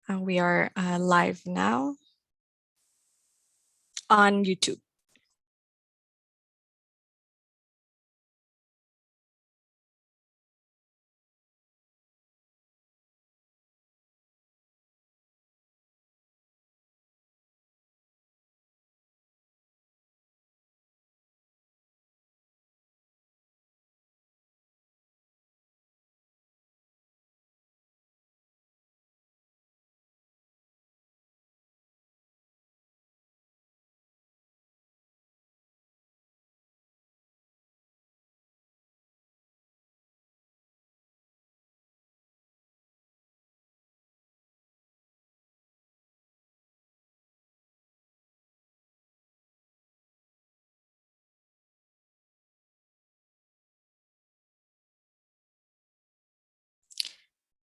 We are live now on YouTube.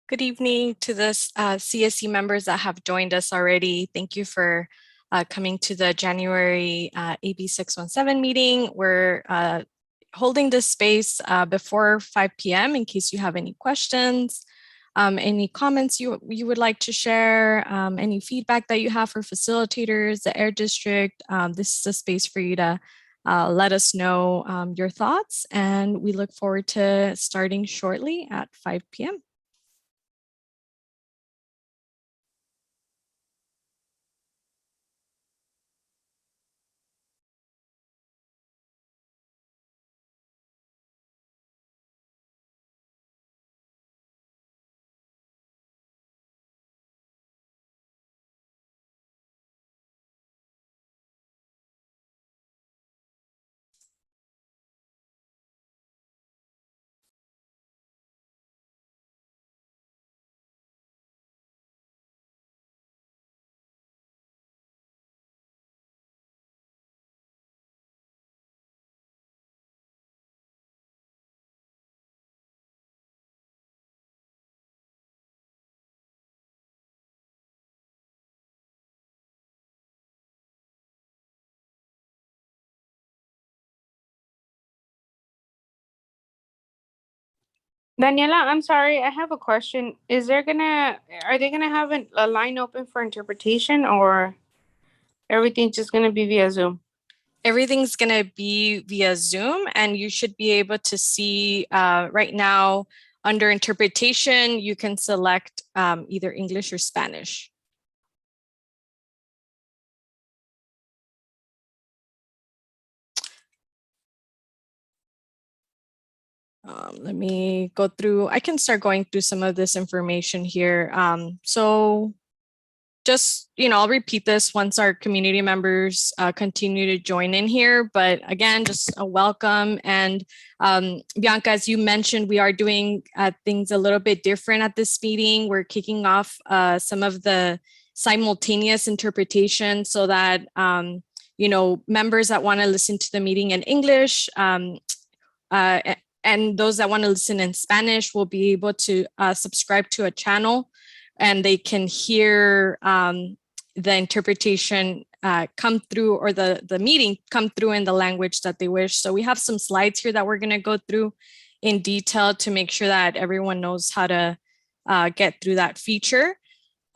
Good evening to the CSC members that have joined us already. Thank you for coming to the January AB 617 meeting. We're holding this space before 5 p.m. in case you have any questions, any comments you would like to share, any feedback that you have for facilitators, the Air District. This is a space for you to let us know your thoughts, and we look forward to starting shortly at 5 p.m. Daniela, I'm sorry, I have a question. Are they gonna have a line open for interpretation, or everything's just gonna be via Zoom? Everything's going to be via Zoom, and you should be able to see right now under interpretation, you can select either English or Spanish. Let me go through, I can start going through some of this information here. So just, I'll repeat this once our community members continue to join in here. But again, just a welcome. And Bianca, as you mentioned, we are doing things a little bit different at this meeting. We're kicking off some of the simultaneous interpretation so that, members that want to listen to the meeting in English and those that want to listen in Spanish will be able to subscribe to a channel, and they can hear the interpretation come through, or the meeting come through in the language that they wish. So we have some slides here that we're going to go through in detail to make sure that everyone knows how to get through that feature.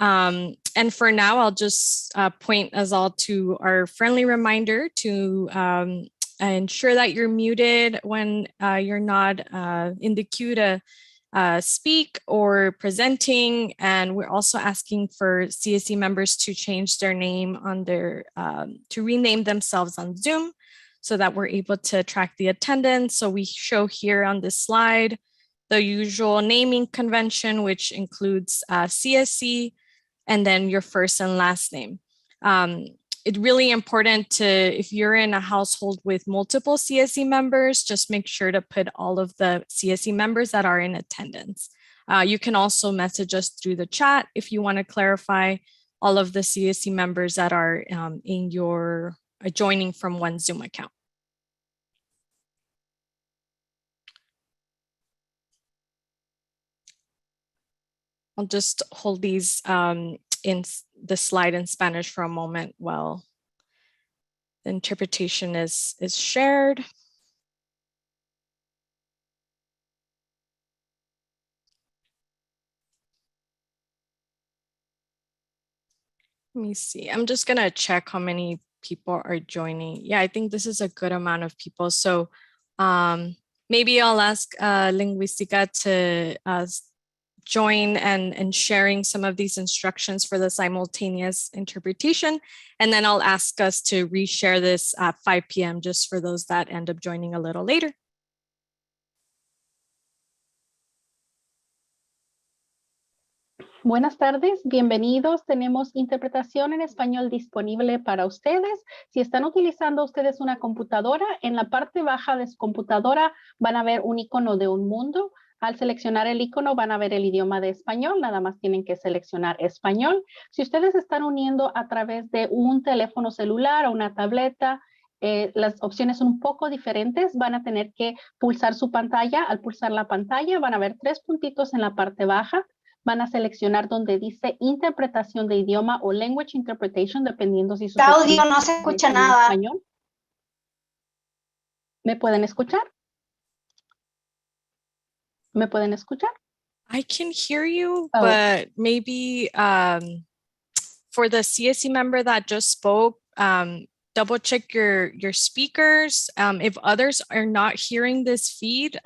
And for now, I'll just point us all to our friendly reminder to ensure that you're muted when you're not in the queue to speak or presenting. And we're also asking for CSC members to change their name on their, to rename themselves on Zoom so that we're able to track the attendance. So we show here on this slide the usual naming convention, which includes CSC and then your first and last name. It's really important to, if you're in a household with multiple CSC members, just make sure to put all of the CSC members that are in attendance. You can also message us through the chat if you want to clarify all of the CSC members that are in your joining from one Zoom account. I'll just hold these in the slide in Spanish for a moment while the interpretation is shared. Let me see. I'm just gonna check how many people are joining. Yeah, I think this is a good amount of people. So maybe I'll ask Linguistica to join and sharing some of these instructions for the simultaneous interpretation. And then I'll ask us to reshare this at 5 p.m. just for those that end up joining a little later. Buenas tardes, bienvenidos. Tenemos interpretación en español disponible para ustedes. Si están utilizando ustedes una computadora, en la parte baja de su computadora van a ver un icono de un mundo. Al seleccionar el icono van a ver el idioma de español, nada más tienen que seleccionar español. Si ustedes están uniendo a través de un teléfono celular o una tableta, las opciones son un poco diferentes. Van a tener que pulsar su pantalla. Al pulsar la pantalla van a ver 3 puntitos en la parte baja. Van a seleccionar donde dice interpretación de idioma o language interpretation, dependiendo si su Audio, no se escucha nada. Español. ¿Me pueden escuchar? ¿Me pueden escuchar? I can hear you, Oh. but maybe for the CSC member that just spoke, double check your speakers. If others are not hearing this feed,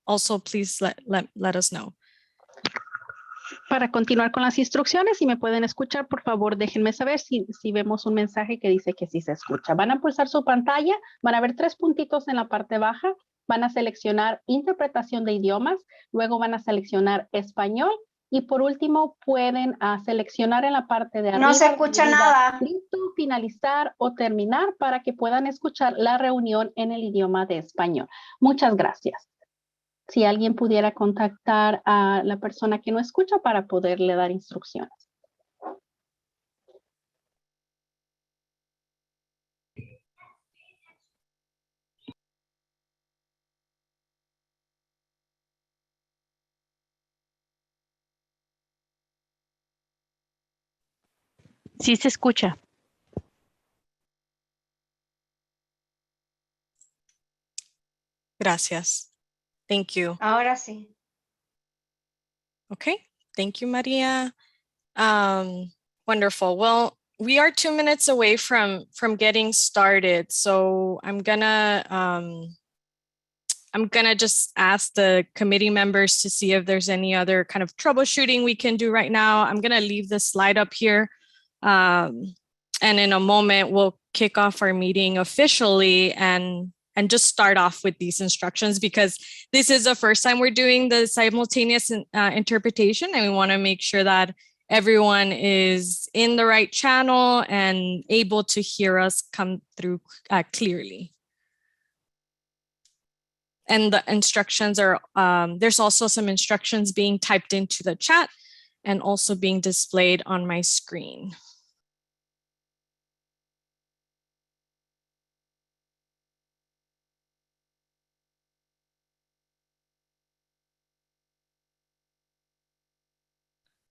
also please let us know. Para continuar con las instrucciones, si me pueden escuchar, por favor, déjenme saber si vemos un mensaje que dice que sí se escucha. Van a pulsar su pantalla, van a ver 3 puntitos en la parte baja, van a seleccionar interpretación de idiomas, luego van a seleccionar español y por último pueden seleccionar en la parte de arriba. No se escucha nada. Listo, finalizar o terminar para que puedan escuchar la reunión en el idioma de español. Muchas gracias. Si alguien pudiera contactar a la persona que no escucha para poderle dar instrucciones. Sí se escucha. Gracias. Thank you. Ahora sí. Okay, thank you, Maria. Wonderful. Well, we are 2 minutes away from getting started, so I'm gonna just ask the committee members to see if there's any other kind of troubleshooting we can do right now. I'm gonna leave the slide up here, and in a moment we'll kick off our meeting officially and just start off with these instructions because this is the first time we're doing the simultaneous interpretation, and we want to make sure that everyone is in the right channel and able to hear us come through clearly. And the instructions are, there's also some instructions being typed into the chat and also being displayed on my screen.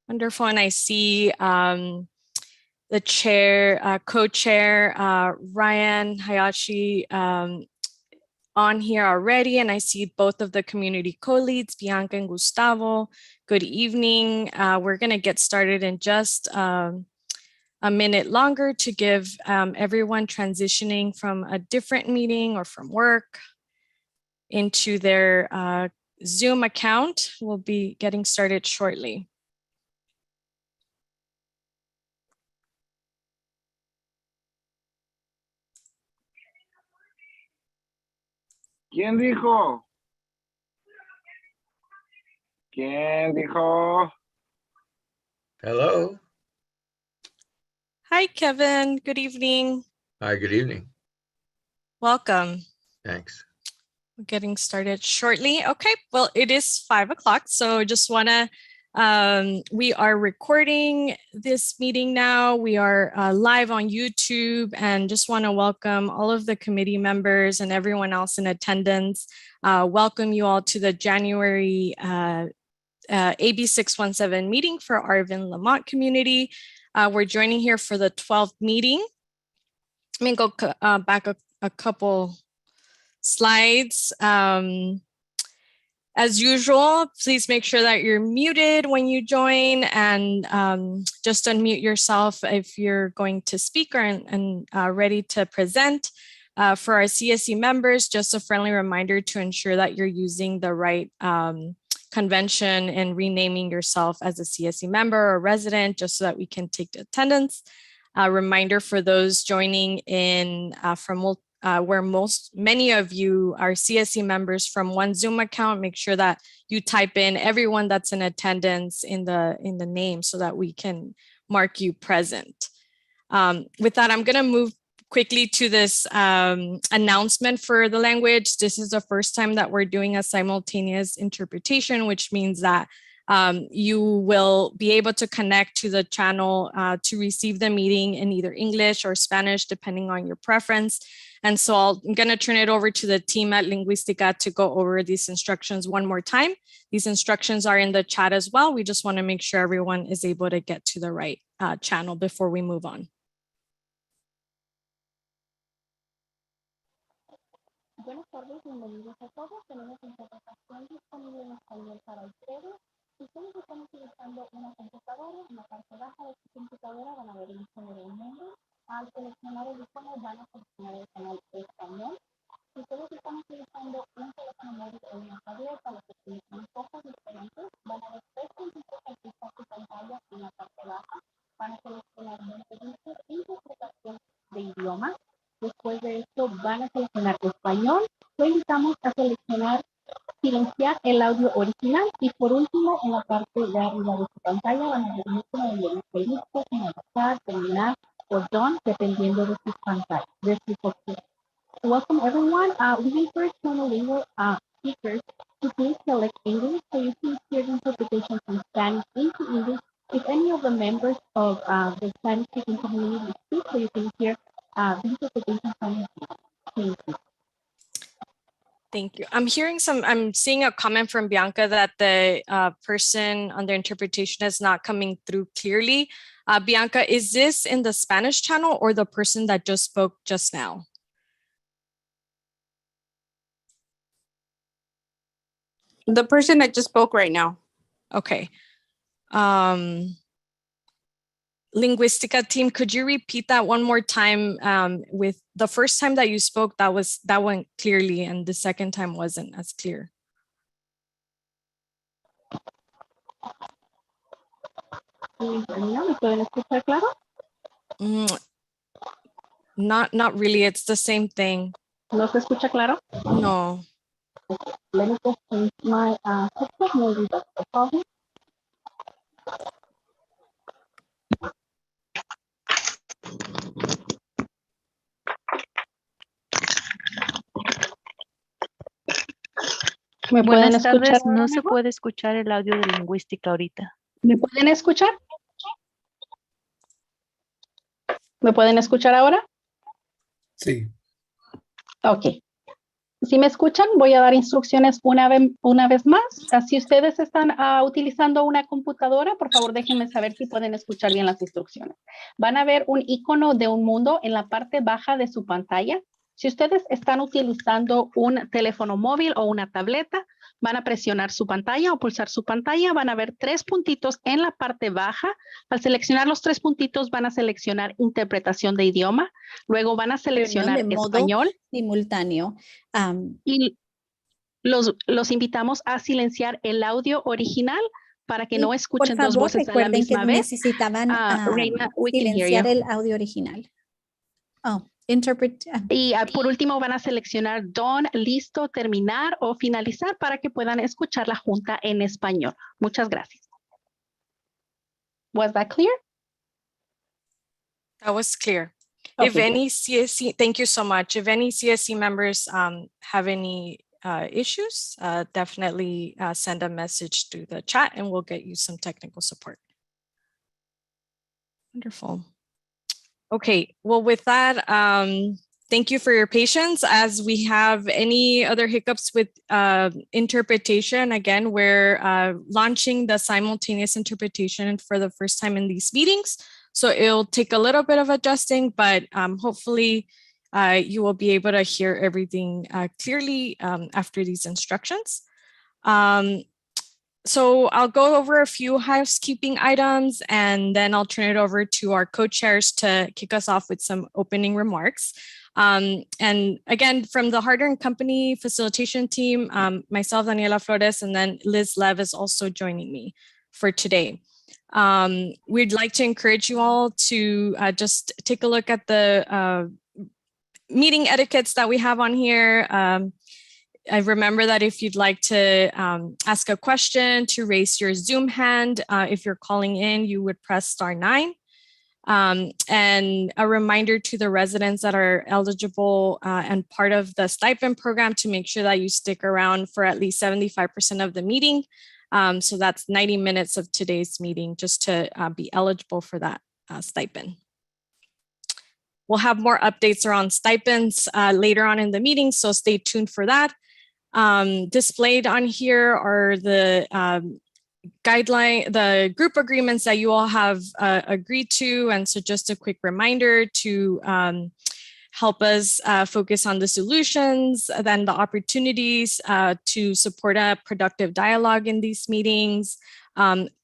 Wonderful, and I see the chair, co-chair, Ryan Hayashi on here already, and I see both of the community co-leads, Bianca and Gustavo. Good evening. We're gonna get started in just a minute longer to give everyone transitioning from a different meeting or from work into their Zoom account. We'll be getting started shortly. ¿Quién dijo? ¿Quién dijo? Hello. Hi, Kevin. Good evening. Hi, good evening. Welcome. Thanks. We're getting started shortly. Okay, well, it is 5 o'clock, so just want to, we are recording this meeting now. We are live on YouTube and just want to welcome all of the committee members and everyone else in attendance. Welcome you all to the January AB 617 meeting for Arvin Lamont community. We're joining here for the 12th meeting. Let me go back a couple slides. As usual, please make sure that you're muted when you join, and just unmute yourself if you're going to speak and ready to present. For our CSC members, just a friendly reminder to ensure that you're using the right convention and renaming yourself as a CSC member or resident, just so that we can take attendance. A reminder for those joining in from where many of you are CSC members from one Zoom account, make sure that you type in everyone that's in attendance in the name so that we can mark you present. With that, I'm going to move quickly to this announcement for the language. This is the first time that we're doing a simultaneous interpretation, which means that you will be able to connect to the channel to receive the meeting in either English or Spanish, depending on your preference. And so I'm going to turn it over to the team at Lingüística to go over these instructions one more time. These instructions are in the chat as well. We just want to make sure everyone is able to get to the right channel before we move on. Buenas tardes, bienvenidos a todos. Tenemos interpretación disponible en español para ustedes. Si ustedes están utilizando una computadora, en la parte baja de su computadora van a ver el icono del mundo. Al seleccionar el icono van a seleccionar el canal español. Si ustedes están utilizando un teléfono móvil o una tableta, los que utilizan cosas diferentes, van a ver tres puntitos aquí en su pantalla en la parte baja. Van a seleccionar interpretación de idioma. Después de esto van a seleccionar español. Lo invitamos a seleccionar silenciar el audio original y por último en la parte de arriba de su pantalla van a ver un icono donde dice listo, finalizar, terminar o done dependiendo de sus pantallas, de sus opciones. Welcome everyone. We encourage monolingual speakers to please select English so you can hear the interpretation from Spanish into English. If any of the members of the Spanish speaking community speak, so you can hear the interpretation from English. Thank you. Thank you. I'm seeing a comment from Bianca that the person under interpretation is not coming through clearly. Bianca, is this in the Spanish channel or the person that just spoke just now? The person that just spoke right now. Okay. Lingüística team, could you repeat that one more time? With the first time that you spoke, that went clearly, and the second time wasn't as clear. Not really. It's the same thing. ¿No se escucha claro? No. Okay. Let me just change my headset. Maybe that's the problem. ¿Me pueden Buenas escuchar? tardes, no se puede escuchar el audio de lingüística ahorita. ¿Me pueden escuchar? ¿Me pueden escuchar ahora? Sí. Ok. Si me escuchan, voy a dar instrucciones una vez más. Si ustedes están utilizando una computadora, por favor déjenme saber si pueden escuchar bien las instrucciones. Van a ver un icono de un mundo en la parte baja de su pantalla. Si ustedes están utilizando un teléfono móvil o una tableta, van a presionar su pantalla o pulsar su pantalla. Van a ver tres puntitos en la parte baja. Al seleccionar los tres puntitos, van a seleccionar interpretación de idioma. Luego van a seleccionar español. Simultáneo. Y los invitamos a silenciar el audio original para que no escuchen dos voces a la misma vez. Necesitaban Reina, we can hear silenciar you. el audio original. Y por último van a seleccionar done, listo, terminar o finalizar para que puedan escuchar la junta en español. Muchas gracias. Was that clear? That was clear. Okay, If any CSC, thank you so much. If any CSC members have any issues, definitely send a message through the chat and we'll get you some technical support. Wonderful. Okay, well, with that, thank you for your patience. As we have any other hiccups with interpretation, again, we're launching the simultaneous interpretation for the first time in these meetings. So it'll take a little bit of adjusting, but hopefully you will be able to hear everything clearly after these instructions. So I'll go over a few housekeeping items, and then I'll turn it over to our co-chairs to kick us off with some opening remarks. And again, from the Harder & Company facilitation team, myself, Daniela Flores, and then Liz Lev is also joining me for today. We'd like to encourage you all to just take a look at the meeting etiquettes that we have on here. I remember that if you'd like to ask a question, to raise your Zoom hand. If you're calling in, you would press *9. And a reminder to the residents that are eligible and part of the stipend program to make sure that you stick around for at least 75% of the meeting. So that's 90 minutes of today's meeting just to be eligible for that stipend. We'll have more updates around stipends later on in the meeting, so stay tuned for that. Displayed on here are the the group agreements that you all have agreed to. And so just a quick reminder to help us focus on the solutions, then the opportunities to support a productive dialogue in these meetings,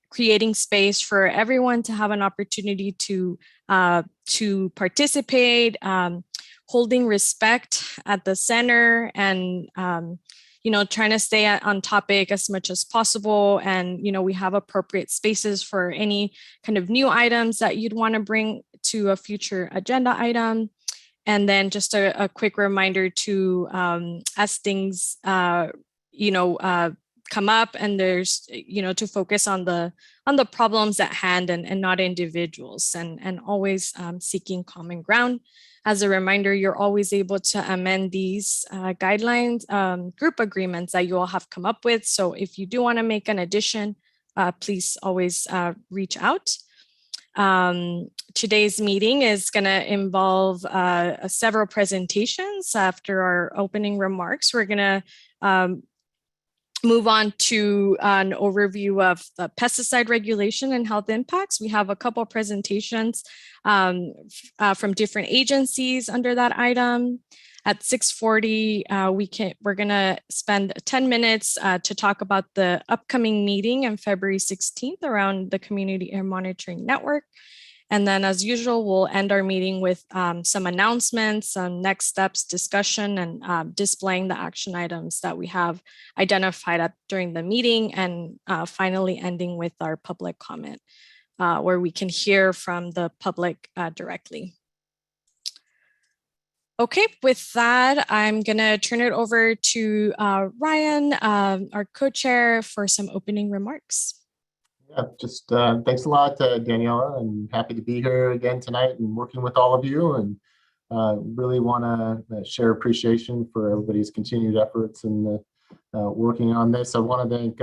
creating space for everyone to have an opportunity to participate, holding respect at the center, and trying to stay on topic as much as possible. And, we have appropriate spaces for any kind of new items that you'd want to bring to a future agenda item. And then just a quick reminder to, as things, come up, and there's, to focus on the problems at hand and not individuals, and always seeking common ground. As a reminder, you're always able to amend these guidelines, group agreements that you all have come up with. So if you do want to make an addition, please always reach out. Today's meeting is going to involve several presentations. After our opening remarks, we're going to move on to an overview of the pesticide regulation and health impacts. We have a couple of presentations from different agencies under that item. At 6:40, we're gonna spend 10 minutes to talk about the upcoming meeting on February 16th around the Community Air Monitoring Network. And then, as usual, we'll end our meeting with some announcements, some next steps discussion, and displaying the action items that we have identified during the meeting, and finally ending with our public comment, where we can hear from the public directly. Okay, with that, I'm gonna turn it over to Ryan, our co-chair, for some opening remarks. Yeah, just thanks a lot, Daniela, and happy to be here again tonight and working with all of you, and really want to share appreciation for everybody's continued efforts in working on this. I want to thank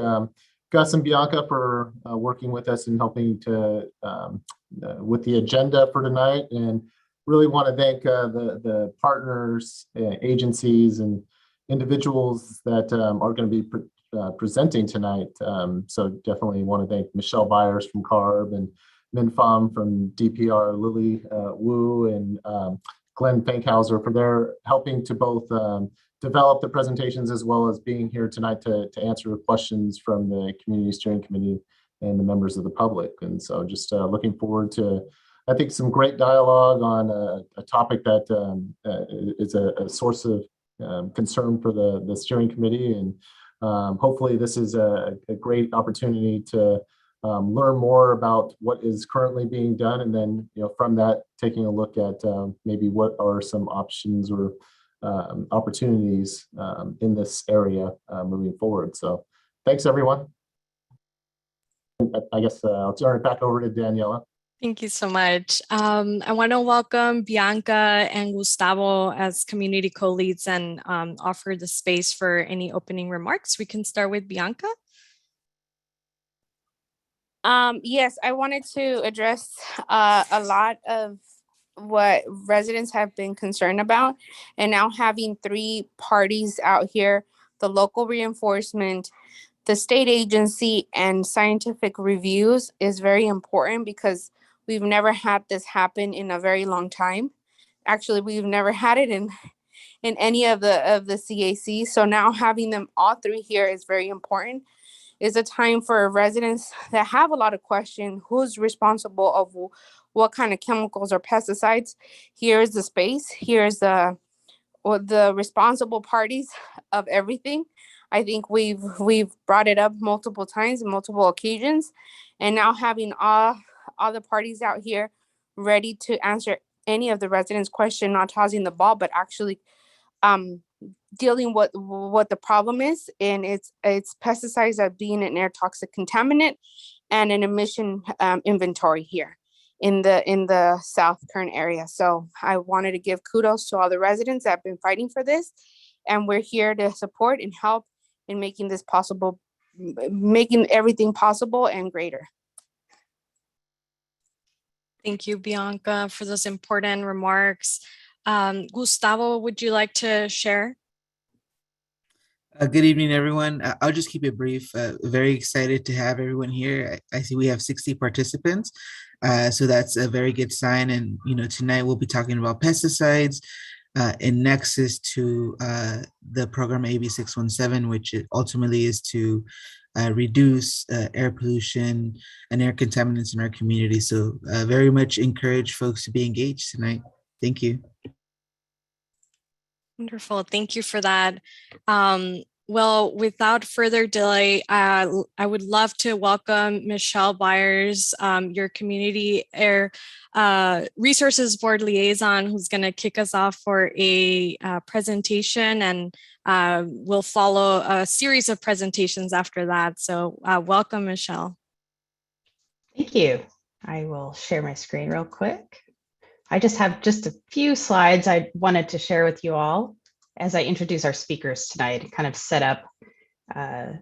Gus and Bianca for working with us and helping to with the agenda for tonight, and really want to thank the partners, agencies, and individuals that are going to be presenting tonight. So definitely want to thank Michelle Byers from CARB, and Minfam from DPR, Lily Wu, and Glenn Fankhauser for their helping to both develop the presentations, as well as being here tonight to answer questions from the Community Steering Committee and the members of the public. And so just looking forward to, I think, some great dialogue on a topic that is a source of concern for the steering committee. And hopefully this is a great opportunity to learn more about what is currently being done, and then from that taking a look at maybe what are some options or opportunities in this area moving forward. So thanks, everyone. I guess I'll turn it back over to Daniela. Thank you so much. I want to welcome Bianca and Gustavo as community co-leads, and offer the space for any opening remarks. We can start with Bianca. Yes, I wanted to address a lot of what residents have been concerned about, and now having 3 parties out here, the local reinforcement, the state agency, and scientific reviews, is very important, because we've never had this happen in a very long time. Actually, we've never had it in any of the CAC. So now having them all three here is very important. It's a time for residents that have a lot of questions. Who's responsible of what kind of chemicals or pesticides? Here's the space. Here's the responsible parties of everything. I think we've brought it up multiple times, multiple occasions, and now having all the parties out here ready to answer any of the residents' question, not tossing the ball, but actually dealing with what the problem is, and it's pesticides that being an air toxic contaminant and an emission inventory here in the South Kern area. So I wanted to give kudos to all the residents that have been fighting for this, and we're here to support and help in making this possible, making everything possible and greater. Thank you, Bianca, for those important remarks. Gustavo, would you like to share? Good evening, everyone. I'll just keep it brief. Very excited to have everyone here. I see we have 60 participants, so that's a very good sign. And tonight we'll be talking about pesticides in nexus to the program AB 617, which ultimately is to reduce air pollution and air contaminants in our community. So very much encourage folks to be engaged tonight. Thank you. Wonderful. Thank you for that. Well, without further delay, I would love to welcome Michelle Byers, your Community Air Resources Board Liaison, who's going to kick us off for a presentation, and we'll follow a series of presentations after that. So welcome, Michelle. Thank you. I will share my screen real quick. I just have just a few slides I wanted to share with you all as I introduce our speakers tonight, kind of set up the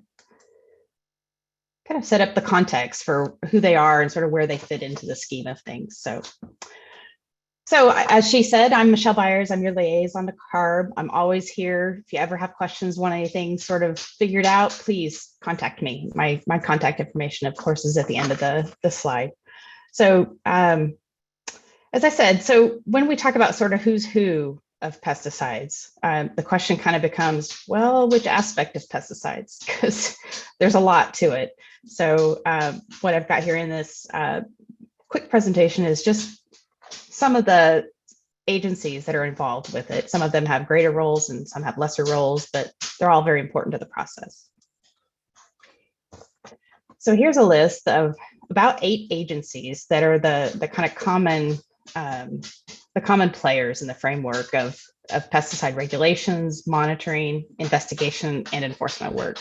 context for who they are and sort of where they fit into the scheme of things. So as she said, I'm Michelle Byers. I'm your liaison to CARB. I'm always here. If you ever have questions, want anything sort of figured out, please contact me. My contact information, of course, is at the end of the slide. So as I said, so when we talk about sort of who's who of pesticides, the question kind of becomes, well, which aspect of pesticides? Because there's a lot to it. So what I've got here in this quick presentation is just some of the agencies that are involved with it. Some of them have greater roles and some have lesser roles, but they're all very important to the process. So here's a list of about 8 agencies that are the kind of common players in the framework of pesticide regulations, monitoring, investigation, and enforcement work.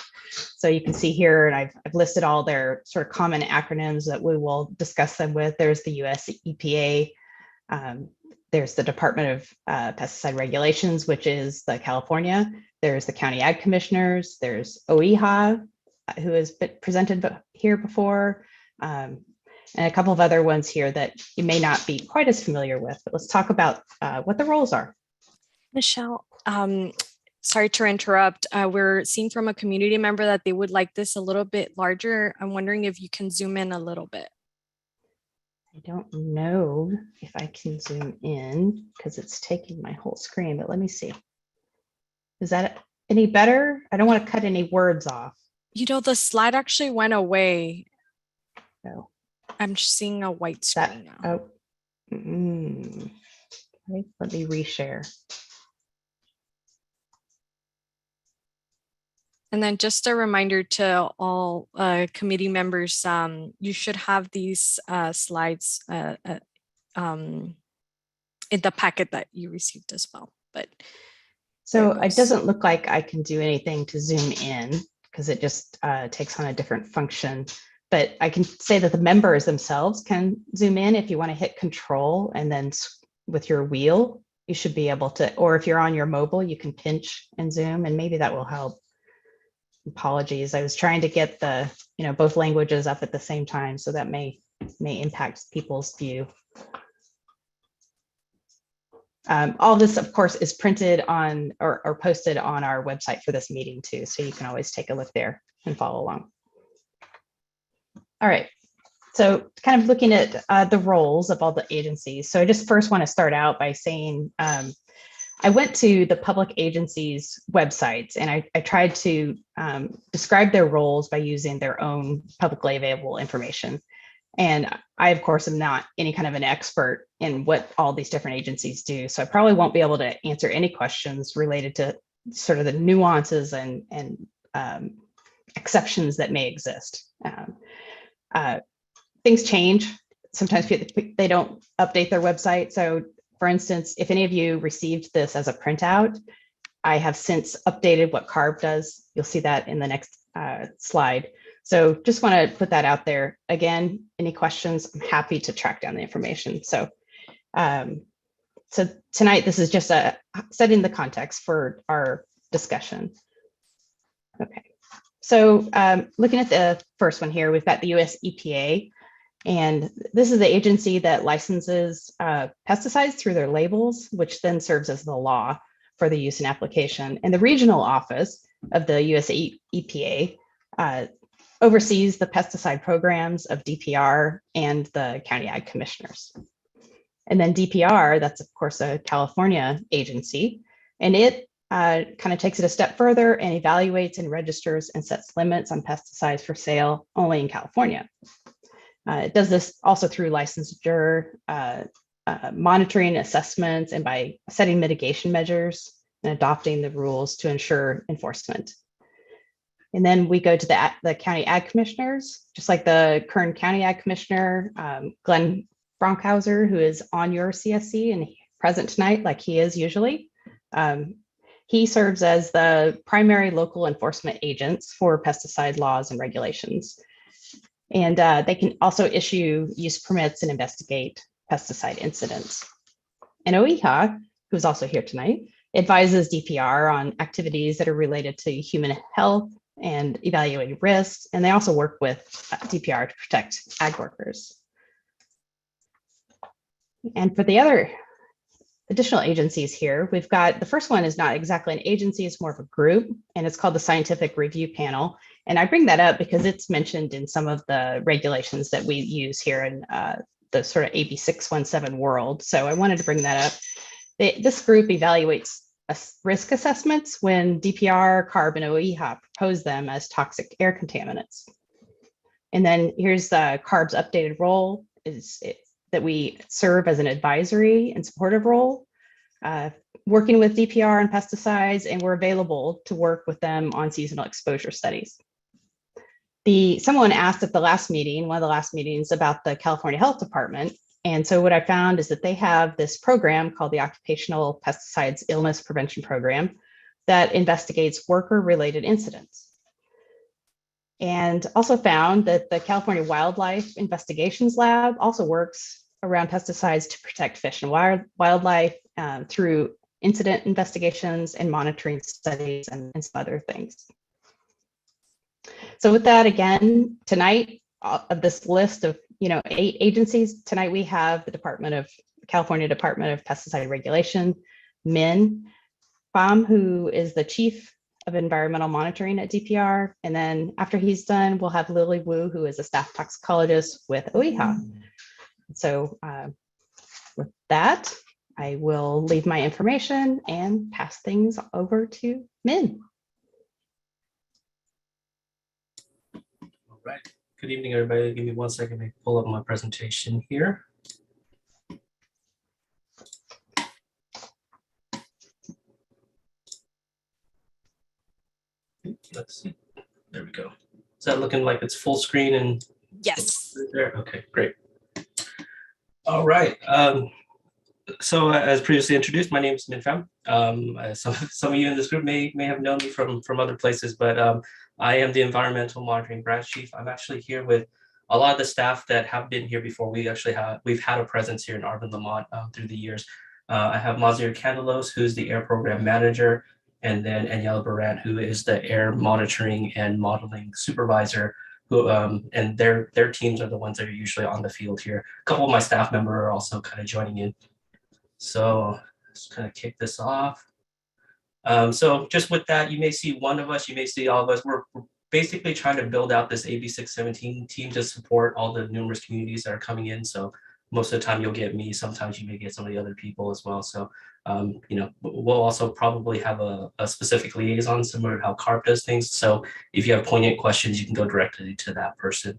So you can see here, and I've listed all their sort of common acronyms that we will discuss them with. There's the US EPA, there's the Department of Pesticide Regulations, which is the California. There's the County Ag Commissioners. There's OEHA, who has been presented here before, and a couple of other ones here that you may not be quite as familiar with, but let's talk about what the roles are. Michelle, sorry to interrupt. We're seeing from a community member that they would like this a little bit larger. I'm wondering if you can zoom in a little bit. I don't know if I can zoom in because it's taking my whole screen, but let me see. Is that any better? I don't want to cut any words off. The slide actually went away. No. I'm just seeing a white screen now. Okay, let me reshare. And then just a reminder to all committee members, you should have these slides in the packet that you received as well. But so it doesn't look like I can do anything to zoom in because it just takes on a different function. But I can say that the members themselves can zoom in if you want to hit Control and then with your wheel, you should be able to, or if you're on your mobile, you can pinch and zoom, and maybe that will help. Apologies, I was trying to get the both languages up at the same time, so that may impact people's view. All this, of course, is printed on or posted on our website for this meeting too, so you can always take a look there and follow along. All right, so kind of looking at the roles of all the agencies. So I just first want to start out by saying I went to the public agencies' websites and I tried to describe their roles by using their own publicly available information. And I, of course, am not any kind of an expert in what all these different agencies do. So I probably won't be able to answer any questions related to sort of the nuances and exceptions that may exist. Things change. Sometimes they don't update their website. So for instance, if any of you received this as a printout, I have since updated what CARB does. You'll see that in the next slide. So just want to put that out there. Again, any questions, I'm happy to track down the information. So, so tonight, this is just setting the context for our discussion. Okay, so looking at the first one here, we've got the US EPA. And this is the agency that licenses pesticides through their labels, which then serves as the law for the use and application. And the regional office of the US EPA oversees the pesticide programs of DPR and the county ag commissioners. And then DPR, that's of course a California agency, and it kind of takes it a step further and evaluates and registers and sets limits on pesticides for sale only in California. It does this also through licensure, monitoring assessments, and by setting mitigation measures and adopting the rules to ensure enforcement. And then we go to the county ag commissioners, just like the Kern County Ag Commissioner, Glenn Bronkhauser, who is on your CSC and present tonight, like he is usually. He serves as the primary local enforcement agents for pesticide laws and regulations. And they can also issue use permits and investigate pesticide incidents. And OEHA, who's also here tonight, advises DPR on activities that are related to human health and evaluating risks. And they also work with DPR to protect ag workers. And for the other additional agencies here, we've got, the first one is not exactly an agency, it's more of a group, and it's called the Scientific Review Panel. And I bring that up because it's mentioned in some of the regulations that we use here in the sort of AB 617 world. So I wanted to bring that up. This group evaluates risk assessments when DPR, CARB, and OEHA propose them as toxic air contaminants. And then here's the CARB's updated role, is that we serve as an advisory and supportive role, working with DPR on pesticides, and we're available to work with them on seasonal exposure studies. Someone asked at the last meeting, one of the last meetings, about the California Health Department. And so what I found is that they have this program called the Occupational Pesticides Illness Prevention Program that investigates worker-related incidents. And also found that the California Wildlife Investigations Lab also works around pesticides to protect fish and wildlife through incident investigations and monitoring studies and some other things. So with that, again, tonight, of this list of 8 agencies, tonight we have the California Department of Pesticide Regulation, Min Pham, who is the Chief of Environmental Monitoring at DPR. And then after he's done, we'll have Lily Wu, who is a staff toxicologist with OEHA. So with that, I will leave my information and pass things over to Min. All right. Good evening, everybody. Give me 1 second to pull up my presentation here. Let's see. There we go. Is that looking like it's full screen and Yes. there? Okay, great. All right. So as previously introduced, my name is Min Pham. Some of you in this group may have known me from other places, but I am the Environmental Monitoring Branch Chief. I'm actually here with a lot of the staff that have been here before. We've had a presence here in Arvin, Lamont through the years. I have Mazir Candelos, who's the Air Program Manager, and then Aniela Baran, who is the Air Monitoring and Modeling Supervisor, who and their teams are the ones that are usually on the field here. A couple of my staff members are also kind of joining in. So let's kind of kick this off. So just with that, you may see one of us, you may see all of us. We're basically trying to build out this AB 617 team to support all the numerous communities that are coming in. So most of the time you'll get me. Sometimes you may get some of the other people as well. So, you know, we'll also probably have a specific liaison similar to how CARB does things. So if you have poignant questions, you can go directly to that person.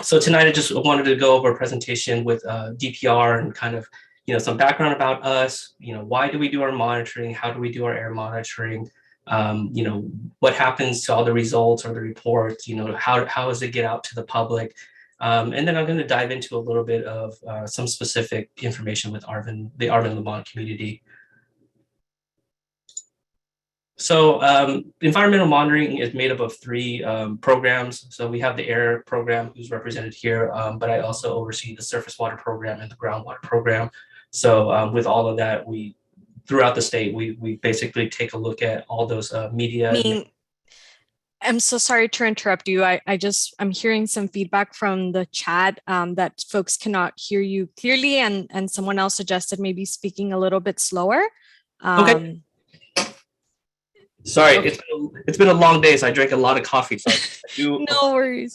So tonight I just wanted to go over a presentation with DPR and kind of, you know, some background about us. You know, why do we do our monitoring? How do we do our air monitoring? You know, what happens to all the results or the reports? You know, how does it get out to the public? And then I'm going to dive into a little bit of some specific information with Arvin, the Arvin Lamont community. So environmental monitoring is made up of three programs. So we have the air program, who's represented here, but I also oversee the surface water program and the groundwater program. So with all of that, throughout the state, we basically take a look at all those media. I'm so sorry to interrupt you. I'm hearing some feedback from the chat that folks cannot hear you clearly, and someone else suggested maybe speaking a little bit slower. Okay. Sorry, okay. It's been a long day, so I drank a lot of coffee. So no worries.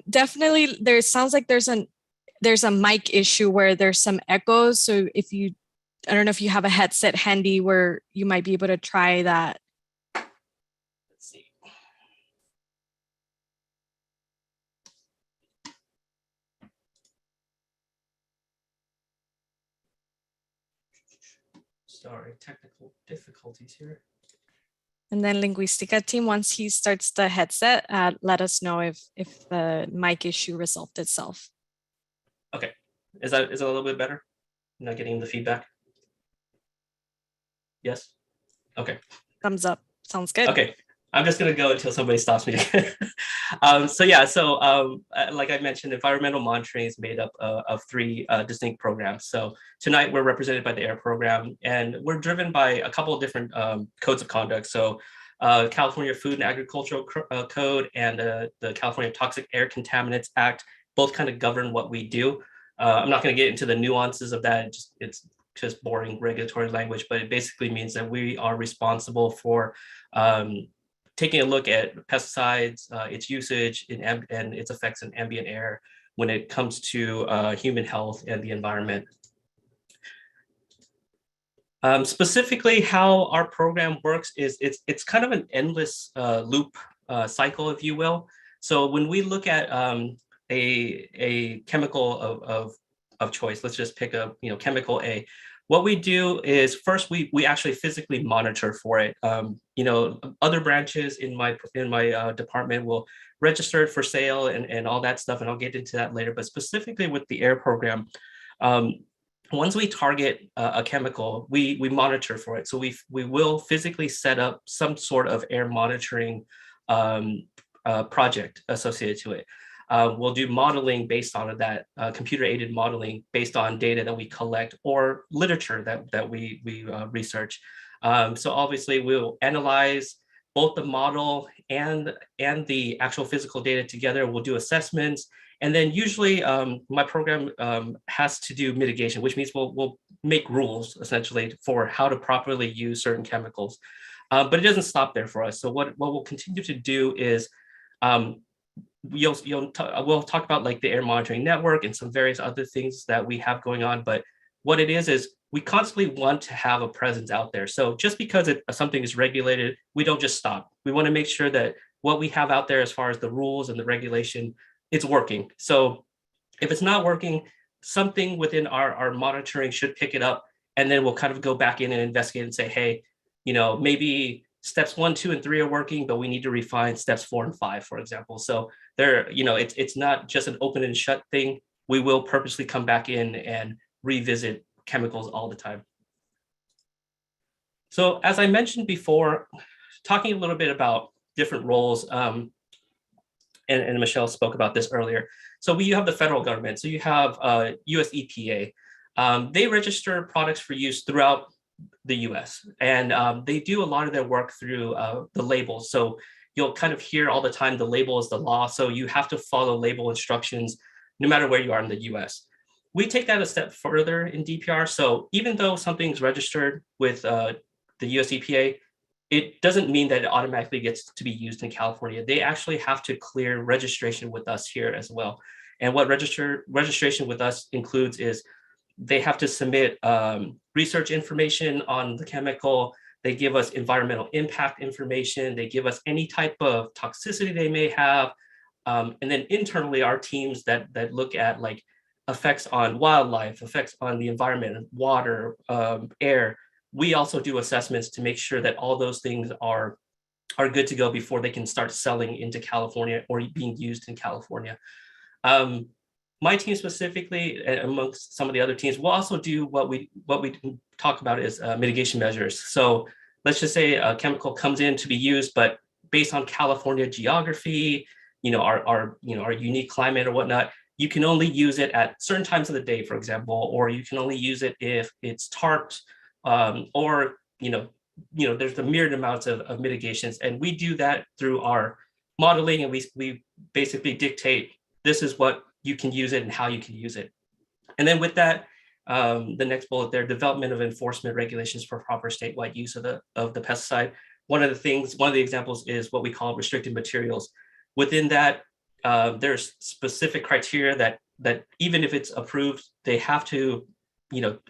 Definitely, sounds like there's a mic issue where there's some echoes. So I don't know if you have a headset handy where you might be able to try that. Let's see. Sorry, technical difficulties here. And then Linguistica team, once he starts the headset, let us know if the mic issue resolved itself. Okay, is that a little bit better? I'm not getting the feedback. Yes. Okay. Thumbs up. Sounds good. Okay, I'm just gonna go until somebody stops me. Like I mentioned, environmental monitoring is made up of three distinct programs. So tonight we're represented by the air program, and we're driven by a couple of different codes of conduct. So California Food and Agricultural Code and the California Toxic Air Contaminants Act both kind of govern what we do. I'm not going to get into the nuances of that. It's just boring regulatory language, but it basically means that we are responsible for taking a look at pesticides, its usage, and its effects in ambient air when it comes to human health and the environment. Specifically, how our program works is it's kind of an endless loop cycle, if you will. So when we look at a chemical of choice, let's just pick a chemical A. What we do is first we actually physically monitor for it. Other branches in my department will register it for sale and all that stuff, and I'll get into that later. But specifically with the air program, once we target a chemical, we monitor for it. So we will physically set up some sort of air monitoring project associated to it. We'll do modeling based on that, computer-aided modeling based on data that we collect or literature that we research. So obviously we'll analyze both the model and the actual physical data together. We'll do assessments. And then usually my program has to do mitigation, which means we'll make rules essentially for how to properly use certain chemicals. But it doesn't stop there for us. So what we'll continue to do is we'll talk about like the air monitoring network and some various other things that we have going on. But what it is we constantly want to have a presence out there. So just because something is regulated, we don't just stop. We want to make sure that what we have out there as far as the rules and the regulation, it's working. So if it's not working, something within our monitoring should pick it up, and then we'll kind of go back in and investigate and say, hey, maybe steps 1, 2, and 3 are working, but we need to refine steps 4 and 5, for example. So it's not just an open and shut thing. We will purposely come back in and revisit chemicals all the time. So as I mentioned before, talking a little bit about different roles, and Michelle spoke about this earlier. So you have the federal government. So you have US EPA. They register products for use throughout the US, and they do a lot of their work through the labels. So you'll kind of hear all the time, the label is the law. So you have to follow label instructions no matter where you are in the US. We take that a step further in DPR. So even though something's registered with the US EPA, it doesn't mean that it automatically gets to be used in California. They actually have to clear registration with us here as well. And what registration with us includes is they have to submit research information on the chemical. They give us environmental impact information. They give us any type of toxicity they may have. And then internally, our teams that look at like effects on wildlife, effects on the environment, water, air. We also do assessments to make sure that all those things are good to go before they can start selling into California or being used in California. My team specifically, amongst some of the other teams, will also do what we talk about is mitigation measures. So let's just say a chemical comes in to be used, but based on California geography, our unique climate or whatnot, you can only use it at certain times of the day, for example, or you can only use it if it's tarped, or there's a myriad amounts of mitigations, and we do that through our modeling, and we basically dictate this is what you can use it and how you can use it. And then with that, the next bullet there, development of enforcement regulations for proper statewide use of the pesticide. One of the examples is what we call restricted materials. Within that, there's specific criteria that even if it's approved, they have to,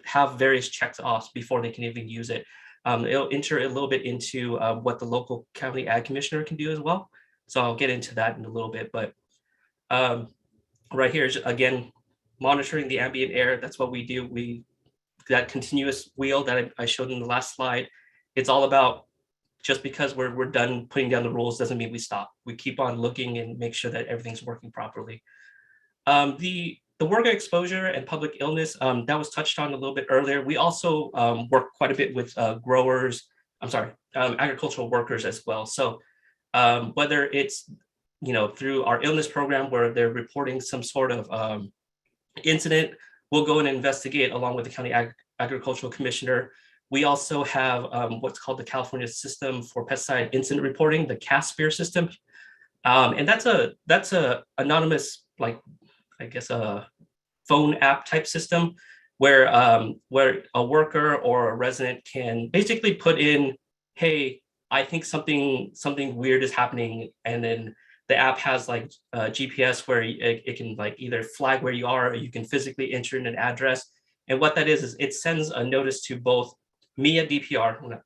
have various checks off before they can even use it. It'll enter a little bit into what the local county ag commissioner can do as well. So I'll get into that in a little bit, but right here is, again, monitoring the ambient air. That's what we do. That continuous wheel that I showed in the last slide, it's all about, just because we're done putting down the rules doesn't mean we stop. We keep on looking and make sure that everything's working properly. The worker exposure and public illness, that was touched on a little bit earlier. We also work quite a bit with agricultural workers as well. So whether it's through our illness program where they're reporting some sort of incident, we'll go and investigate along with the county agricultural commissioner. We also have what's called the California System for Pesticide Incident Reporting, the CSC system, and that's a anonymous, like, I guess, a phone app type system where a worker or a resident can basically put in, hey, I think something weird is happening, and then the app has like GPS where it can like either flag where you are, or you can physically enter in an address. And what that is it sends a notice to both me at DPR,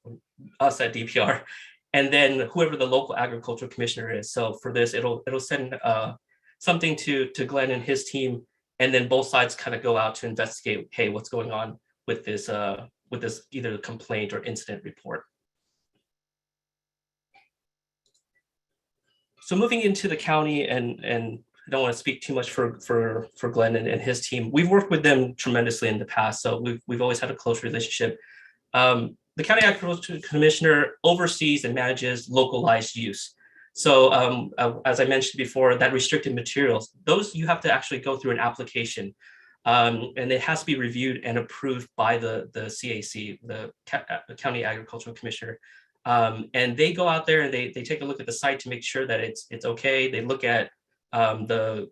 us at DPR, and then whoever the local agricultural commissioner is. So for this, it'll send something to Glenn and his team, and then both sides kind of go out to investigate, hey, what's going on with this either complaint or incident report. So moving into the county, and I don't want to speak too much for Glenn and his team. We've worked with them tremendously in the past, so we've always had a close relationship. The county agricultural commissioner oversees and manages localized use. So as I mentioned before, that restricted materials, those you have to actually go through an application, and it has to be reviewed and approved by the CAC, the county agricultural commissioner. And they go out there and they take a look at the site to make sure that it's okay. They look at the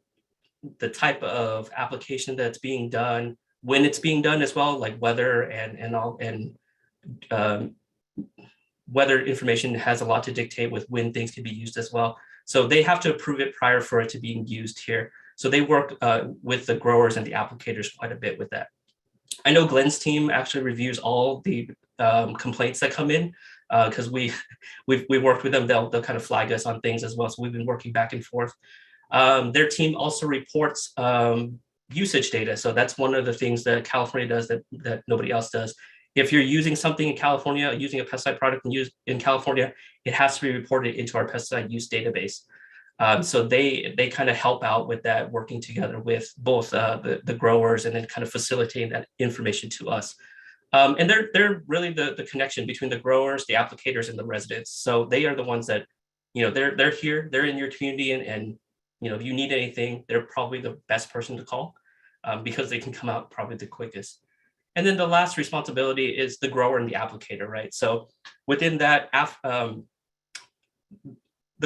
type of application that's being done, when it's being done as well, like weather and weather information has a lot to dictate with when things can be used as well. So they have to approve it prior for it to being used here. So they work with the growers and the applicators quite a bit with that. I know Glenn's team actually reviews all the complaints that come in, because we've worked with them. They'll kind of flag us on things as well. So we've been working back and forth. Their team also reports usage data. So that's one of the things that California does that nobody else does. If you're using something in California, using a pesticide product in California, it has to be reported into our pesticide use database. So they kind of help out with that, working together with both the growers and then kind of facilitating that information to us. And they're really the connection between the growers, the applicators, and the residents. So they are the ones that, they're here, they're in your community, and if you need anything, they're probably the best person to call, because they can come out probably the quickest. And then the last responsibility is the grower and the applicator, right? So within that, the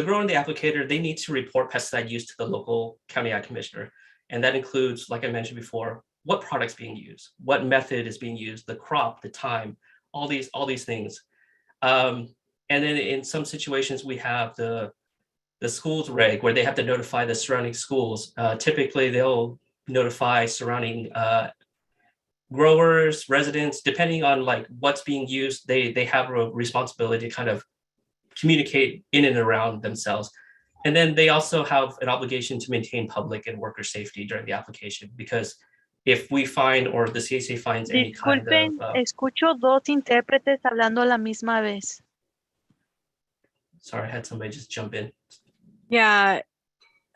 grower and the applicator, they need to report pesticide use to the local county ag commissioner. And that includes, like I mentioned before, what product's being used, what method is being used, the crop, the time, all these things. And then in some situations, we have the the schools reg where they have to notify the surrounding schools. Typically, they'll notify surrounding growers, residents, depending on like what's being used. They have a responsibility to kind of communicate in and around themselves. And then they also have an obligation to maintain public and worker safety during the application, because if we find or the CSC finds any kind Disculpen, of escucho dos intérpretes hablando a la misma vez. sorry, I had somebody just jump in. Yeah,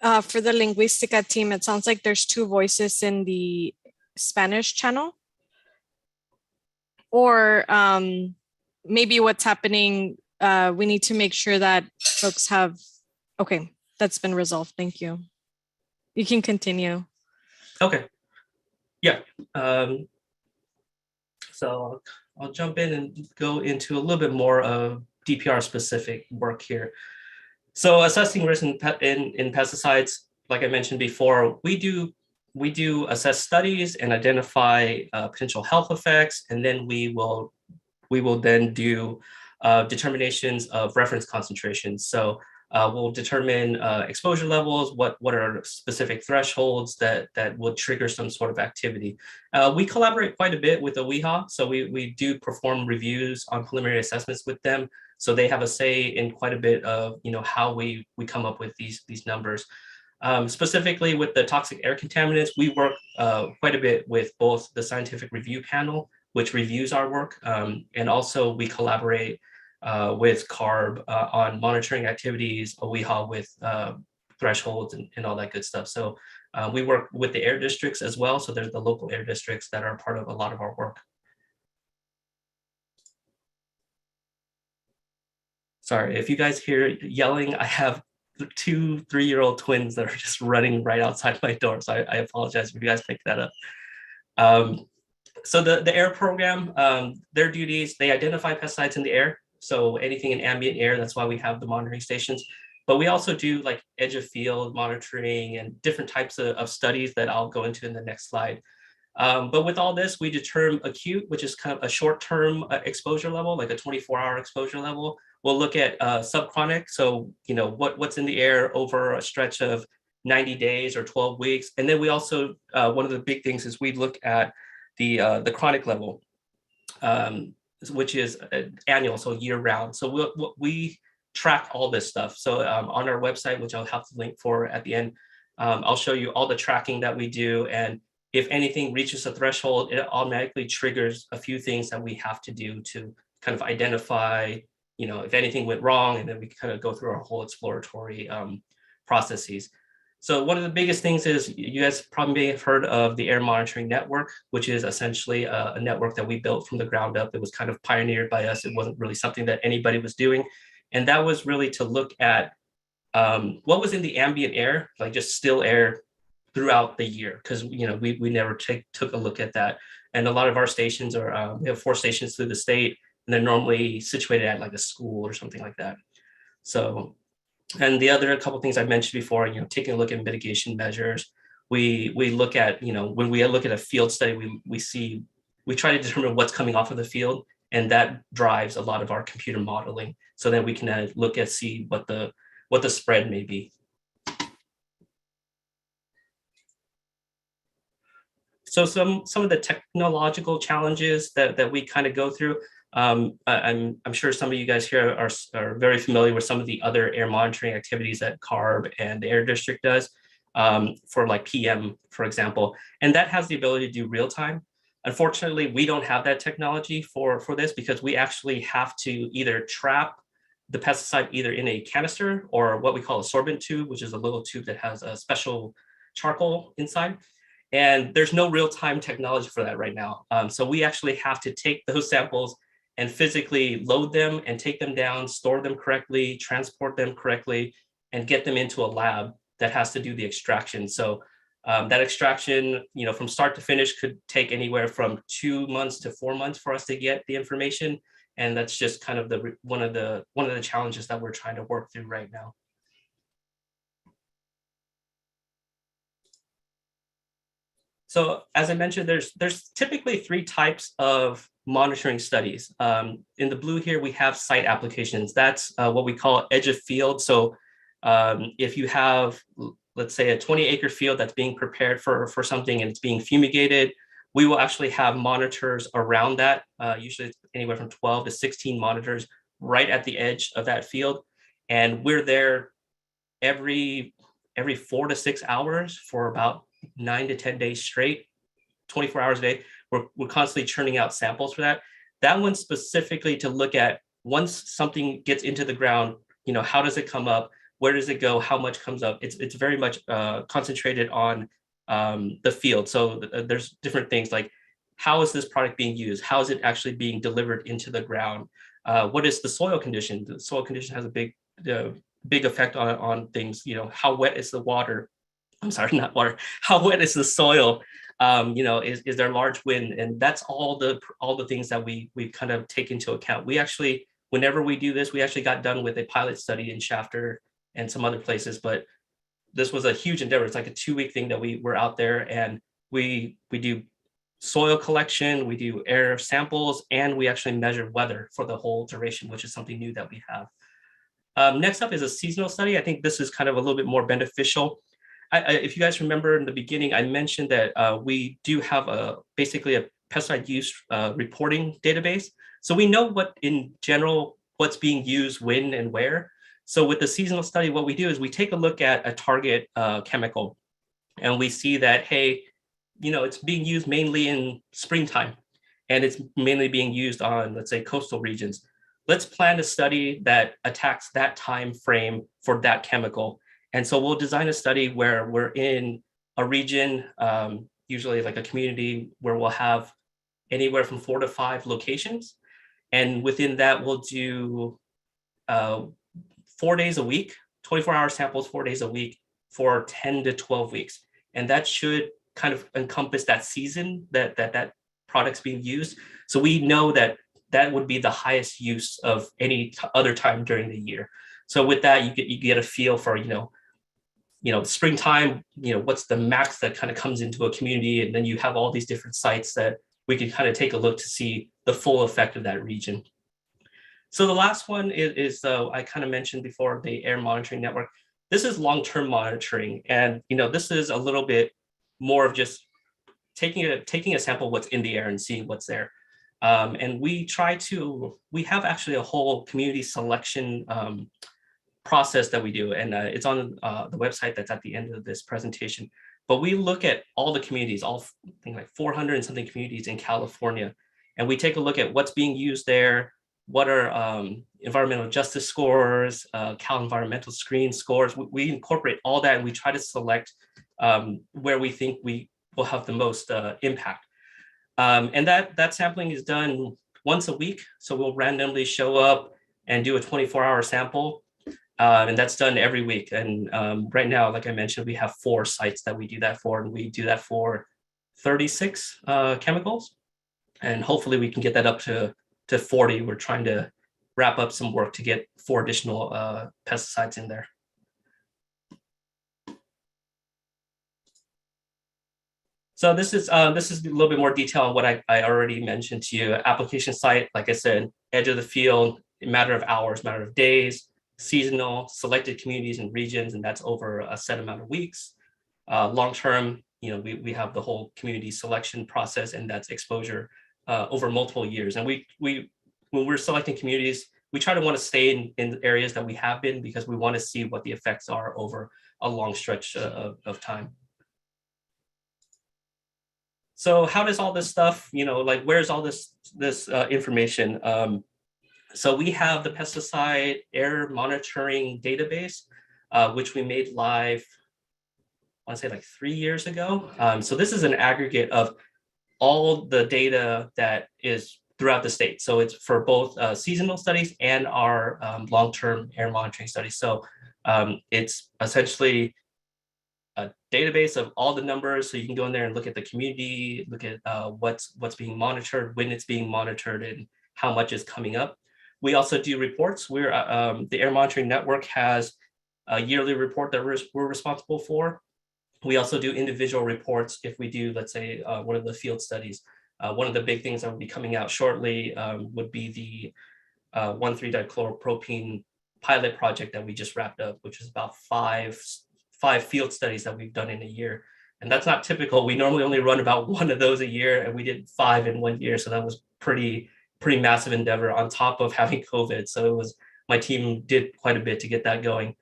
for the Linguistica team, it sounds like there's two voices in the Spanish channel. Or maybe what's happening, we need to make sure that folks have, okay, that's been resolved. Thank you. You can continue. Okay. Yeah. So I'll jump in and go into a little bit more of DPR specific work here. So assessing risk in pesticides, like I mentioned before, we do assess studies and identify potential health effects, and then we will then do determinations of reference concentrations. So we'll determine exposure levels, what are specific thresholds that will trigger some sort of activity. We collaborate quite a bit with the WIHA, so we do perform reviews on preliminary assessments with them. So they have a say in quite a bit of how we come up with these numbers. Specifically with the toxic air contaminants, we work quite a bit with both the scientific review panel, which reviews our work, and also we collaborate with CARB on monitoring activities, OEHA with thresholds and all that good stuff. So we work with the air districts as well. So there's the local air districts that are part of a lot of our work. Sorry, if you guys hear yelling, I have 2 3-year-old twins that are just running right outside my door. So I apologize if you guys pick that up. So the air program, their duties, they identify pesticides in the air. So anything in ambient air, that's why we have the monitoring stations. But we also do like edge of field monitoring and different types of studies that I'll go into in the next slide. But with all this, we determine acute, which is kind of a short-term exposure level, like a 24-hour exposure level. We'll look at subchronic, so what's in the air over a stretch of 90 days or 12 weeks. And then we also, one of the big things is we look at the chronic level, which is annual, so year-round. So we track all this stuff. So on our website, which I'll have to link for at the end, I'll show you all the tracking that we do. And if anything reaches a threshold, it automatically triggers a few things that we have to do to kind of identify, if anything went wrong, and then we kind of go through our whole exploratory processes. So one of the biggest things is you guys probably may have heard of the Air Monitoring Network, which is essentially a network that we built from the ground up. It was kind of pioneered by us. It wasn't really something that anybody was doing. And that was really to look at what was in the ambient air, like just still air throughout the year, because we never took a look at that. And a lot of our stations are, we have 4 stations through the state, and they're normally situated at like a school or something like that. So, and the other couple of things I mentioned before, taking a look at mitigation measures. We look at, when we look at a field study, we try to determine what's coming off of the field, and that drives a lot of our computer modeling, so that we can look at, see what the spread may be. So some of the technological challenges that we kind of go through, I'm sure some of you guys here are very familiar with some of the other air monitoring activities that CARB and the Air District does, for like PM, for example, and that has the ability to do real time. Unfortunately, we don't have that technology for this, because we actually have to either trap the pesticide either in a canister or what we call a sorbent tube, which is a little tube that has a special charcoal inside. And there's no real-time technology for that right now. So we actually have to take those samples and physically load them and take them down, store them correctly, transport them correctly, and get them into a lab that has to do the extraction. So that extraction, from start to finish could take anywhere from 2 months to 4 months for us to get the information. And that's just kind of one of the challenges that we're trying to work through right now. So as I mentioned, there's typically 3 types of monitoring studies. In the blue here, we have site applications. That's what we call edge of field. So If you have, let's say, a 20-acre field that's being prepared for something and it's being fumigated, we will actually have monitors around that, usually anywhere from 12 to 16 monitors right at the edge of that field. And we're there every 4 to 6 hours for about 9 to 10 days straight, 24 hours a day. We're constantly churning out samples for that. That one's specifically to look at once something gets into the ground, you know, how does it come up? Where does it go? How much comes up? It's very much concentrated on the field. So there's different things like, how is this product being used? How is it actually being delivered into the ground? What is the soil condition? The soil condition has a big effect on things. You know, how wet is the water? I'm sorry, not water. How wet is the soil? You know, is there large wind? And that's all the things that we kind of take into account. We actually, whenever we do this, we actually got done with a pilot study in Shafter and some other places, but this was a huge endeavor. It's like a 2-week thing that we were out there, and we do soil collection, we do air samples, and we actually measure weather for the whole duration, which is something new that we have. Next up is a seasonal study. I think this is kind of a little bit more beneficial. If you guys remember in the beginning, I mentioned that we do have basically a pesticide use reporting database. So we know what in general, what's being used, when and where. So with the seasonal study, what we do is we take a look at a target chemical, and we see that, hey, you know, it's being used mainly in springtime, and it's mainly being used on, let's say, coastal regions. Let's plan a study that attacks that time frame for that chemical. And so we'll design a study where we're in a region, usually like a community, where we'll have anywhere from 4 to 5 locations. And within that, we'll do 4 days a week, 24-hour samples, 4 days a week for 10 to 12 weeks. And that should kind of encompass that season that product's being used. So we know that that would be the highest use of any other time during the year. So with that, you get a feel for, you know, springtime, you know, what's the max that kind of comes into a community. And then you have all these different sites that we can kind of take a look to see the full effect of that region. So the last one is I kind of mentioned before, the air monitoring network. This is long-term monitoring. And, you know, this is a little bit more of just taking a sample of what's in the air and seeing what's there. And we have actually a whole community selection process that we do. And it's on the website that's at the end of this presentation. But we look at all the communities, I think like 400 and something communities in California. And we take a look at what's being used there, what are environmental justice scores, Cal Environmental Screen scores. We incorporate all that, and we try to select where we think we will have the most impact. And that sampling is done once a week. So we'll randomly show up and do a 24-hour sample. And that's done every week. And right now, like I mentioned, we have 4 sites that we do that for, and we do that for 36 chemicals. And hopefully we can get that up to 40. We're trying to wrap up some work to get 4 additional pesticides in there. So this is a little bit more detail on what I already mentioned to you. Application site, like I said, edge of the field, a matter of hours, matter of days. Seasonal, selected communities and regions, and that's over a set amount of weeks. Long-term, you know, we have the whole community selection process, and that's exposure over multiple years. And when we're selecting communities, we try to want to stay in areas that we have been, because we want to see what the effects are over a long stretch of time. So how does all this stuff, you know, like, where's all this information? So we have the pesticide air monitoring database, which we made live, I want to say like 3 years ago. So this is an aggregate of all the data that is throughout the state. So it's for both seasonal studies and our long-term air monitoring studies. So it's essentially a database of all the numbers. So you can go in there and look at the community, look at what's being monitored, when it's being monitored, and how much is coming up. We also do reports. We're the Air Monitoring Network has a yearly report that we're responsible for. We also do individual reports if we do, let's say, one of the field studies. One of the big things that will be coming out shortly would be the 1,3-dichloropropene pilot project that we just wrapped up, which is about five field studies that we've done in a year. And that's not typical. We normally only run about one of those a year, and we did 5 in 1 year. So that was pretty massive endeavor on top of having COVID. So it was, my team did quite a bit to get that going.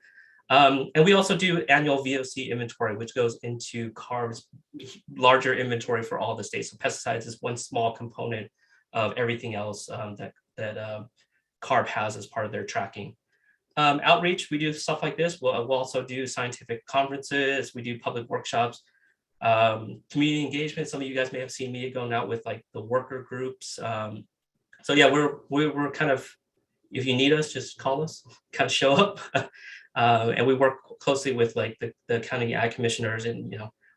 And we also do annual VOC inventory, which goes into CARB's larger inventory for all the states. So pesticides is one small component of everything else that CARB has as part of their tracking. Outreach, we do stuff like this. We'll also do scientific conferences. We do public workshops, community engagement. Some of you guys may have seen me going out with like the worker groups. So yeah, we're kind of, if you need us, just call us, kind of show up. And we work closely with like the county ag commissioners, and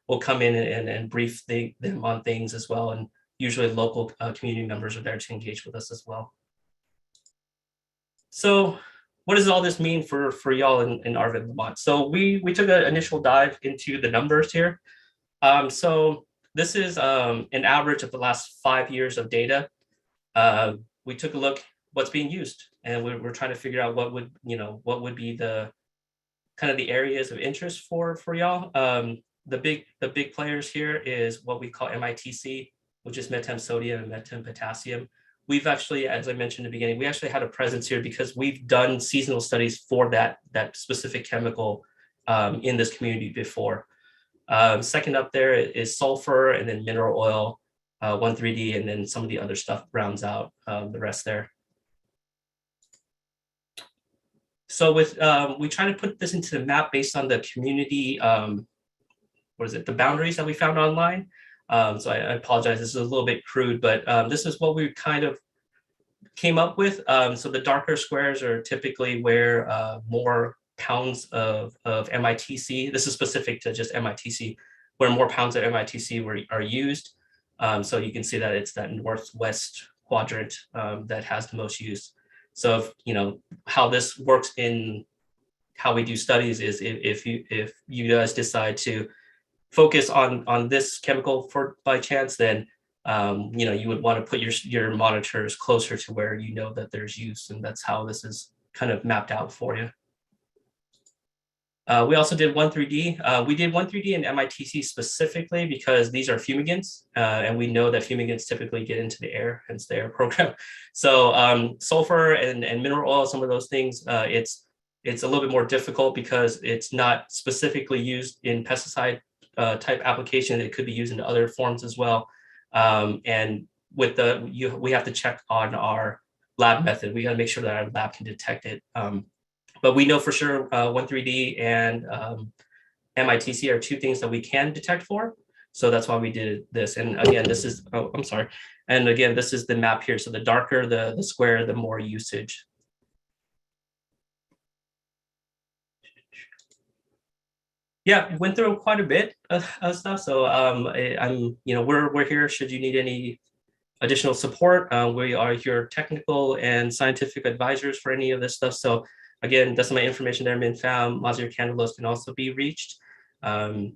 we'll come in and brief them on things as well. And usually local community members are there to engage with us as well. So what does all this mean for y'all in Arvin, Lamont? So we took an initial dive into the numbers here. So this is an average of the last 5 years of data. We took a look what's being used, and we're trying to figure out what would be the kind of the areas of interest for y'all. The big players here is what we call MITC, which is metam sodium and metam potassium. We've actually, as I mentioned in the beginning, we actually had a presence here because we've done seasonal studies for that specific chemical in this community before. Second up there is sulfur, and then mineral oil, 1,3-D, and then some of the other stuff rounds out the rest there. So with we try to put this into the map based on the community, the boundaries that we found online. So I apologize, this is a little bit crude, but this is what we kind of came up with. So the darker squares are typically where more pounds of MITC, this is specific to just MITC, where more pounds of MITC are used. So you can see that it's that northwest quadrant that has the most use. So if, how this works in how we do studies is if you guys decide to focus on this chemical by chance, then you would want to put your monitors closer to where that there's use, and that's how this is kind of mapped out for you. We also did 1,3-D. We did 1,3-D and MITC specifically because these are fumigants, and we know that fumigants typically get into the air, hence the air program. So sulfur and mineral oil, some of those things, it's a little bit more difficult because it's not specifically used in pesticide type application. It could be used in other forms as well. And with we have to check on our lab method. We got to make sure that our lab can detect it. But we know for sure 1,3-D and MITC are two things that we can detect for. So that's why we did this. And again, this is, I'm sorry. And again, this is the map here. So the darker the square, the more usage. Yeah, went through quite a bit of stuff. So we're here should you need any additional support. We are your technical and scientific advisors for any of this stuff. So again, that's my information there, Minfam. Mazir Candelos can also be reached. And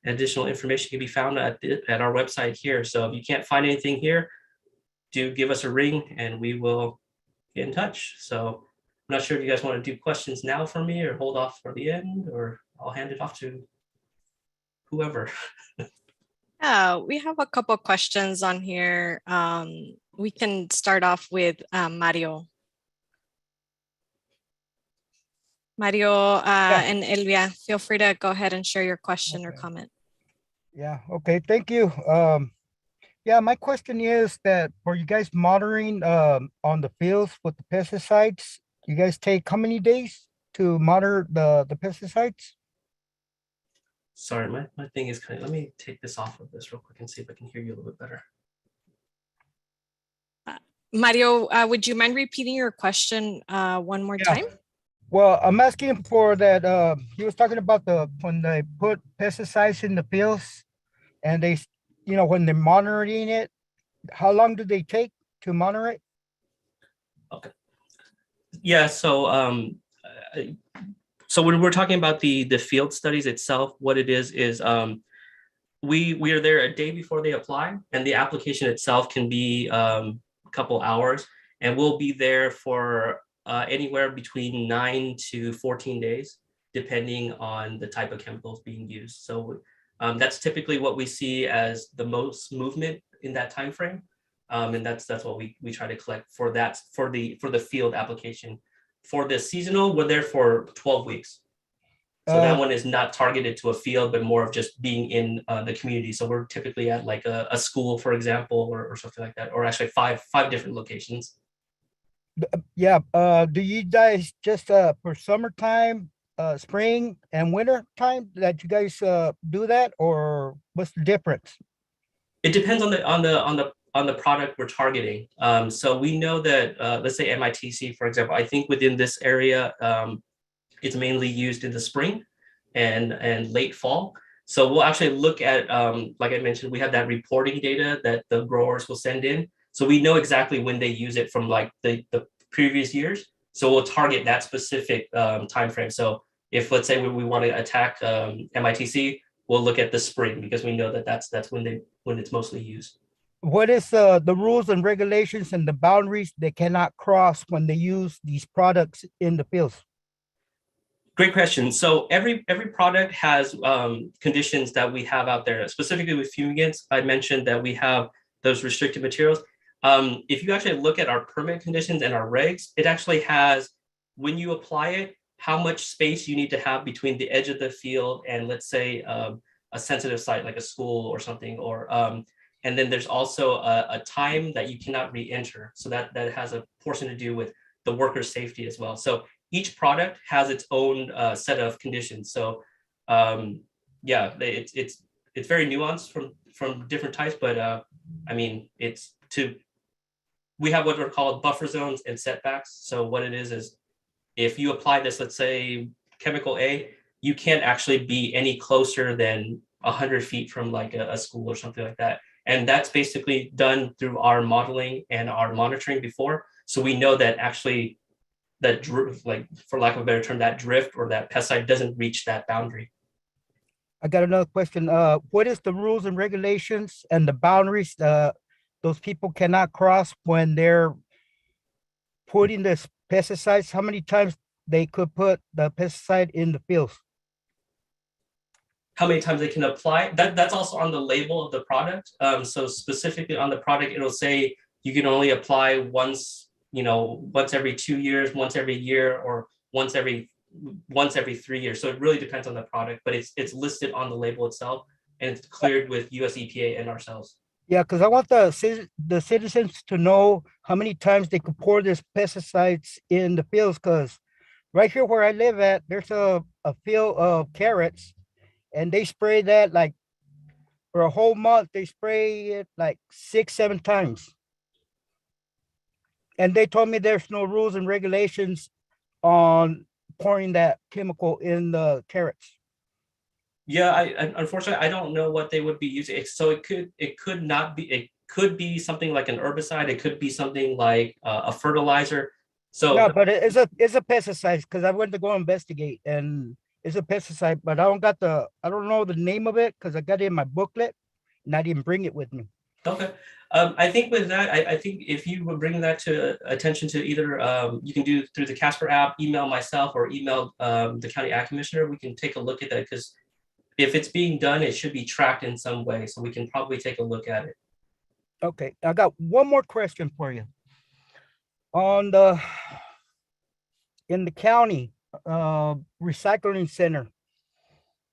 additional information can be found at our website here. So if you can't find anything here, do give us a ring and we will get in touch. So I'm not sure if you guys want to do questions now for me or hold off for the end, or I'll hand it off to whoever. Yeah, we have a couple questions on here. We can start off with Mario. Mario and Elvia, feel free to go ahead and share your question or comment. Yeah, okay, thank you. Yeah, my question is that for you guys monitoring on the fields with the pesticides, you guys take how many days to monitor the pesticides? Sorry, my thing is let me take this off of this real quick and see if I can hear you a little bit better. Mario, would you mind repeating your question one more time? Well, I'm asking for that. He was talking about when they put pesticides in the fields and they, when they're monitoring it, how long do they take to monitor it? Okay. Yeah, so so when we're talking about the field studies itself, what it is we are there a day before they apply, and the application itself can be a couple hours, and we'll be there for anywhere between 9 to 14 days, depending on the type of chemicals being used. So that's typically what we see as the most movement in that time frame. And that's what we try to collect for that, for the field application. For the seasonal, we're there for 12 weeks. So that one is not targeted to a field, but more of just being in the community. So we're typically at like a school, for example, or something like that, or actually five different locations. Yeah. Do you guys just for summertime, spring and winter time that you guys do that, or what's the difference? It depends on the product we're targeting. So we know that let's say MITC, for example, I think within this area, it's mainly used in the spring and late fall. So we'll actually look at, like I mentioned, we have that reporting data that the growers will send in. So we know exactly when they use it from like the previous years. So we'll target that specific time frame. So if, let's say, we want to attack MITC, we'll look at the spring because we know that that's when it's mostly used. What is the rules and regulations and the boundaries they cannot cross when they use these products in the fields? Great question. So every product has conditions that we have out there. Specifically with fumigants, I mentioned that we have those restricted materials. If you actually look at our permit conditions and our regs, it actually has, when you apply it, how much space you need to have between the edge of the field and, let's say, a sensitive site like a school or something, or and then there's also a time that you cannot re-enter. So that has a portion to do with the worker safety as well. So each product has its own set of conditions. So yeah, it's very nuanced from different types, but I mean, we have what are called buffer zones and setbacks. So what it is if you apply this, let's say chemical A, you can't actually be any closer than 100 feet from like a school or something like that. And that's basically done through our modeling and our monitoring before. So we know that actually that, like, for lack of a better term, that drift or that pesticide doesn't reach that boundary. I got another question. What is the rules and regulations and the boundaries those people cannot cross when they're putting this pesticides? How many times they could put the pesticide in the fields? How many times they can apply? That's also on the label of the product. So specifically on the product, it'll say you can only apply once, once every 2 years, once every year, or once every 3 years. So it really depends on the product, but it's listed on the label itself, and it's cleared with US EPA and ourselves. Yeah, because I want the citizens to know how many times they could pour this pesticides in the fields, because right here where I live at, there's a field of carrots, and they spray that like for a whole month. They spray it like 6-7 times. And they told me there's no rules and regulations on pouring that chemical in the carrots. Yeah, unfortunately, I don't know what they would be using. So it could not be, it could be something like an herbicide. It could be something like a fertilizer. So no, but it's a pesticide, because I went to go investigate, and it's a pesticide, but I don't know the name of it because I got it in my booklet and I didn't bring it with me. Okay. I think with that, I think if you would bring that to attention to either, you can do through the Casper app, email myself, or email the county ag commissioner, we can take a look at that, because if it's being done, it should be tracked in some way. So we can probably take a look at it. Okay, I got one more question for you. In the county recycling center,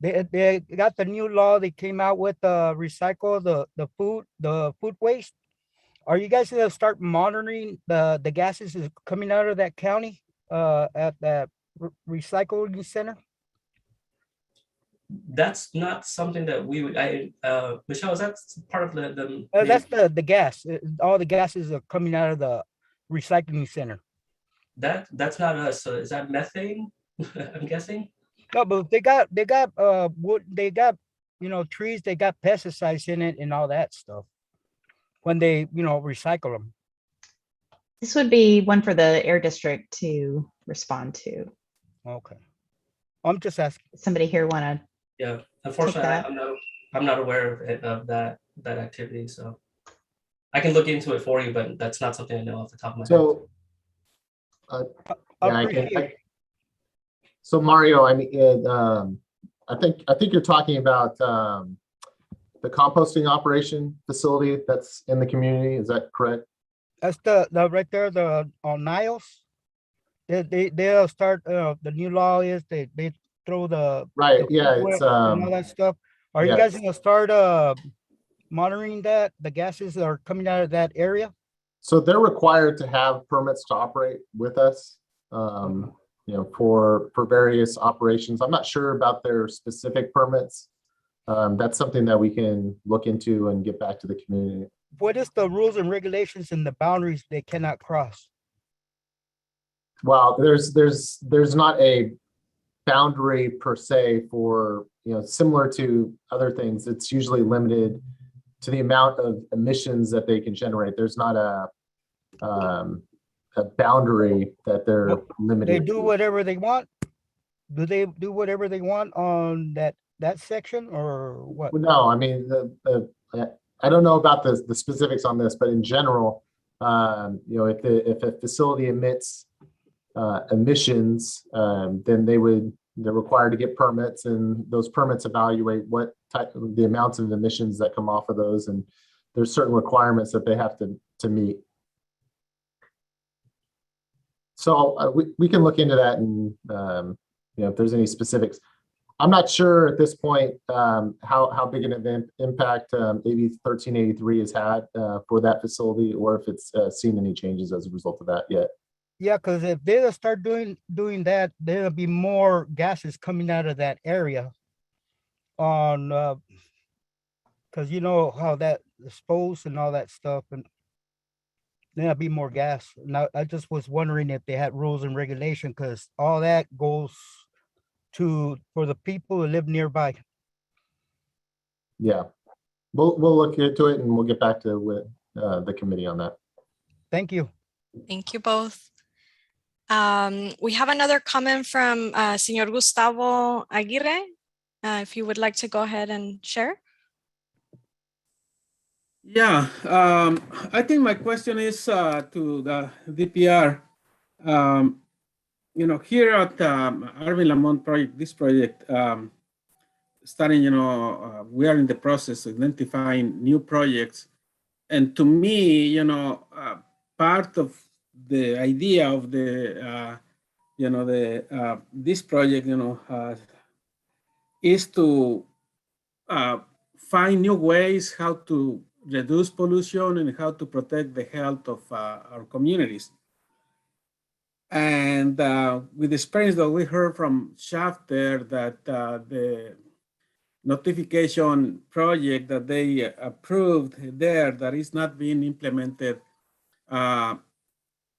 they got the new law. They came out with recycle the food waste. Are you guys gonna start monitoring the gases is coming out of that county at that recycling center? That's not something that we would. Michelle, is that part of the that's the gas. All the gases are coming out of the recycling center. That's not us. So is that methane? I'm guessing. No, but they got wood, they got trees, they got pesticides in it and all that stuff when they recycle them. This would be one for the air district to respond to. Okay, I'm just asking. Somebody here want to? Yeah, unfortunately, I'm not aware of that activity, so I can look into it for you, but that's not something I know off the top of my head. So I Yeah, appreciate. So Mario, I mean, I think you're talking about the composting operation facility that's in the community. Is that correct? That's the right there, the on Niles. They'll start. The new law is they throw the Right. Yeah. food It's and all that stuff. Are you guys yes. gonna start monitoring that the gases that are coming out of that area? So they're required to have permits to operate with us. You know, for various operations. I'm not sure about their specific permits. That's something that we can look into and get back to the community. What is the rules and regulations and the boundaries they cannot cross? Well, there's not a boundary per se for, you know, similar to other things. It's usually limited to the amount of emissions that they can generate. There's not a boundary that they're limited. They do whatever they want. Do they do whatever they want on that section or what? No, I mean, I don't know about the specifics on this, but in general, you know, if a facility emits emissions, then they're required to get permits, and those permits evaluate what the amounts of emissions that come off of those, and there's certain requirements that they have to meet. So we can look into that, and you know, if there's any specifics. I'm not sure at this point how big an impact AB 1383 has had for that facility, or if it's seen any changes as a result of that yet. Yeah, because if they start doing that, there'll be more gases coming out of that area. On because you know how that disposed and all that stuff, and there'll be more gas. Now I just was wondering if they had rules and regulation, because all that goes for the people who live nearby. Yeah, we'll look into it, and we'll get back to with the committee on that. Thank you. Thank you both. We have another comment from Señor Gustavo Aguirre. If you would like to go ahead and share. Yeah, I think my question is to the DPR. You know, here at Arvin Lamont project, this project, starting, you know, we are in the process of identifying new projects. And to me, you know, part of the idea of the, you know, this project, you know, is to find new ways how to reduce pollution and how to protect the health of our communities. And with the experience that we heard from Shafter, that the notification project that they approved there that is not being implemented.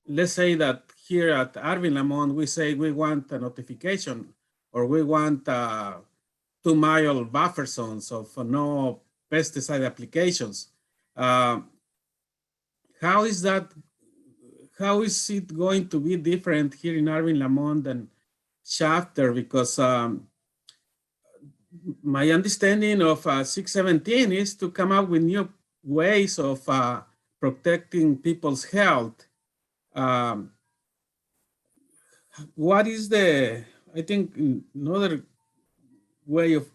Let's say that here at Arvin Lamont, we say we want a notification, or we want 2-mile buffer zones of no pesticide applications. How is that? How is it going to be different here in Arvin Lamont than Shafter? Because my understanding of 617 is to come up with new ways of protecting people's health. What is I think another way of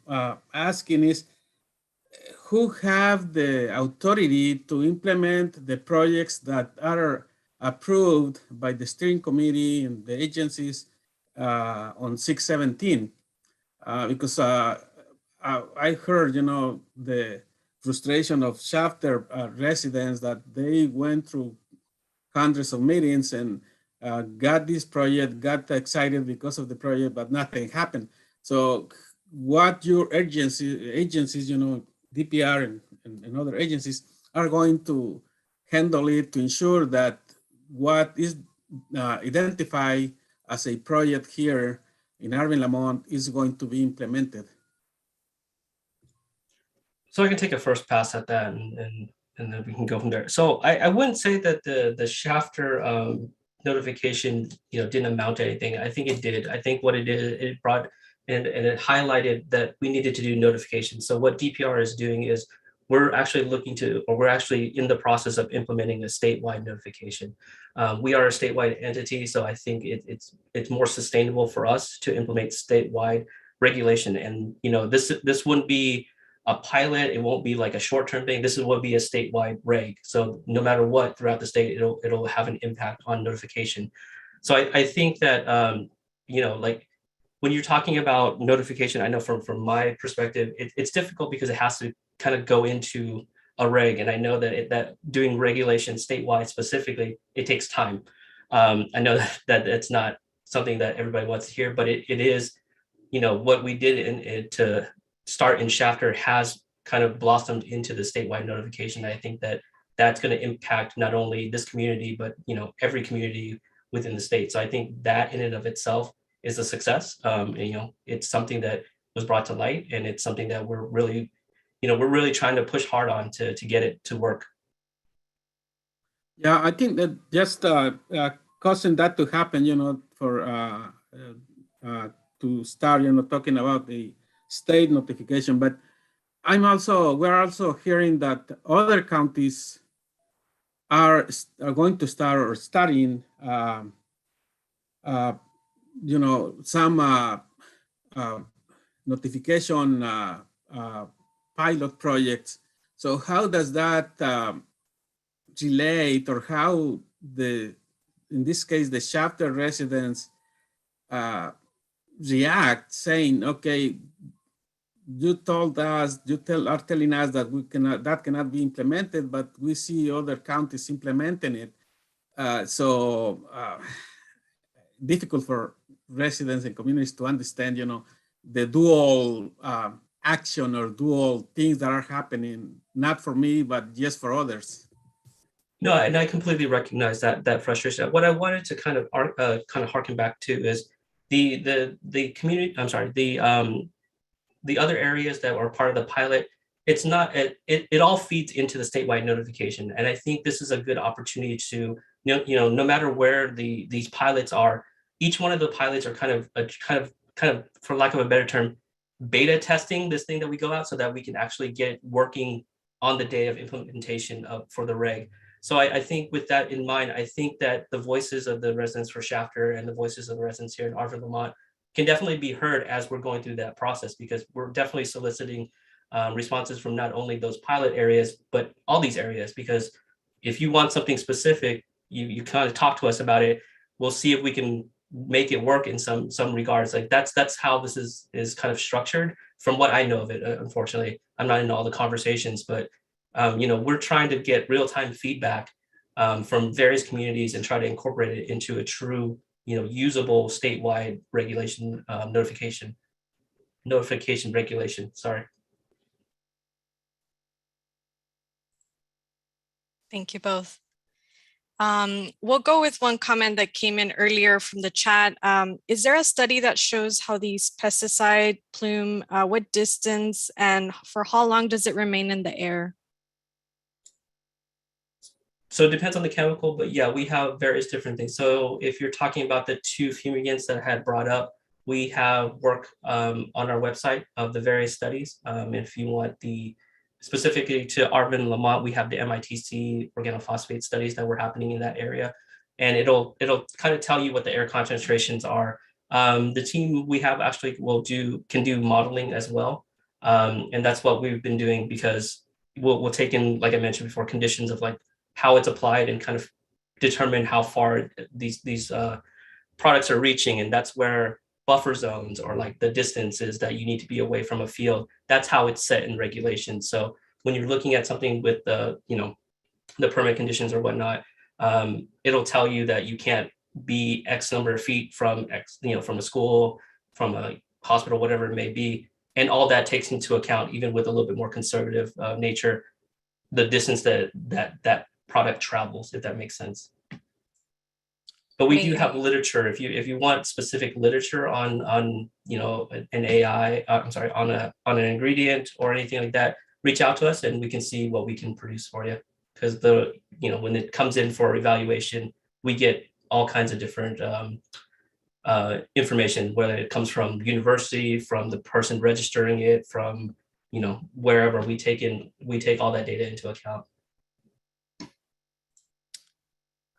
asking is, who have the authority to implement the projects that are approved by the steering committee and the agencies on 617? Because I heard, you know, the frustration of Shafter residents that they went through hundreds of meetings and got this project, got excited because of the project, but nothing happened. So what your agencies, you know, DPR and other agencies are going to handle it to ensure that what is identified as a project here in Arvin Lamont is going to be implemented? So I can take a first pass at that, and then we can go from there. So I wouldn't say that the Shafter notification, you know, didn't amount to anything. I think it did. I think what it did, it brought and it highlighted that we needed to do notifications. So what DPR is doing is we're actually we're actually in the process of implementing a statewide notification. We are a statewide entity, so I think it's more sustainable for us to implement statewide regulation. And this wouldn't be a pilot. It won't be like a short-term thing. This will be a statewide reg. So no matter what throughout the state, it'll have an impact on notification. So I think that like when you're talking about notification, I know from my perspective, it's difficult because it has to kind of go into a reg. And I know that doing regulation statewide specifically, it takes time. I know that it's not something that everybody wants to hear, but it is, what we did to start in Shafter has kind of blossomed into the statewide notification. I think that that's going to impact not only this community, but every community within the state. So I think that in and of itself is a success. It's something that was brought to light, and it's something that we're really trying to push hard on to get it to work. Yeah, I think that just causing that to happen, for to start, talking about the state notification. But we're also hearing that other counties are going to start or studying, some notification pilot projects. So how does that relate, or how in this case, the Shafter residents react, saying, okay, you are telling us that that cannot be implemented, but we see other counties implementing it. So difficult for residents and communities to understand, the dual action or dual things that are happening, not for me, but just for others. No, and I completely recognize that frustration. What I wanted to kind of harken back to is the community. I'm sorry, the other areas that are part of the pilot. It's not it all feeds into the statewide notification, and I think this is a good opportunity to no matter where these pilots are, each one of the pilots are kind of for lack of a better term, beta testing this thing that we go out so that we can actually get working on the day of implementation for the reg. So I think with that in mind, I think that the voices of the residents for Shafter and the voices of the residents here in Arvin, Lamont can definitely be heard as we're going through that process, because we're definitely soliciting responses from not only those pilot areas, but all these areas. Because if you want something specific, you kind of talk to us about it. We'll see if we can make it work in some regards. Like that's how this is kind of structured from what I know of it. Unfortunately, I'm not in all the conversations, but we're trying to get real-time feedback from various communities and try to incorporate it into a true, usable statewide regulation notification regulation. Sorry. Thank you both. We'll go with one comment that came in earlier from the chat. Is there a study that shows how these pesticide plume, what distance and for how long does it remain in the air? So it depends on the chemical, but yeah, we have various different things. So if you're talking about the two fumigants that I had brought up, we have work on our website of the various studies. If you want specifically to Arvin, Lamont, we have the MITC organophosphate studies that were happening in that area. And it'll kind of tell you what the air concentrations are. The team we have actually can do modeling as well. And that's what we've been doing, because we'll take in, like I mentioned before, conditions of like how it's applied and kind of determine how far these products are reaching. And that's where buffer zones, or like the distances that you need to be away from a field, that's how it's set in regulation. So when you're looking at something with the permit conditions or whatnot, it'll tell you that you can't be X number of feet from from a school, from a hospital, whatever it may be. And all that takes into account, even with a little bit more conservative nature, the distance that product travels, if that makes sense. But we do have literature. If you want specific literature on an AI, on an ingredient or anything like that, reach out to us and we can see what we can produce for you. Because when it comes in for evaluation, we get all kinds of different information, whether it comes from the university, from the person registering it, from wherever we take all that data into account.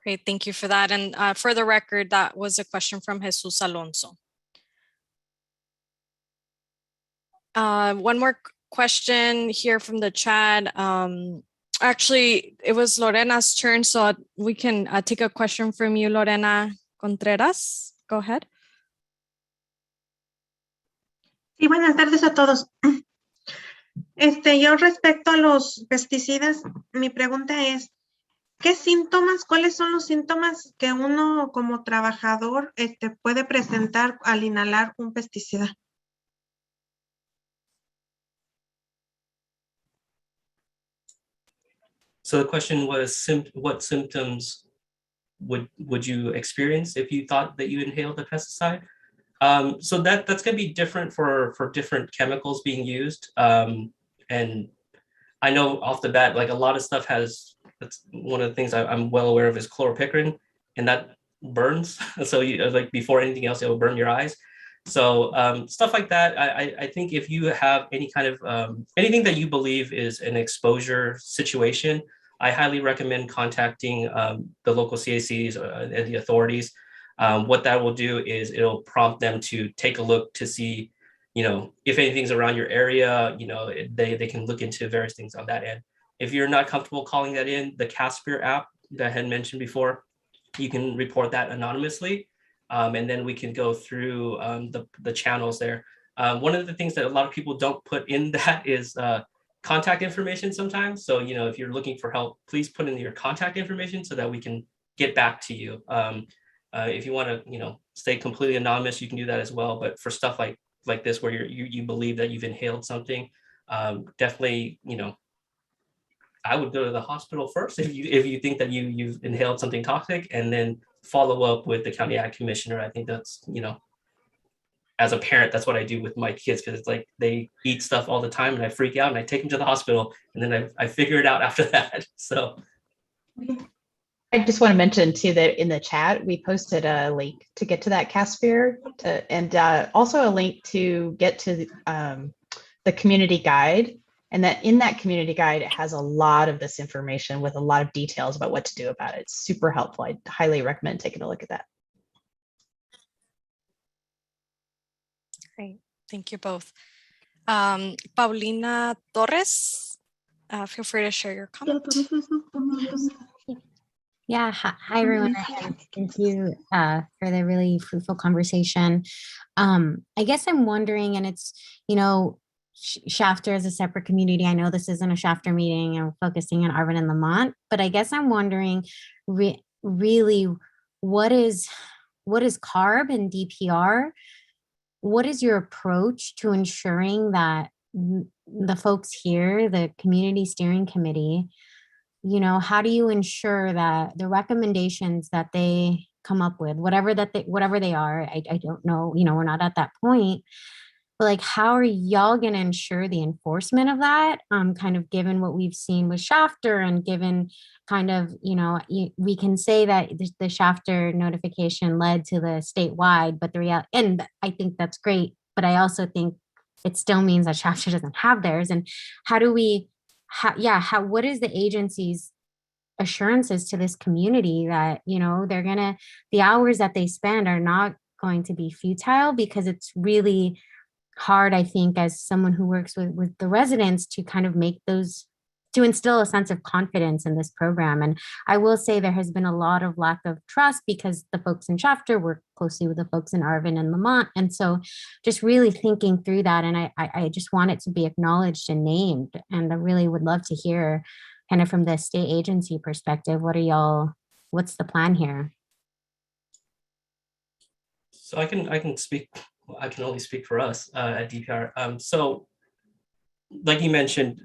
Great, thank you for that. And for the record, that was a question from Jesus Alonso. One more question here from the chat. Actually, it was Lorena's turn, so we can take a question from you, Lorena Contreras. Go ahead. Sí, buenas tardes a todos. Yo respecto a los pesticidas, mi pregunta es, ¿cuáles son los síntomas que uno como trabajador puede presentar al inhalar un pesticida? So the question was, what symptoms would you experience if you thought that you inhaled a pesticide? So that's going to be different for different chemicals being used. And I know off the bat, like a lot of stuff that's one of the things I'm well aware of is chlorpicrin, and that burns. So like before anything else, it will burn your eyes. So stuff like that. I think if you have any kind of anything that you believe is an exposure situation, I highly recommend contacting the local CSCs and the authorities. What that will do is it'll prompt them to take a look to see, if anything's around your area, they can look into various things on that end. If you're not comfortable calling that in, the Caspier app that I had mentioned before, you can report that anonymously. And then we can go through the channels there. One of the things that a lot of people don't put in that is contact information sometimes. So, if you're looking for help, please put in your contact information so that we can get back to you. If you want to, stay completely anonymous, you can do that as well. But for stuff like this, where you believe that you've inhaled something, definitely, I would go to the hospital first if you think that you've inhaled something toxic, and then follow up with the county ag commissioner. I think that's, as a parent, that's what I do with my kids, because it's like they eat stuff all the time and I freak out and I take them to the hospital, and then I figure it out after that. So I just want to mention too that in the chat, we posted a link to get to that Caspier and also a link to get to the community guide. And that in that community guide, it has a lot of this information with a lot of details about what to do about it. It's super helpful. I highly recommend taking a look at that. Great, thank you both. Paulina Torres, feel free to share your comment. Yeah, hi everyone, and thank you for the really fruitful conversation. I guess I'm wondering, and it's, Shafter is a separate community. I know this isn't a Shafter meeting and we're focusing on Arvin and Lamont, but I guess I'm wondering really what is CARB and DPR? What is your approach to ensuring that the folks here, the community steering committee, how do you ensure that the recommendations that they come up with, whatever they are, I don't know, we're not at that point, but like, how are y'all going to ensure the enforcement of that? Kind of given what we've seen with Shafter, and given kind of, we can say that the Shafter notification led to the statewide, but the reality, and I think that's great, but I also think it still means that Shafter doesn't have theirs. And how do we, what is the agency's assurances to this community that, the hours that they spend are not going to be futile? Because it's really hard, I think, as someone who works with the residents, to kind of make those, to instill a sense of confidence in this program. And I will say there has been a lot of lack of trust because the folks in Shafter work closely with the folks in Arvin and Lamont. And so just really thinking through that, and I just want it to be acknowledged and named. And I really would love to hear kind of from the state agency perspective, what's the plan here? So I can speak. I can only speak for us at DPR. So, like you mentioned,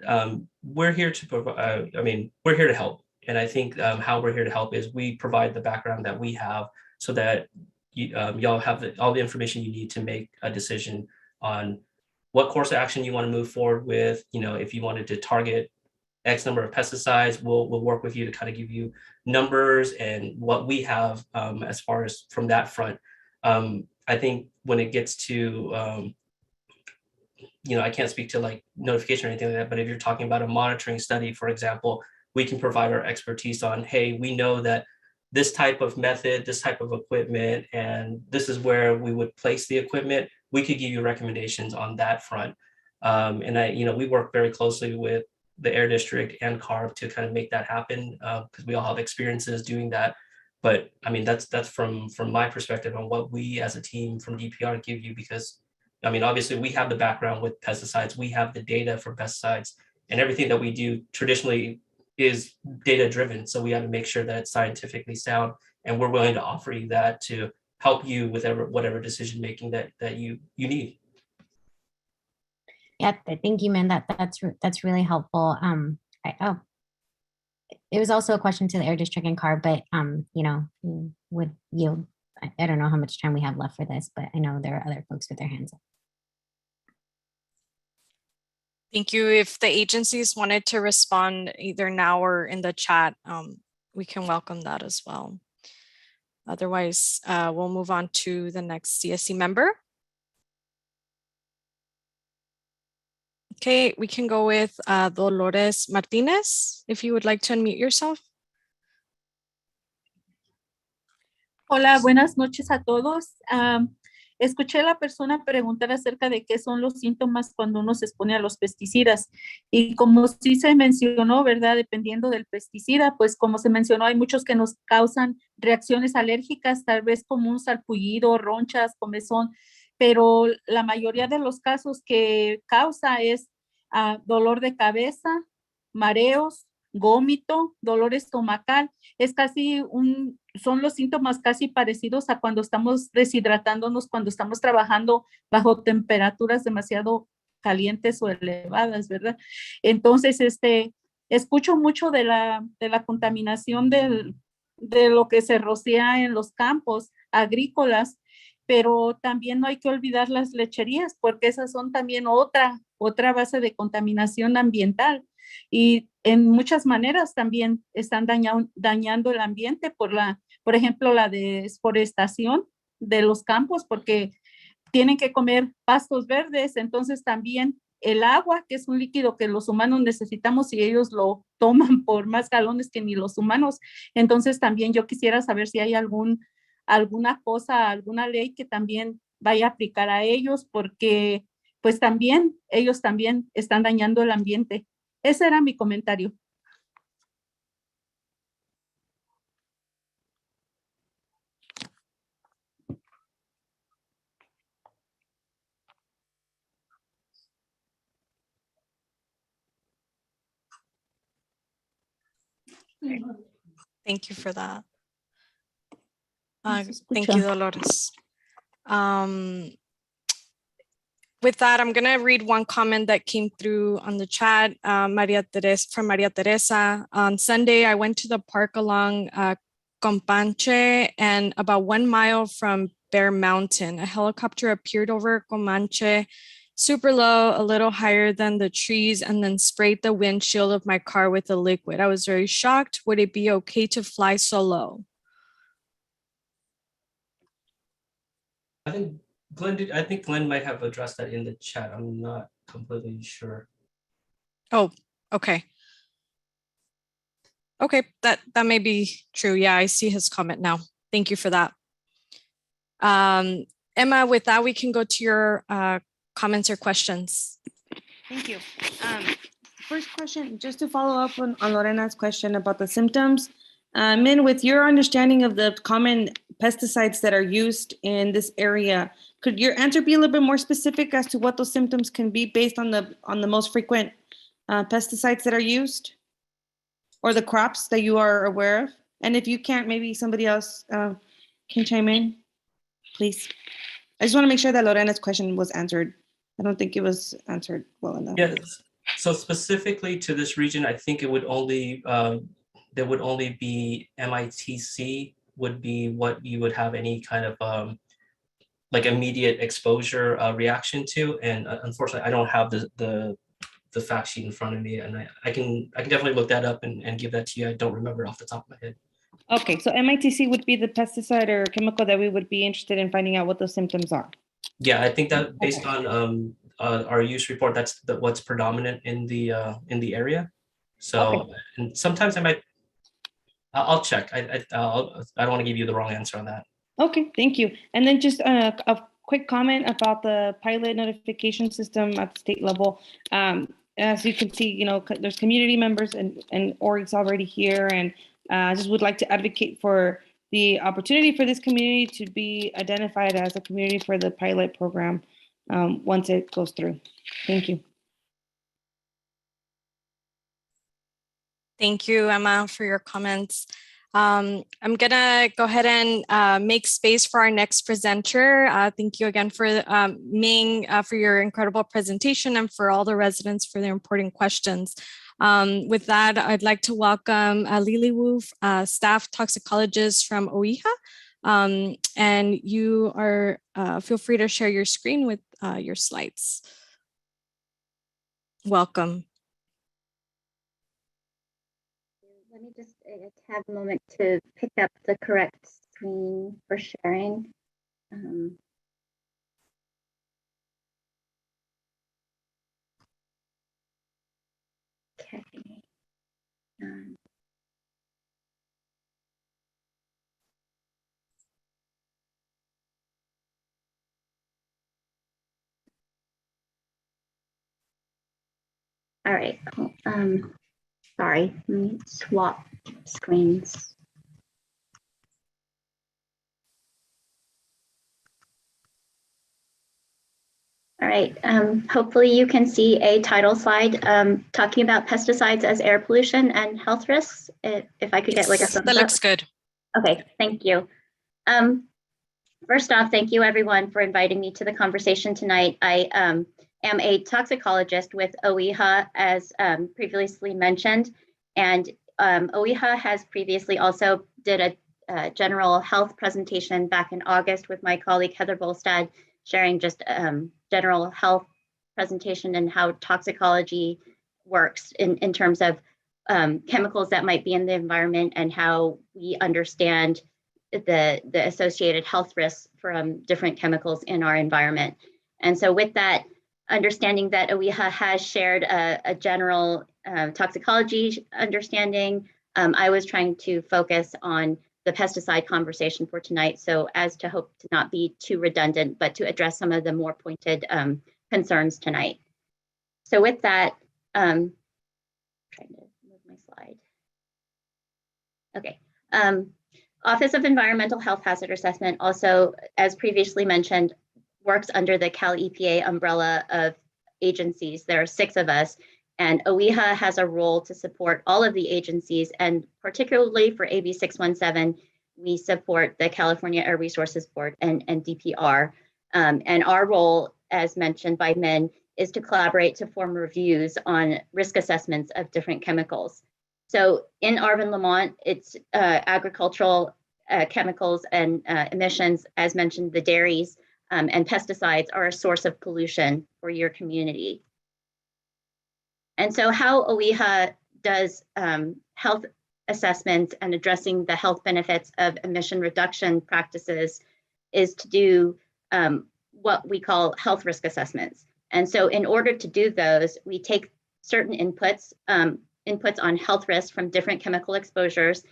we're here to provide. We're here to help, and I think how we're here to help is we provide the background that we have, so that y'all have all the information you need to make a decision on what course of action you want to move forward with. If you wanted to target X number of pesticides, we'll work with you to kind of give you numbers and what we have as far as from that front. I think when it gets to, I can't speak to like notification or anything like that, but if you're talking about a monitoring study, for example, we can provide our expertise on, hey, we know that this type of method, this type of equipment, and this is where we would place the equipment. We could give you recommendations on that front. And we work very closely with the Air District and CARB to kind of make that happen, because we all have experiences doing that. But I mean, that's from my perspective on what we as a team from DPR give you, because I mean, obviously we have the background with pesticides, we have the data for pesticides, and everything that we do traditionally is data driven. So we have to make sure that it's scientifically sound, and we're willing to offer you that to help you with whatever decision making that you need. Yeah, thank you, man. That's really helpful. It was also a question to the Air District and CARB, but would yield. I don't know how much time we have left for this, but I know there are other folks with their hands up. Thank you. If the agencies wanted to respond either now or in the chat, we can welcome that as well. Otherwise, we'll move on to the next CSC member. Okay, we can go with Dolores Martinez, if you would like to unmute yourself. Hola, buenas noches a todos. Escuché a la persona preguntar acerca de qué son los síntomas cuando uno se expone a los pesticidas. Y como sí se mencionó, ¿verdad? Dependiendo del pesticida, pues como se mencionó, hay muchos que nos causan reacciones alérgicas, tal vez como un sarpullido, ronchas, comezón, pero la mayoría de los casos que causa es dolor de cabeza, mareos, gómito, dolor estomacal. Es son los síntomas casi parecidos a cuando estamos deshidratándonos, cuando estamos trabajando bajo temperaturas demasiado calientes o elevadas, ¿verdad? Entonces, escucho mucho de la contaminación de lo que se rocía en los campos agrícolas, pero también no hay que olvidar las lecherías, porque esas son también otra base de contaminación ambiental. Y en muchas maneras también están dañando el ambiente por ejemplo, la desforestación de los campos, porque tienen que comer pastos verdes. Entonces también el agua, que es un líquido que los humanos necesitamos, y ellos lo toman por más galones que ni los humanos. Entonces también yo quisiera saber si hay alguna ley que también vaya a aplicar a ellos, porque pues también ellos también están dañando el ambiente. Ese era mi comentario. Thank you for that. Thank you, Dolores. With that, I'm going to read one comment that came through on the chat from Maria Teresa. On Sunday, I went to the park along Comanche and about 1 mile from Bear Mountain. A helicopter appeared over Comanche, super low, a little higher than the trees, and then sprayed the windshield of my car with a liquid. I was very shocked. Would it be okay to fly so low? I think Glenn might have addressed that in the chat. I'm not completely sure. Oh, okay. Okay, that may be true. Yeah, I see his comment now. Thank you for that. Emma, with that, we can go to your comments or questions. Thank you. First question, just to follow up on Lorena's question about the symptoms. Min, with your understanding of the common pesticides that are used in this area, could your answer be a little bit more specific as to what those symptoms can be based on the most frequent pesticides that are used, or the crops that you are aware of? And if you can't, maybe somebody else can chime in, please. I just want to make sure that Lorena's question was answered. I don't think it was answered well enough. Yes. So specifically to this region, I think it would only there would only be MITC would be what you would have any kind of like immediate exposure reaction to. And unfortunately, I don't have the fact sheet in front of me, and I can definitely look that up and give that to you. I don't remember off the top of my head. Okay, so MITC would be the pesticide or chemical that we would be interested in finding out what those symptoms are. Yeah, I think that based on our use report, that's what's predominant in the area. So Okay. and sometimes I'll check. I don't want to give you the wrong answer on that. Okay, thank you. And then just a quick comment about the pilot notification system at the state level. As you can see, there's community members and orgs already here, and I just would like to advocate for the opportunity for this community to be identified as a community for the pilot program once it goes through. Thank you. Thank you, Emma, for your comments. I'm gonna go ahead and make space for our next presenter. Thank you again for Ming for your incredible presentation and for all the residents for their important questions. With that, I'd like to welcome Lily Wu, staff toxicologist from OEHA. And you are, feel free to share your screen with your slides. Welcome. Let me just have a moment to pick up the correct screen for sharing. Okay. All right. Sorry, let me swap screens. All right, hopefully you can see a title slide talking about pesticides as air pollution and health risks. If I could get like a thumbs up. That looks good. Okay, thank you. First off, thank you everyone for inviting me to the conversation tonight. I am a toxicologist with OEHA, as previously mentioned, and OEHA has previously also did a general health presentation back in August with my colleague Heather Bolstad, sharing just general health presentation and how toxicology works in terms of chemicals that might be in the environment and how we understand the associated health risks from different chemicals in our environment. And so with that, understanding that OEHA has shared a general toxicology understanding, I was trying to focus on the pesticide conversation for tonight, so as to hope to not be too redundant, but to address some of the more pointed concerns tonight. So with that, trying to move my slide. Okay. Office of Environmental Health Hazard Assessment also, as previously mentioned, works under the Cal EPA umbrella of agencies. There are 6 of us, and OEHA has a role to support all of the agencies, and particularly for AB 617, we support the California Air Resources Board and DPR. And our role, as mentioned by Min, is to collaborate to form reviews on risk assessments of different chemicals. So in Arvin, Lamont, it's agricultural chemicals and emissions, as mentioned, the dairies and pesticides are a source of pollution for your community. And so how OEHA does health assessments and addressing the health benefits of emission reduction practices is to do what we call health risk assessments. And so in order to do those, we take certain inputs on health risks from different chemical exposures,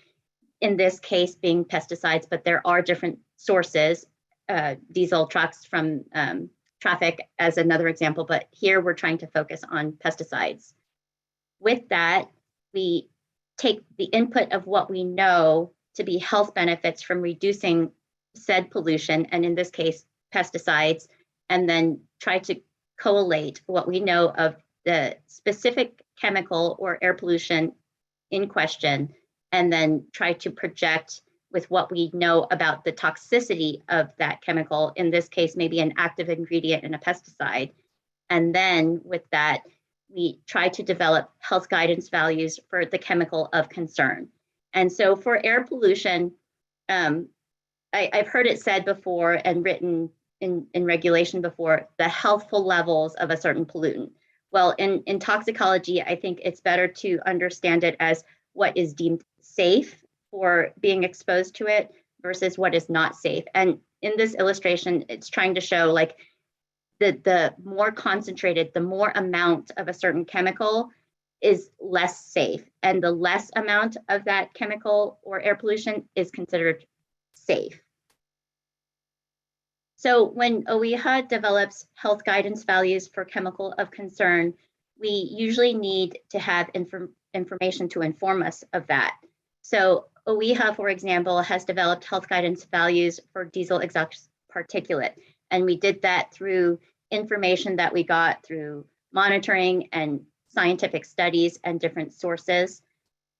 in this case being pesticides, but there are different sources, diesel trucks from traffic as another example, but here we're trying to focus on pesticides. With that, we take the input of what we know to be health benefits from reducing said pollution, and in this case, pesticides, and then try to collate what we know of the specific chemical or air pollution in question, and then try to project with what we know about the toxicity of that chemical, in this case, maybe an active ingredient in a pesticide. And then with that, we try to develop health guidance values for the chemical of concern. And so for air pollution, I've heard it said before and written in regulation before, the healthful levels of a certain pollutant. Well, in toxicology, I think it's better to understand it as what is deemed safe for being exposed to it versus what is not safe. And in this illustration, it's trying to show like the more concentrated, the more amount of a certain chemical is less safe, and the less amount of that chemical or air pollution is considered safe. So when OEHA develops health guidance values for chemical of concern, we usually need to have information to inform us of that. So OEHA, for example, has developed health guidance values for diesel exhaust particulate. And we did that through information that we got through monitoring and scientific studies and different sources.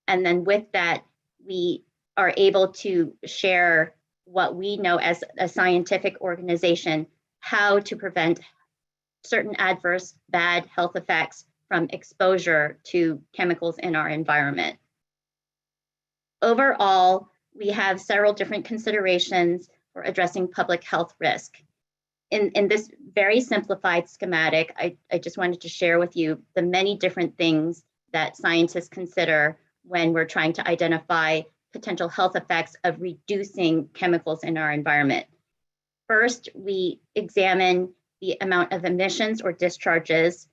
And then with that, we are able to share what we know as a scientific organization, how to prevent certain adverse bad health effects from exposure to chemicals in our environment. Overall, we have several different considerations for addressing public health risk. In this very simplified schematic, I just wanted to share with you the many different things that scientists consider when we're trying to identify potential health effects of reducing chemicals in our environment. First, we examine the amount of emissions or discharges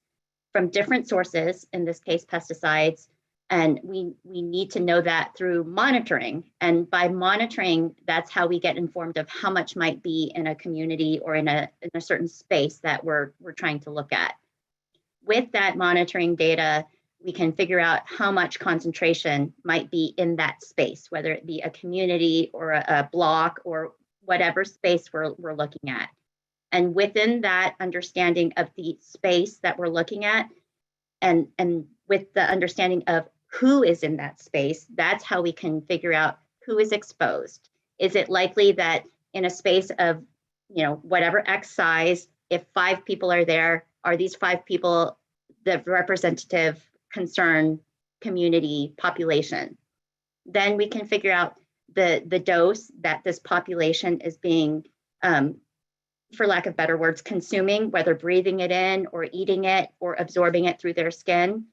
from different sources, in this case, pesticides, and we need to know that through monitoring. And by monitoring, that's how we get informed of how much might be in a community or in a certain space that we're trying to look at. With that monitoring data, we can figure out how much concentration might be in that space, whether it be a community or a block or whatever space we're looking at. And within that understanding of the space that we're looking at, and with the understanding of who is in that space, that's how we can figure out who is exposed. Is it likely that in a space of, whatever X size, if 5 people are there, are these 5 people the representative concern community population? Then we can figure out the dose that this population is being, for lack of better words, consuming, whether breathing it in or eating it or absorbing it through their skin.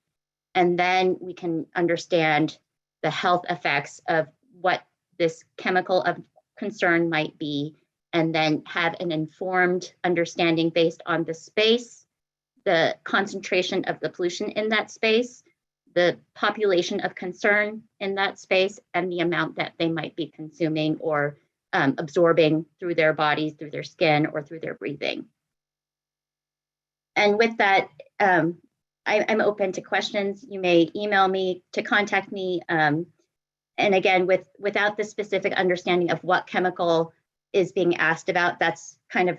And then we can understand the health effects of what this chemical of concern might be, and then have an informed understanding based on the space, the concentration of the pollution in that space, the population of concern in that space, and the amount that they might be consuming or absorbing through their bodies, through their skin, or through their breathing. And with that, I'm open to questions. You may email me to contact me. And again, without the specific understanding of what chemical is being asked about, that's kind of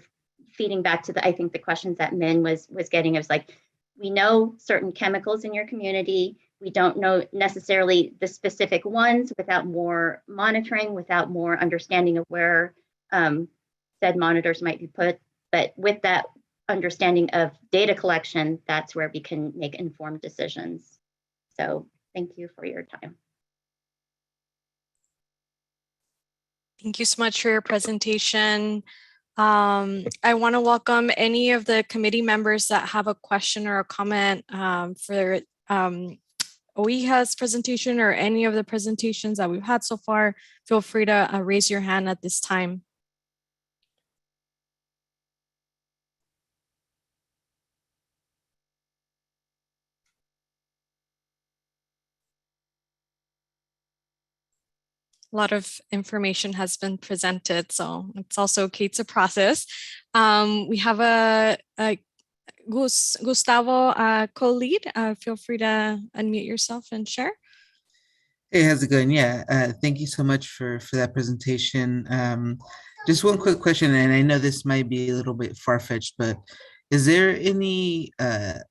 feeding back to I think the questions that Min was getting. It was like, we know certain chemicals in your community. We don't know necessarily the specific ones without more monitoring, without more understanding of where said monitors might be put. But with that understanding of data collection, that's where we can make informed decisions. So thank you for your time. Thank you so much for your presentation. I want to welcome any of the committee members that have a question or a comment for OEHA's presentation or any of the presentations that we've had so far. Feel free to raise your hand at this time. A lot of information has been presented, so it's also okay to process. We have a Gustavo co-lead. Feel free to unmute yourself and share. Hey, how's it going? Yeah, thank you so much for that presentation. Just one quick question, and I know this might be a little bit far-fetched, but is there any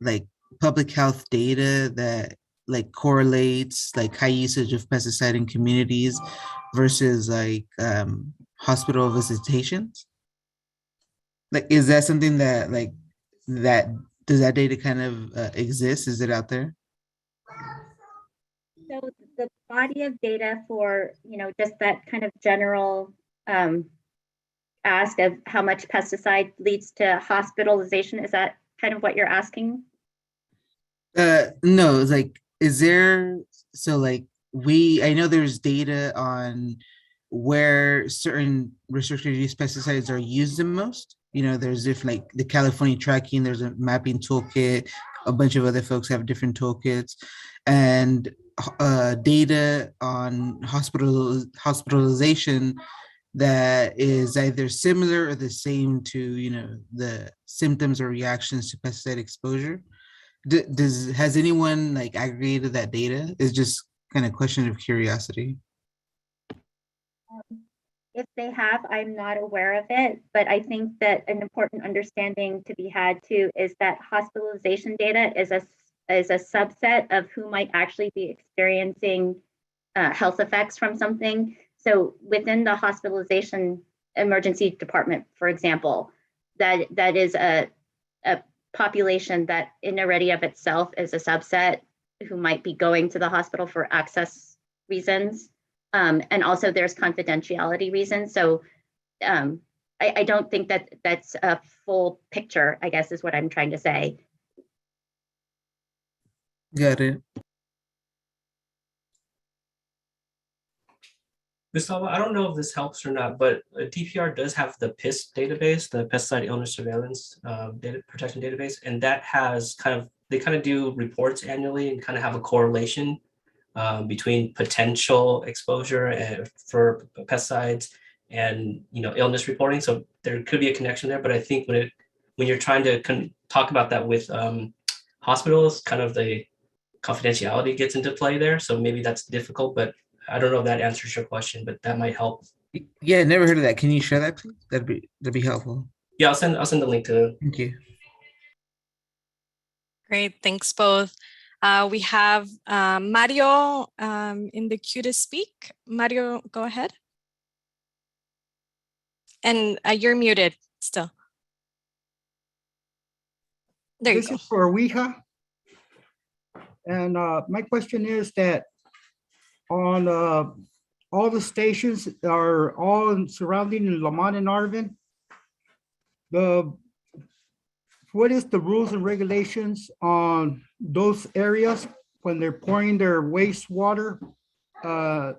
like public health data that like correlates like high usage of pesticide in communities versus like hospital visitations? Like, is that something that like does that data kind of exist? Is it out there? So the body of data for, just that kind of general ask of how much pesticide leads to hospitalization, is that kind of what you're asking? No, it's like, is there, so like I know there's data on where certain restricted use pesticides are used the most. You know, there's if like the California tracking, there's a mapping toolkit, a bunch of other folks have different toolkits, and data on hospitalization that is either similar or the same to, you know, the symptoms or reactions to pesticide exposure. Has anyone like aggregated that data? It's just kind of question of curiosity. If they have, I'm not aware of it, but I think that an important understanding to be had too is that hospitalization data is a subset of who might actually be experiencing health effects from something. So within the hospitalization emergency department, for example, that is a population that in already of itself is a subset who might be going to the hospital for access reasons. And also there's confidentiality reasons. So I don't think that that's a full picture, I guess is what I'm trying to say. Got it. Gustavo, I don't know if this helps or not, but DPR does have the PIS database, the Pesticide Illness Surveillance Data Protection Database, and that has they kind of do reports annually and kind of have a correlation between potential exposure for pesticides and, you know, illness reporting. So there could be a connection there, but I think when you're trying to talk about that with hospitals, kind of the confidentiality gets into play there. So maybe that's difficult, but I don't know if that answers your question, but that might help. Yeah, never heard of that. Can you share that, please? That'd be helpful. Yeah, I'll send the link to. Thank you. Great, thanks both. We have Mario in the queue to speak. Mario, go ahead. And you're muted still. There you go. This is for Ouija. And my question is that on all the stations are all surrounding Lamont and Arvin. What is the rules and regulations on those areas when they're pouring their wastewater,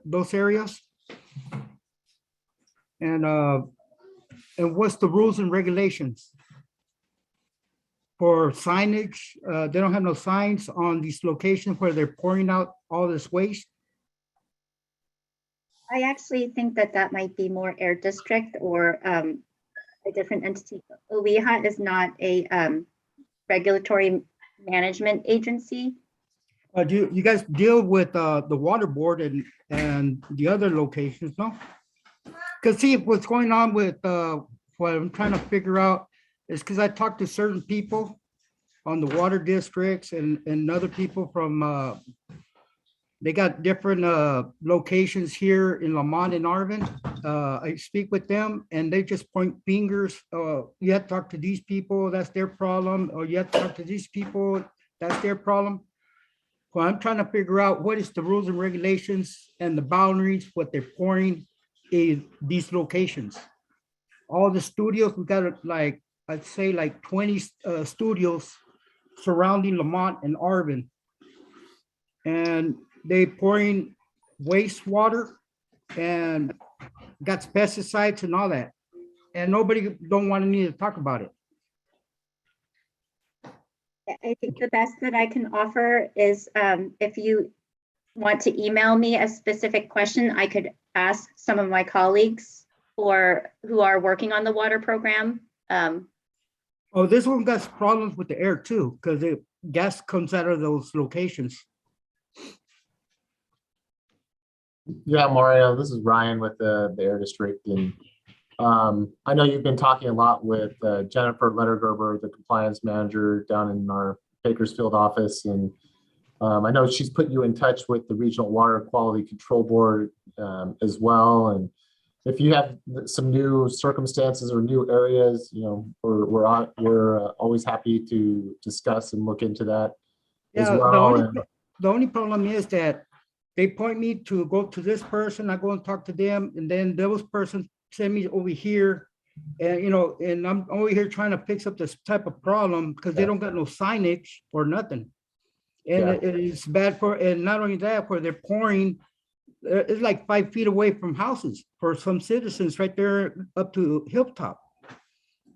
those areas? And what's the rules and regulations for signage? They don't have no signs on these locations where they're pouring out all this waste. I actually think that might be more Air District or a different entity. OEHA is not a regulatory management agency. Do you guys deal with the water board and the other locations, no? Because see, what's going on with what I'm trying to figure out is because I talked to certain people on the water districts and other people from they got different locations here in Lamont and Arvin. I speak with them and they just point fingers. You have to talk to these people, that's their problem. Or you have to talk to these people, that's their problem. Well, I'm trying to figure out what is the rules and regulations and the boundaries, what they're pouring in these locations. All the studios, we got like, I'd say like 20 studios surrounding Lamont and Arvin. And they pouring wastewater and got pesticides and all that. And nobody don't want to need to talk about it. I think the best that I can offer is if you want to email me a specific question, I could ask some of my colleagues or who are working on the water program. Oh, this one got problems with the air too, because the gas comes out of those locations. Yeah, Mario, this is Ryan with the Air District. And I know you've been talking a lot with Jennifer Lettergerber, the compliance manager down in our Bakersfield office. And I know she's put you in touch with the Regional Water Quality Control Board as well. And if you have some new circumstances or new areas, you know, we're always happy to discuss and look into that as well. The only problem is that they point me to go to this person, I go and talk to them, and then those persons send me over here. And, you know, and I'm over here trying to fix up this type of problem because they don't got no signage or nothing. And it's bad for, and not only that, where they're pouring It's like 5 feet away from houses for some citizens right there up to Hilltop.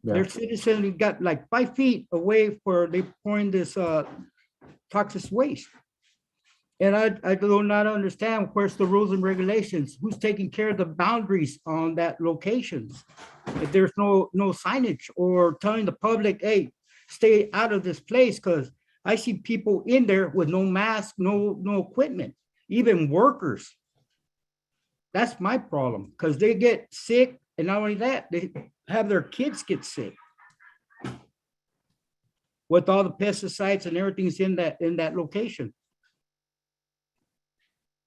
Yeah. Their citizens got like 5 feet away where they pouring this toxic waste. And I do not understand where's the rules and regulations, who's taking care of the boundaries on that locations. If there's no signage or telling the public, hey, stay out of this place, because I see people in there with no mask, no equipment, even workers. That's my problem, because they get sick, and not only that, they have their kids get sick with all the pesticides and everything's in that location.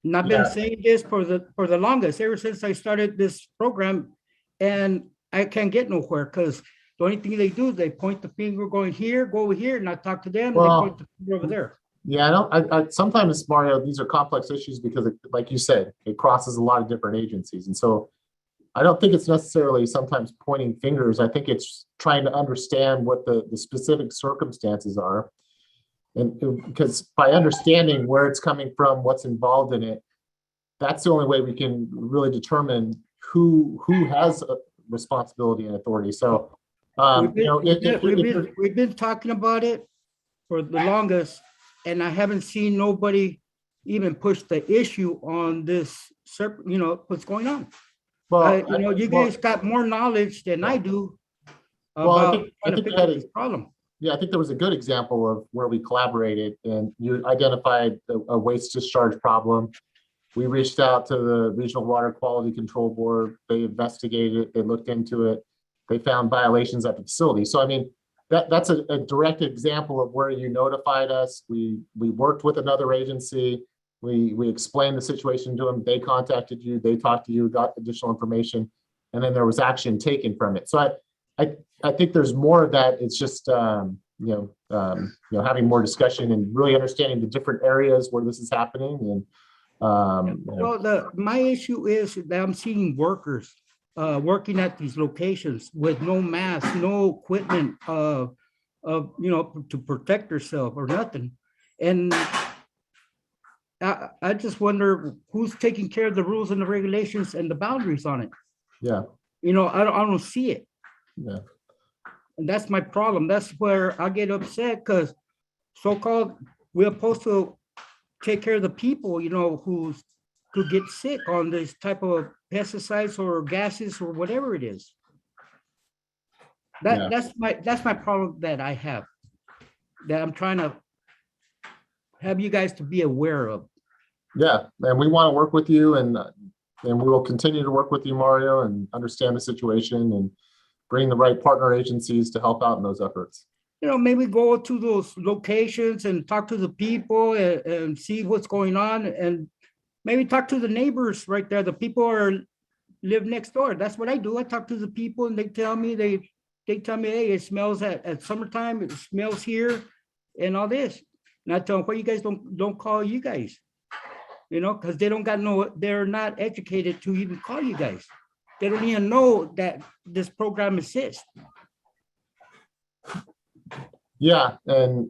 And I've been saying this for the longest, ever since I started this program, and I can't get nowhere because the only thing they do is they point the finger going here, go over here, and I talk to them, Well, they point the finger over there. Yeah, I sometimes, Mario, these are complex issues because, like you said, it crosses a lot of different agencies. And so I don't think it's necessarily sometimes pointing fingers. I think it's trying to understand what the specific circumstances are. And because by understanding where it's coming from, what's involved in it, that's the only way we can really determine who has a responsibility and authority. So, we've been talking about it for the longest, and I haven't seen nobody even push the issue on this, what's going on. Well, you guys got more knowledge than I do about trying to fix this problem. Yeah, I think there was a good example of where we collaborated and you identified a waste discharge problem. We reached out to the Regional Water Quality Control Board. They investigated it. They looked into it. They found violations at the facility. So, I mean, that's a direct example of where you notified us. We worked with another agency. We explained the situation to them. They contacted you. They talked to you, got additional information, and then there was action taken from it. So I think there's more of that. It's just having more discussion and really understanding the different areas where this is happening. And my issue is that I'm seeing workers working at these locations with no mask, no equipment to protect themselves or nothing. And I just wonder who's taking care of the rules and the regulations and the boundaries on it. Yeah. I don't see it. Yeah. And that's my problem. That's where I get upset, because so-called we're supposed to take care of the people, who get sick on this type of pesticides or gases or whatever it is. That's my problem that I have, that I'm trying to have you guys to be aware of. Yeah, and we want to work with you, and we will continue to work with you, Mario, and understand the situation and bring the right partner agencies to help out in those efforts. Maybe go to those locations and talk to the people and see what's going on, and maybe talk to the neighbors right there. The people live next door. That's what I do. I talk to the people, and they tell me, hey, it smells at summertime. It smells here, and all this. And I tell them, why you guys don't call you guys? Because they're not educated to even call you guys. They don't even know that this program exists. Yeah, and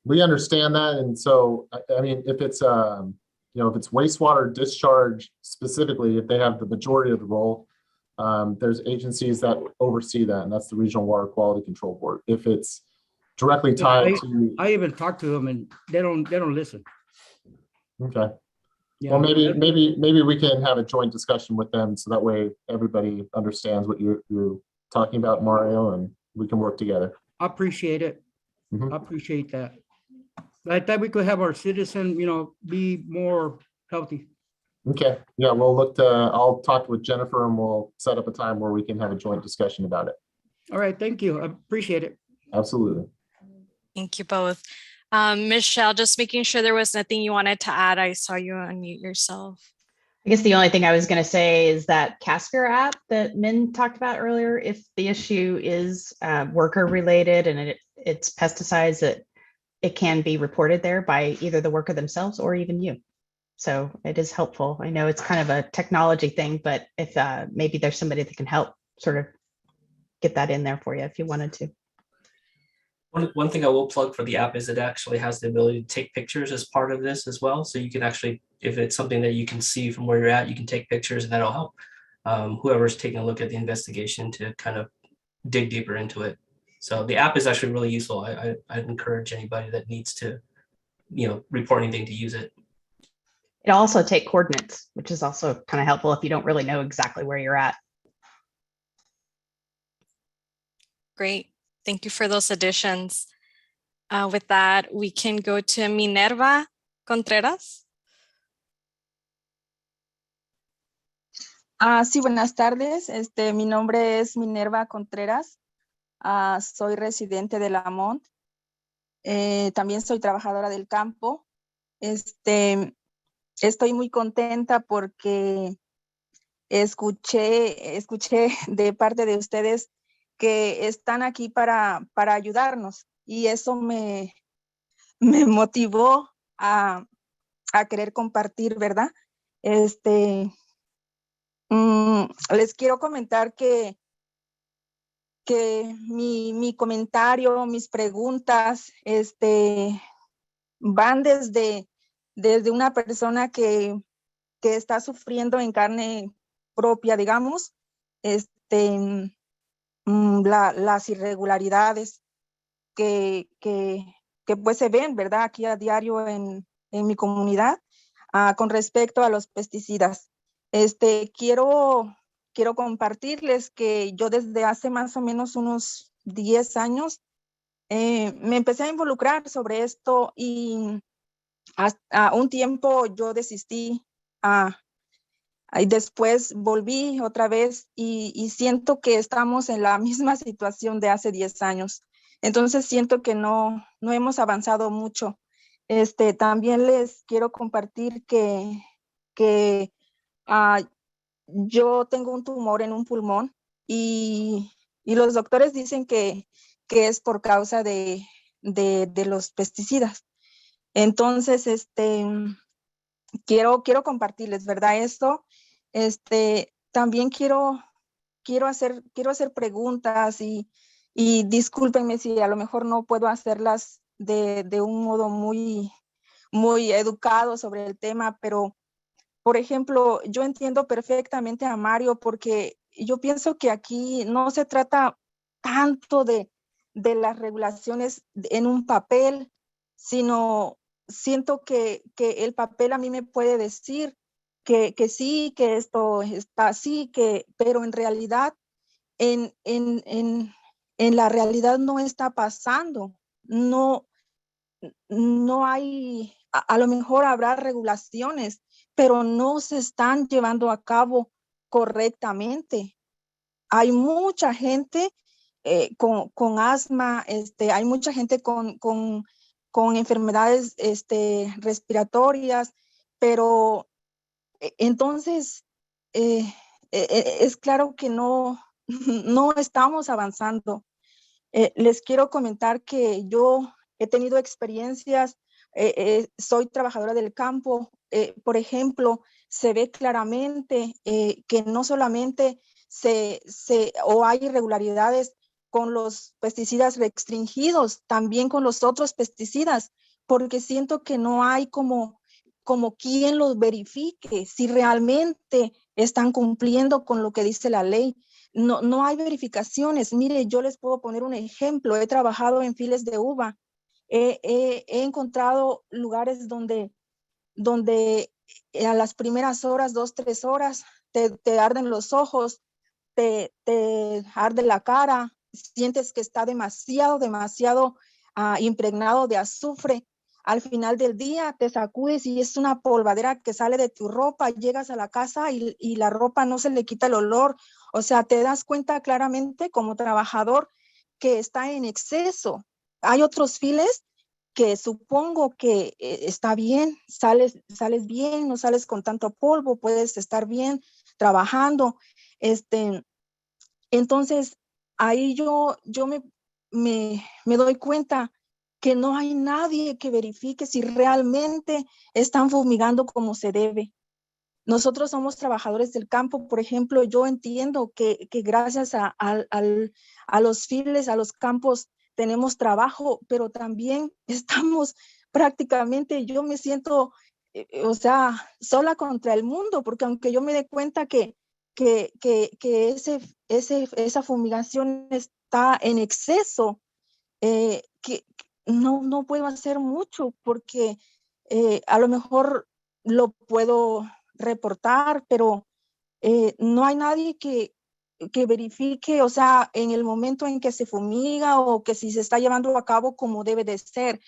we understand that. And so, I mean, if it's if it's wastewater discharge specifically, if they have the majority of the role, there's agencies that oversee that, and that's the Regional Water Quality Control Board. If it's directly tied to, I even talk to them, and they don't listen. Okay. Yeah. Well, maybe we can have a joint discussion with them, so that way everybody understands what you're talking about, Mario, and we can work together. I appreciate it. Mm-hmm. I appreciate that. I thought we could have our citizen, be more healthy. Okay. Yeah, we'll I'll talk with Jennifer, and we'll set up a time where we can have a joint discussion about it. All right. Thank you. I appreciate it. Absolutely. Thank you both. Michelle, just making sure there was nothing you wanted to add. I saw you unmute yourself. I guess the only thing I was going to say is that Casker app that Min talked about earlier, if the issue is worker related and it's pesticides, that it can be reported there by either the worker themselves or even you. So it is helpful. I know it's kind of a technology thing, but if maybe there's somebody that can help sort of get that in there for you if you wanted to. One thing I will plug for the app is it actually has the ability to take pictures as part of this as well. So you can actually, if it's something that you can see from where you're at, you can take pictures, and that'll help whoever's taking a look at the investigation to kind of dig deeper into it. So the app is actually really useful. I'd encourage anybody that needs to, report anything to use it. It'll also take coordinates, which is also kind of helpful if you don't really know exactly where you're at. Great. Thank you for those additions. With that, we can go to Minerva Contreras. Sí, buenas tardes. Mi nombre es Minerva Contreras. Soy residente de Lamont. También soy trabajadora del campo. Estoy muy contenta porque escuché de parte de ustedes que están aquí para ayudarnos, y eso me motivó a querer compartir, ¿verdad? Les quiero comentar que mi comentario, mis preguntas, van desde una persona que está sufriendo en carne propia, digamos, las irregularidades que pues se ven, ¿verdad? Aquí a diario en mi comunidad con respecto a los pesticidas. Quiero compartirles que yo desde hace más o menos unos 10 años me empecé a involucrar sobre esto, y hasta un tiempo yo desistí, y después volví otra vez, y siento que estamos en la misma situación de hace 10 años. Entonces siento que no hemos avanzado mucho. También les quiero compartir que yo tengo un tumor en un pulmón, y los doctores dicen que es por causa de los pesticidas. Entonces, quiero compartirles, ¿verdad? Esto, también quiero hacer preguntas, y discúlpenme si a lo mejor no puedo hacerlas de un modo muy educado sobre el tema, pero por ejemplo, yo entiendo perfectamente a Mario, porque yo pienso que aquí no se trata tanto de las regulaciones en un papel, sino siento que el papel a mí me puede decir que sí, que esto está así, pero en realidad, en la realidad no está pasando. No hay, a lo mejor habrá regulaciones, pero no se están llevando a cabo correctamente. Hay mucha gente con asma, hay mucha gente con enfermedades respiratorias, pero entonces es claro que no estamos avanzando. Les quiero comentar que yo he tenido experiencias, soy trabajadora del campo. Por ejemplo, se ve claramente que no solamente o hay irregularidades con los pesticidas restringidos, también con los otros pesticidas, porque siento que no hay como quien los verifique si realmente están cumpliendo con lo que dice la ley. No hay verificaciones. Mire, yo les puedo poner un ejemplo. He trabajado en files de uva. He encontrado lugares donde a las primeras horas, 2, 3 horas, te arden los ojos, te arde la cara, sientes que está demasiado impregnado de azufre. Al final del día te sacudes y es una polvadera que sale de tu ropa. Llegas a la casa y la ropa no se le quita el olor. O sea, te das cuenta claramente como trabajador que está en exceso. Hay otros files que supongo que está bien, sales bien, no sales con tanto polvo, puedes estar bien trabajando. Entonces, ahí yo me doy cuenta que no hay nadie que verifique si realmente están fumigando como se debe. Nosotros somos trabajadores del campo. Por ejemplo, yo entiendo que gracias a los files, a los campos tenemos trabajo, pero también estamos prácticamente, yo me siento, o sea, sola contra el mundo, porque aunque yo me dé cuenta que esa fumigación está en exceso, que no puedo hacer mucho porque a lo mejor lo puedo reportar, pero no hay nadie que verifique, o sea, en el momento en que se fumiga o que si se está llevando a cabo como debe de ser.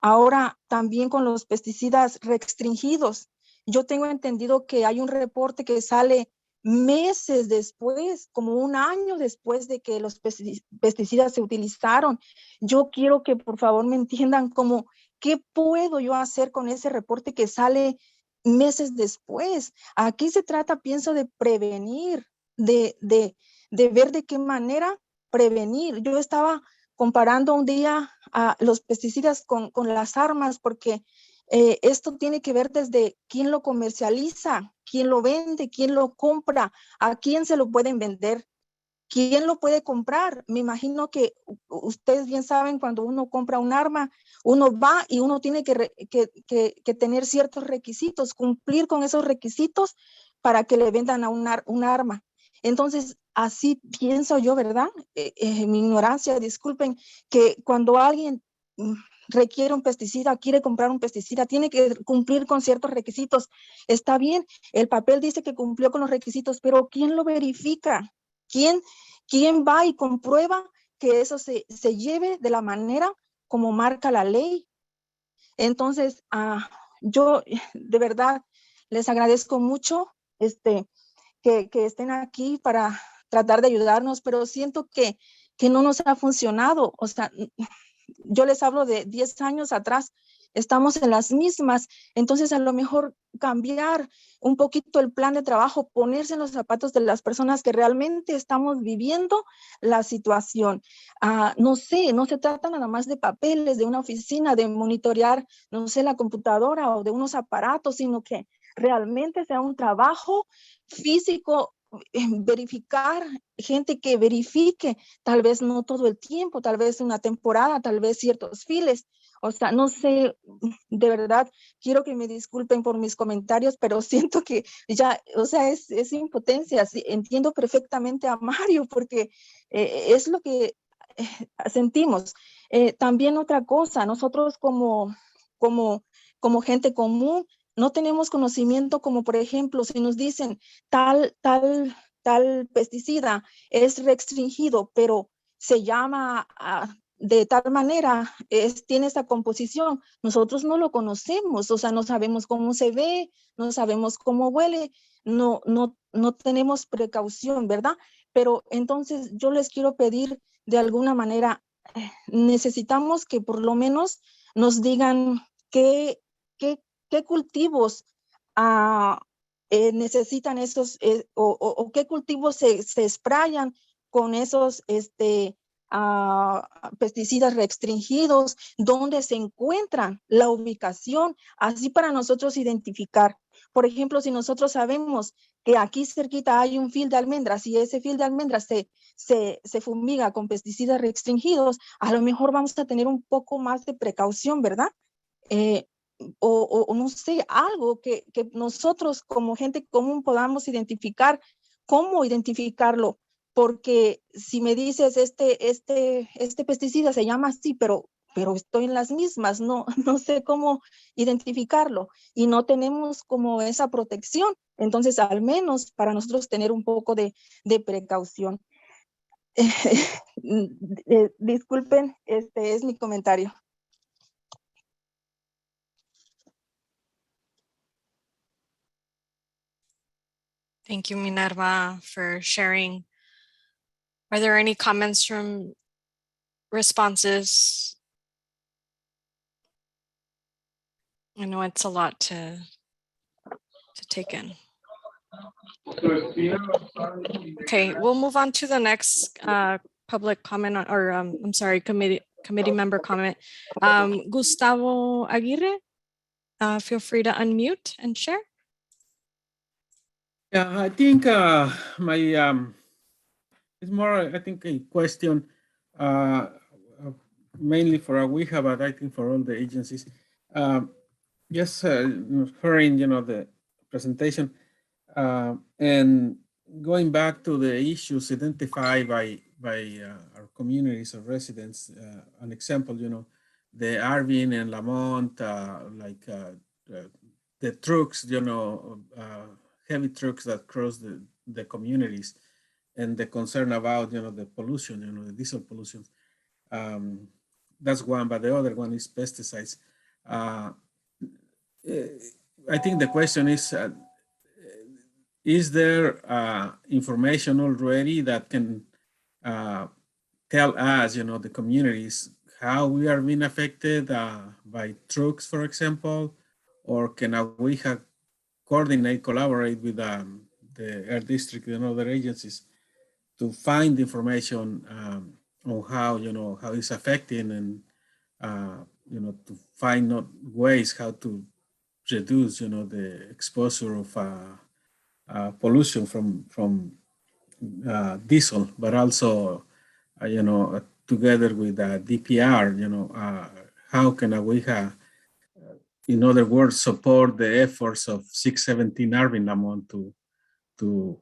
Ahora también con los pesticidas restringidos. Yo tengo entendido que hay un reporte que sale meses después, como un año después de que los pesticidas se utilizaron. Yo quiero que por favor me entiendan como, ¿qué puedo yo hacer con ese reporte que sale meses después? Aquí se trata, pienso, de prevenir, de ver de qué manera prevenir. Yo estaba comparando un día a los pesticidas con las armas, porque esto tiene que ver desde quién lo comercializa, quién lo vende, quién lo compra, a quién se lo pueden vender, quién lo puede comprar. Me imagino que ustedes bien saben, cuando uno compra un arma, uno va y uno tiene que tener ciertos requisitos, cumplir con esos requisitos para que le vendan a un arma. Entonces, así pienso yo, ¿verdad? Mi ignorancia, disculpen, que cuando alguien requiere un pesticida, quiere comprar un pesticida, tiene que cumplir con ciertos requisitos. Está bien, el papel dice que cumplió con los requisitos, pero ¿quién lo verifica? ¿Quién va y comprueba que eso se lleve de la manera como marca la ley? Entonces, yo de verdad les agradezco mucho que estén aquí para tratar de ayudarnos, pero siento que no nos ha funcionado. O sea, yo les hablo de 10 años atrás, estamos en las mismas. Entonces, a lo mejor cambiar un poquito el plan de trabajo, ponerse en los zapatos de las personas que realmente estamos viviendo la situación. No sé, no se trata nada más de papeles, de una oficina, de monitorear, no sé, la computadora o de unos aparatos, sino que realmente sea un trabajo físico, verificar, gente que verifique, tal vez no todo el tiempo, tal vez una temporada, tal vez ciertos files. O sea, no sé, de verdad, quiero que me disculpen por mis comentarios, pero siento que ya, o sea, es impotencia. Sí, entiendo perfectamente a Mario, porque es lo que sentimos. También otra cosa, nosotros como gente común, no tenemos conocimiento, como por ejemplo, si nos dicen tal pesticida es restringido, pero se llama de tal manera, tiene esta composición, nosotros no lo conocemos, o sea, no sabemos cómo se ve, no sabemos cómo huele, no tenemos precaución, ¿verdad? Pero entonces yo les quiero pedir de alguna manera, necesitamos que por lo menos nos digan qué cultivos necesitan esos, o qué cultivos se sprayan con esos pesticidas restringidos, dónde se encuentran, la ubicación, así para nosotros identificar. Por ejemplo, si nosotros sabemos que aquí cerquita hay un fil de almendras y ese fil de almendras se fumiga con pesticidas restringidos, a lo mejor vamos a tener un poco más de precaución, ¿verdad? O no sé, algo que nosotros como gente común podamos identificar, cómo identificarlo, porque si me dices este pesticida se llama así, pero estoy en las mismas, no sé cómo identificarlo y no tenemos como esa protección, entonces al menos para nosotros tener un poco de precaución. Disculpen, este es mi comentario. Thank you, Minerva, for sharing. Are there any comments from responses? I know it's a lot to take in. Okay, we'll move on to the next public comment or I'm sorry, committee member comment. Gustavo Aguirre, feel free to unmute and share. Yeah, I think my it's more, I think, a question. mainly for AWIJA, but I think for all the agencies. Just hearing, the presentation and going back to the issues identified by our communities of residents. An example, the Arvin and Lamont, the trucks, heavy trucks that cross the communities, and the concern about, the pollution, the diesel pollution. That's one, but the other one is pesticides. I think the question is there information already that can tell us, the communities, how we are being affected by trucks, for example, or can we collaborate with the Air District and other agencies to find information on how, how it's affecting and, to find out ways how to reduce, the exposure of pollution from diesel, but also, together with DPR, how can we, in other words, support the efforts of 617 Arvin Lamont to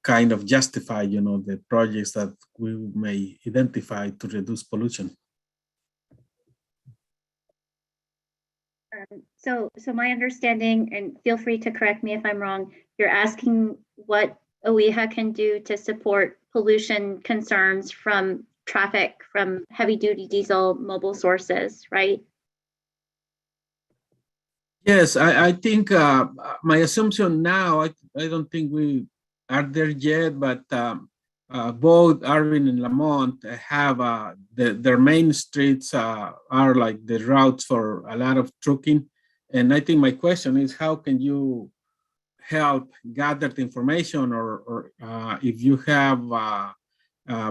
kind of justify, the projects that we may identify to reduce pollution. So my understanding, and feel free to correct me if I'm wrong, you're asking what OEHA can do to support pollution concerns from traffic from heavy duty diesel mobile sources, right? Yes, I think my assumption now, I don't think we are there yet, but both Arvin and Lamont have their main streets are like the routes for a lot of trucking. And I think my question is, how can you help gather the information, or if you have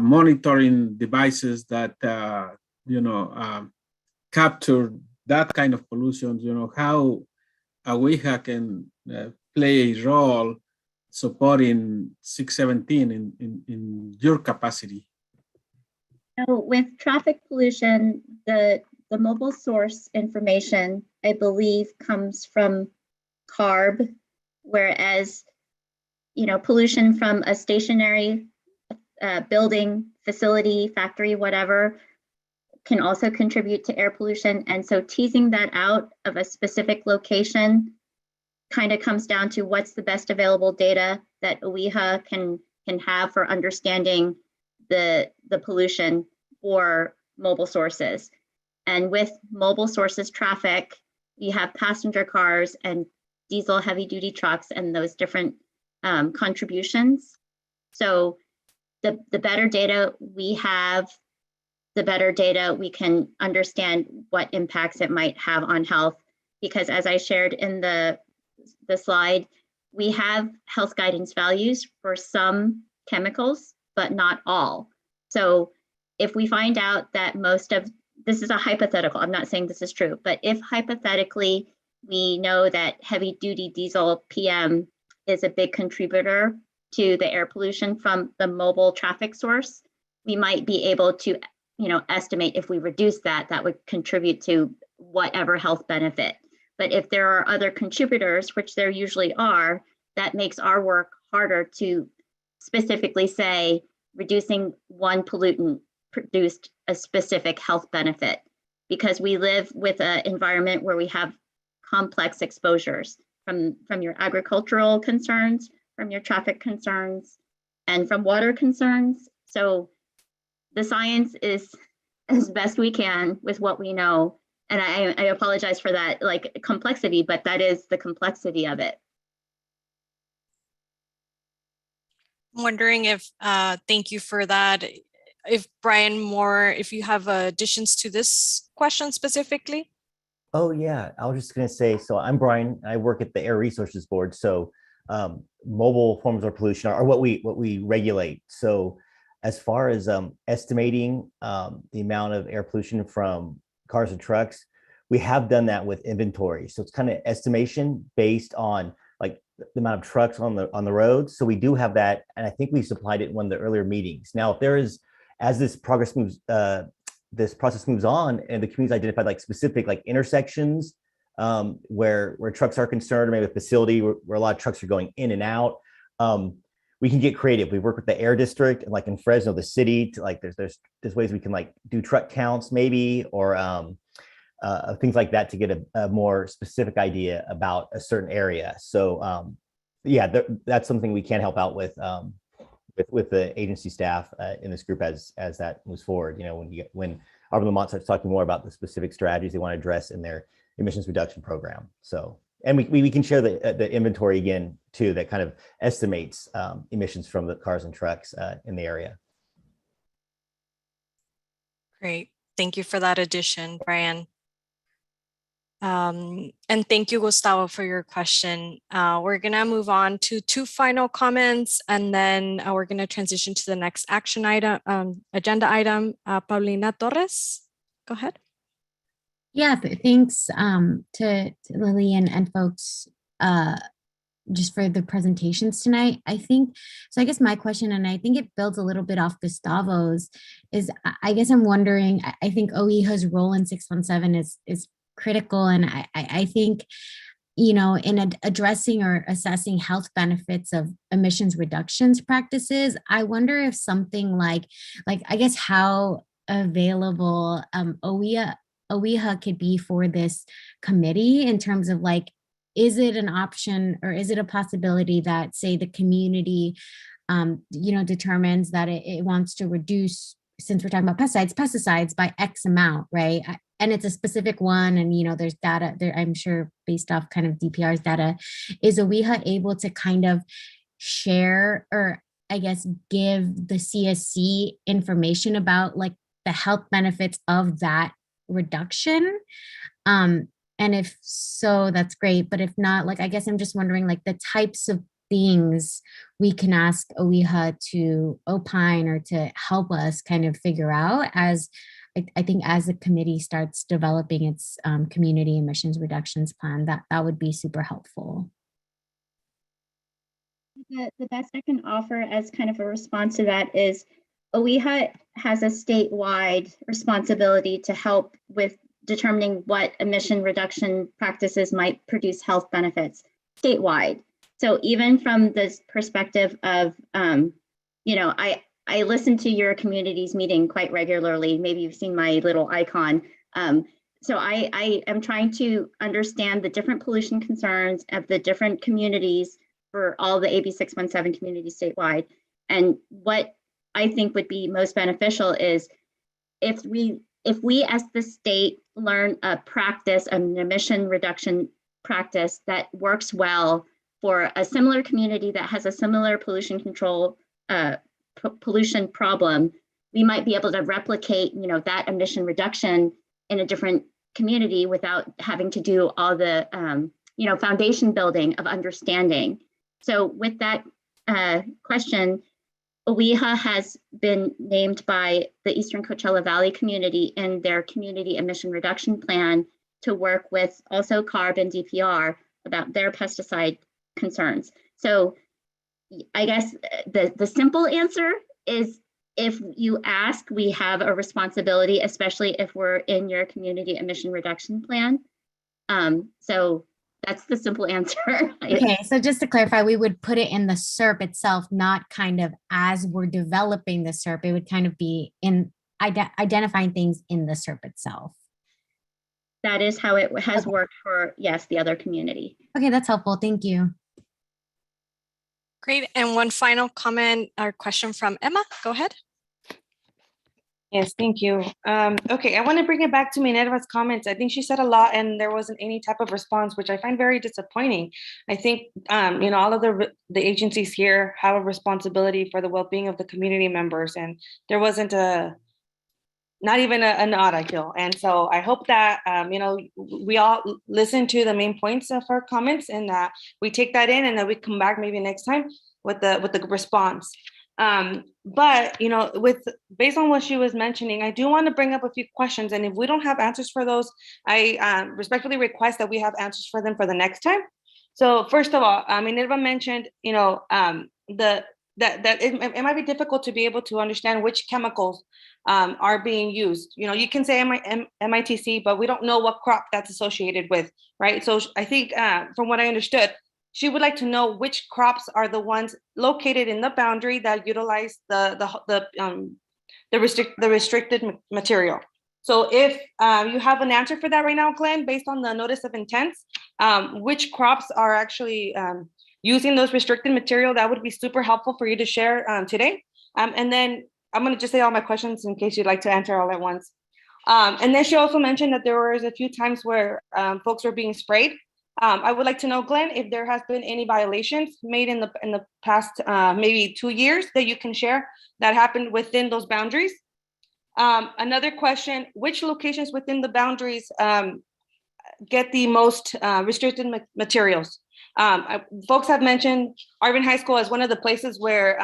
monitoring devices that, capture that kind of pollution, how AWIJA can play a role supporting 617 in your capacity? So with traffic pollution, the mobile source information, I believe, comes from CARB, whereas, pollution from a stationary building, facility, factory, whatever, can also contribute to air pollution. And so teasing that out of a specific location kind of comes down to what's the best available data that OEHA can have for understanding the pollution for mobile sources. And with mobile sources traffic, you have passenger cars and diesel heavy duty trucks and those different contributions. So the better data we have, the better data we can understand what impacts it might have on health. Because as I shared in the slide, we have health guidance values for some chemicals, but not all. So if we find out that this is a hypothetical, I'm not saying this is true, but if hypothetically we know that heavy duty diesel PM is a big contributor to the air pollution from the mobile traffic source, we might be able to estimate if we reduce that would contribute to whatever health benefit. But if there are other contributors, which there usually are, that makes our work harder to specifically say reducing one pollutant produced a specific health benefit, because we live with an environment where we have complex exposures from your agricultural concerns, from your traffic concerns, and from water concerns. So the science is as best we can with what we know. And I apologize for that complexity, but that is the complexity of it. I'm wondering if, thank you for that. If Brian Moore, if you have additions to this question specifically? Oh yeah, I was just gonna say, so I'm Brian, I work at the Air Resources Board. So mobile forms of pollution are what we regulate. So as far as estimating the amount of air pollution from cars and trucks, we have done that with inventory. So it's kind of estimation based on like the amount of trucks on the roads. So we do have that, and I think we supplied it in one of the earlier meetings. Now, if there is, as this progress moves this process moves on and the community's identified like specific like intersections where trucks are concerned, or maybe a facility where a lot of trucks are going in and out, we can get creative. We work with the air district and like in Fresno, the city, to like there's ways we can like do truck counts maybe, or things like that to get a more specific idea about a certain area. So yeah, that's something we can help out with the agency staff in this group as that moves forward. You know, when Arvin Lamont starts talking more about the specific strategies they want to address in their emissions reduction program. So, and we can share the inventory again too, that kind of estimates emissions from the cars and trucks in the area. Great. Thank you for that addition, Brian. And thank you, Gustavo, for your question. We're going to move on to 2 final comments, and then we're going to transition to the next action item, agenda item. Paulina Torres, go ahead. Yeah, thanks to Lily and folks just for the presentations tonight. I think, so I guess my question, and I think it builds a little bit off Gustavo's, is I guess I'm wondering, I think OEHA's role in 617 is critical. And I think, you know, in addressing or assessing health benefits of emissions reductions practices, I wonder if something like I guess how available OEHA could be for this committee in terms of like, is it an option or is it a possibility that, say, the community, you know, determines that it wants to reduce, since we're talking about pesticides by X amount, right? And it's a specific one, and, you know, there's data there, I'm sure, based off kind of DPR's data. Is OEHA able to kind of share, or I guess give the CSC information about like the health benefits of that reduction? And if so, that's great. But if not, like, I guess I'm just wondering, like, the types of things we can ask OEHA to opine or to help us kind of figure out as I think as the committee starts developing its community emissions reductions plan, that would be super helpful. The best I can offer as kind of a response to that is OEHA has a statewide responsibility to help with determining what emission reduction practices might produce health benefits statewide. So even from this perspective of, you know, I listen to your community's meeting quite regularly. Maybe you've seen my little icon. So I am trying to understand the different pollution concerns of the different communities for all the AB 617 communities statewide. And what I think would be most beneficial is if we as the state learn a practice, an emission reduction practice that works well for a similar community that has a similar pollution control pollution problem, we might be able to replicate, you know, that emission reduction in a different community without having to do all the, you know, foundation building of understanding. So with that question, OEHA has been named by the Eastern Coachella Valley community in their community emission reduction plan to work with also CARB and DPR about their pesticide concerns. So I guess the simple answer is, if you ask, we have a responsibility, especially if we're in your community emission reduction plan. So that's the simple answer. Okay, so just to clarify, we would put it in the SERP itself, not kind of as we're developing the SERP. It would kind of be in identifying things in the SERP itself. That is how it has worked for, yes, the other community. Okay, that's helpful. Thank you. Great. And one final comment or question from Emma. Go ahead. Yes, thank you. Okay, I want to bring it back to Minerva's comments. I think she said a lot and there wasn't any type of response, which I find very disappointing. I think, you know, all of the agencies here have a responsibility for the well-being of the community members, and there wasn't not even a nod, I feel. And so I hope that, you know, we all listen to the main points of her comments and that we take that in and that we come back maybe next time with the response. But, you know, based on what she was mentioning, I do want to bring up a few questions. And if we don't have answers for those, I respectfully request that we have answers for them for the next time. So first of all, Minerva mentioned, you know, the that it might be difficult to be able to understand which chemicals are being used. You know, you can say MITC, but we don't know what crop that's associated with, right? So I think from what I understood, she would like to know which crops are the ones located in the boundary that utilize the restricted material. So if you have an answer for that right now, Glenn, based on the notice of intent, which crops are actually using those restricted material, that would be super helpful for you to share today. And then I'm going to just say all my questions in case you'd like to answer all at once. And then she also mentioned that there was a few times where folks were being sprayed. I would like to know, Glenn, if there has been any violations made in the past maybe 2 years that you can share that happened within those boundaries. Another question, which locations within the boundaries get the most restricted materials? Folks have mentioned Arvin High School as one of the places where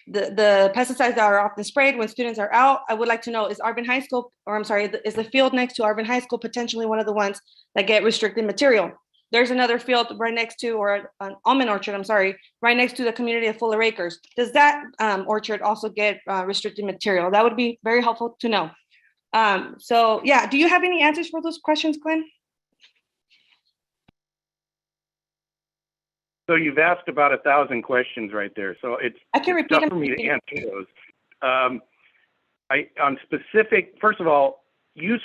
the pesticides are often sprayed when students are out. I would like to know, is Arvin High School, or I'm sorry, is the field next to Arvin High School potentially one of the ones that get restricted material? There's another field right next to, or an almond orchard, I'm sorry, right next to the community of Fuller Acres. Does that orchard also get restricted material? That would be very helpful to know. So yeah, do you have any answers for those questions, Glenn? So you've asked about 1,000 questions right there. So it's tough for me to answer those. On specific, first of all, use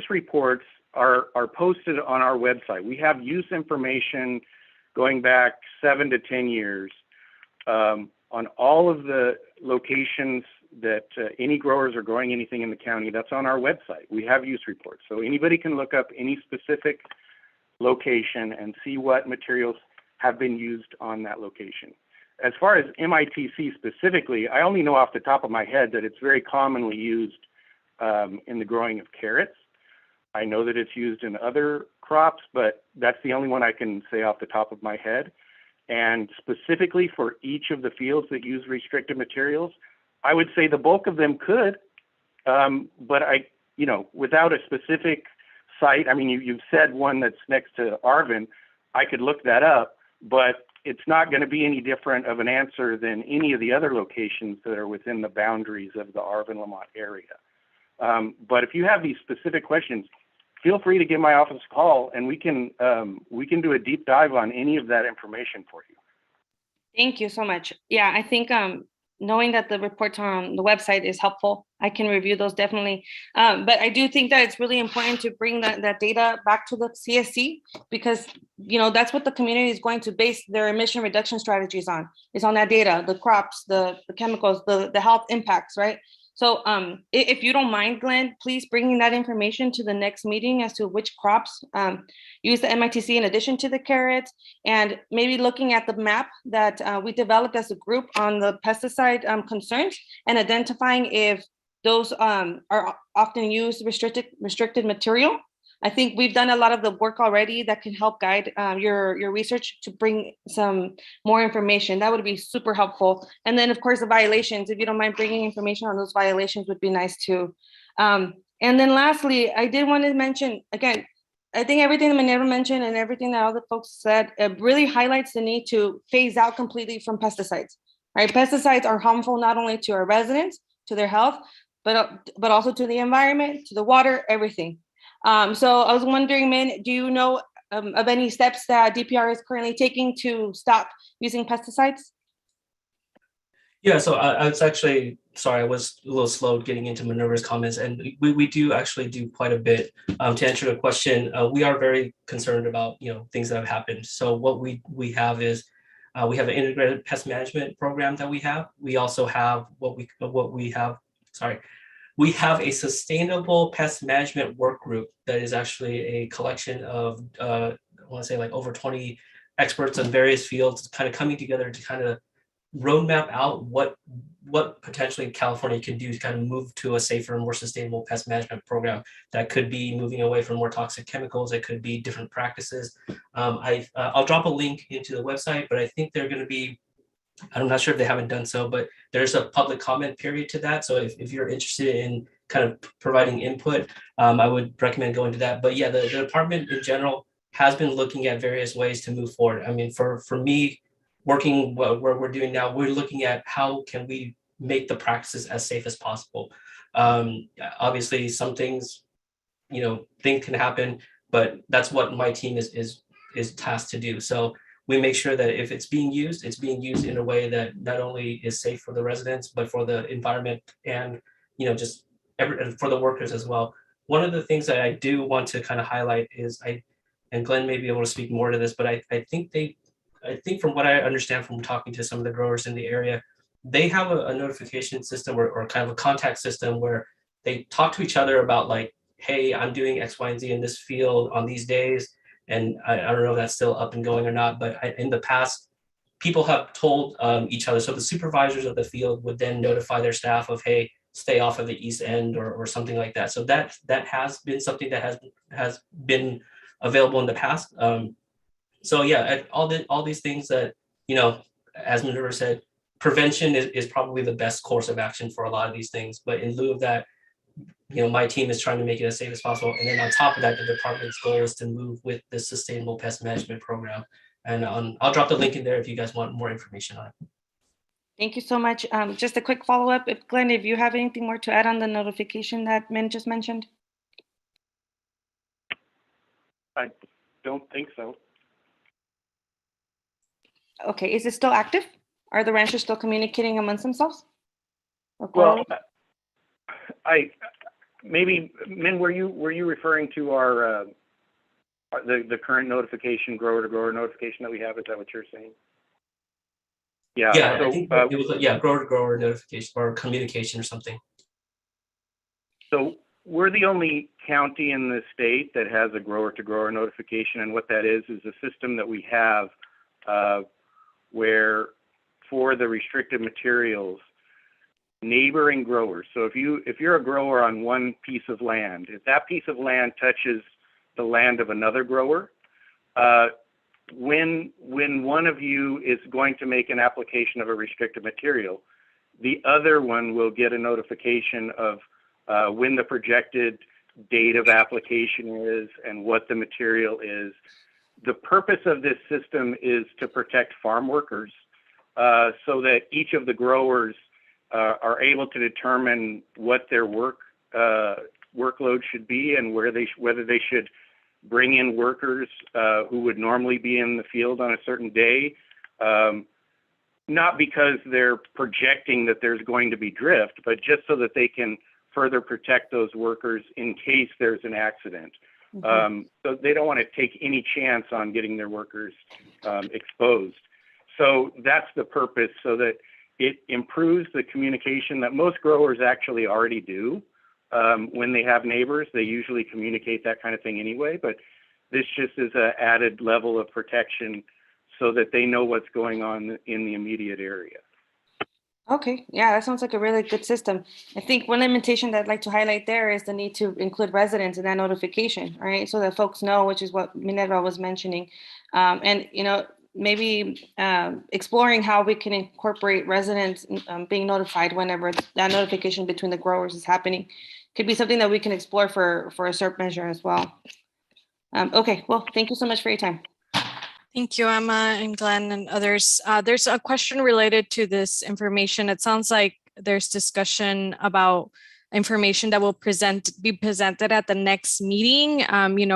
reports are posted on our website. We have use information going back 7 to 10 years on all of the locations that any growers are growing anything in the county. That's on our website. We have use reports. So anybody can look up any specific location and see what materials have been used on that location. As far as MITC specifically, I only know off the top of my head that it's very commonly used in the growing of carrots. I know that it's used in other crops, but that's the only one I can say off the top of my head. And specifically for each of the fields that use restricted materials, I would say the bulk of them could, but without a specific site, I mean, you've said one that's next to Arvin, I could look that up, but it's not going to be any different of an answer than any of the other locations that are within the boundaries of the Arvin-Lamont area. But if you have these specific questions, feel free to give my office a call, and we can do a deep dive on any of that information for you. Thank you so much. Yeah, I think knowing that the reports are on the website is helpful. I can review those definitely. But I do think that it's really important to bring that data back to the CSC, because that's what the community is going to base their emission reduction strategies on, is on that data, the crops, the chemicals, the health impacts, right? So if you don't mind, Glenn, please bringing that information to the next meeting as to which crops use the MITC in addition to the carrots, and maybe looking at the map that we developed as a group on the pesticide concerns, and identifying if those are often used restricted material. I think we've done a lot of the work already that can help guide your research to bring some more information. That would be super helpful. And then, of course, the violations, if you don't mind bringing information on those violations, would be nice too. And then lastly, I did want to mention, again, I think everything that Minerva mentioned and everything that other folks said, it really highlights the need to phase out completely from pesticides, right? Pesticides are harmful not only to our residents, to their health, but also to the environment, to the water, everything. So I was wondering, Min, do you know of any steps that DPR is currently taking to stop using pesticides? Yeah, so I was actually, sorry, I was a little slow getting into Minerva's comments, and we do actually do quite a bit. To answer the question, we are very concerned about things that have happened. So what we have is we have an integrated pest management program that we have. We also have we have a sustainable pest management work group that is actually a collection of, I want to say like over 20 experts in various fields, kind of coming together to kind of roadmap out what potentially California can do to kind of move to a safer and more sustainable pest management program. That could be moving away from more toxic chemicals. It could be different practices. I'll drop a link into the website, but I think they're going to be, I'm not sure if they haven't done so, but there's a public comment period to that. So if you're interested in kind of providing input, I would recommend going to that. But yeah, the department in general has been looking at various ways to move forward. I mean, for me, working where we're doing now, we're looking at how can we make the practices as safe as possible. Obviously, some things, things can happen, but that's what my team is tasked to do. So we make sure that if it's being used in a way that not only is safe for the residents, but for the environment and, just for the workers as well. One of the things that I do want to kind of highlight is and Glenn may be able to speak more to this, but I think from what I understand from talking to some of the growers in the area, they have a notification system or kind of a contact system where they talk to each other about like, hey, I'm doing X, Y, and Z in this field on these days. And I don't know if that's still up and going or not, but in the past, people have told each other. So the supervisors of the field would then notify their staff of, hey, stay off of the east end or something like that. So that has been something that has been available in the past. So yeah, all these things that, as Minerva said, prevention is probably the best course of action for a lot of these things. But in lieu of that, my team is trying to make it as safe as possible. And then on top of that, the department's goal is to move with the Sustainable Pest Management Program. And I'll drop the link in there if you guys want more information on it. Thank you so much. Just a quick follow-up. Glenn, if you have anything more to add on the notification that Min just mentioned? I don't think so. Okay, is it still active? Are the ranchers still communicating amongst themselves? Well, maybe Min, were you referring to our the current notification, grower to grower notification that we have? Is that what you're saying? Yeah. Yeah, So, I think it was grower to grower notification or communication or something. So we're the only county in the state that has a grower to grower notification, and what that is a system that we have where for the restricted materials, neighboring growers. So if you're a grower on one piece of land, if that piece of land touches the land of another grower, when one of you is going to make an application of a restricted material, the other one will get a notification of when the projected date of application is and what the material is. The purpose of this system is to protect farm workers so that each of the growers are able to determine what their workload should be and whether they should bring in workers who would normally be in the field on a certain day, not because they're projecting that there's going to be drift, but just so that they can further protect those workers in case there's an accident. So they don't want to take any chance on getting their workers exposed. So that's the purpose, so that it improves the communication that most growers actually already do. When they have neighbors, they usually communicate that kind of thing anyway, but this just is an added level of protection so that they know what's going on in the immediate area. Okay, yeah, that sounds like a really good system. I think one limitation that I'd like to highlight there is the need to include residents in that notification, right? So that folks know, which is what Minerva was mentioning. And, maybe exploring how we can incorporate residents being notified whenever that notification between the growers is happening. Could be something that we can explore for a CERP measure as well. Okay, well, thank you so much for your time. Thank you, Emma and Glenn and others. There's a question related to this information. It sounds like there's discussion about information that will be presented at the next meeting.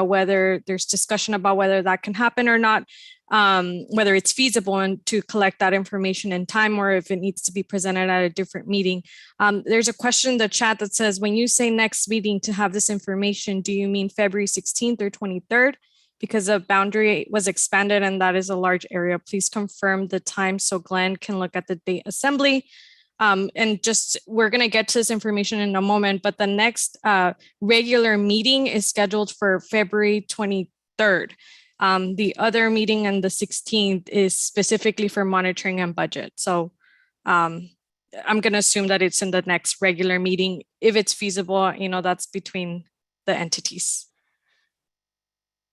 Whether there's discussion about whether that can happen or not, whether it's feasible and to collect that information in time or if it needs to be presented at a different meeting. There's a question in the chat that says, when you say next meeting to have this information, do you mean February 16th or 23rd? Because the boundary was expanded and that is a large area. Please confirm the time so Glenn can look at the date assembly. And we're gonna get to this information in a moment, but the next regular meeting is scheduled for February 23rd. The other meeting on the 16th is specifically for monitoring and budget. So I'm gonna assume that it's in the next regular meeting. If it's feasible, that's between the entities.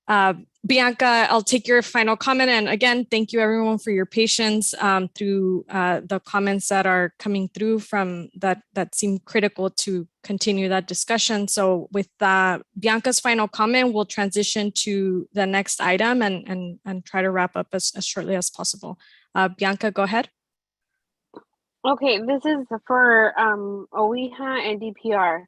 Bianca, I'll take your final comment. And again, thank you everyone for your patience through the comments that are coming through from that seem critical to continue that discussion. So with Bianca's final comment, we'll transition to the next item and try to wrap up as shortly as possible. Bianca, go ahead. Okay, this is for OEHA and DPR.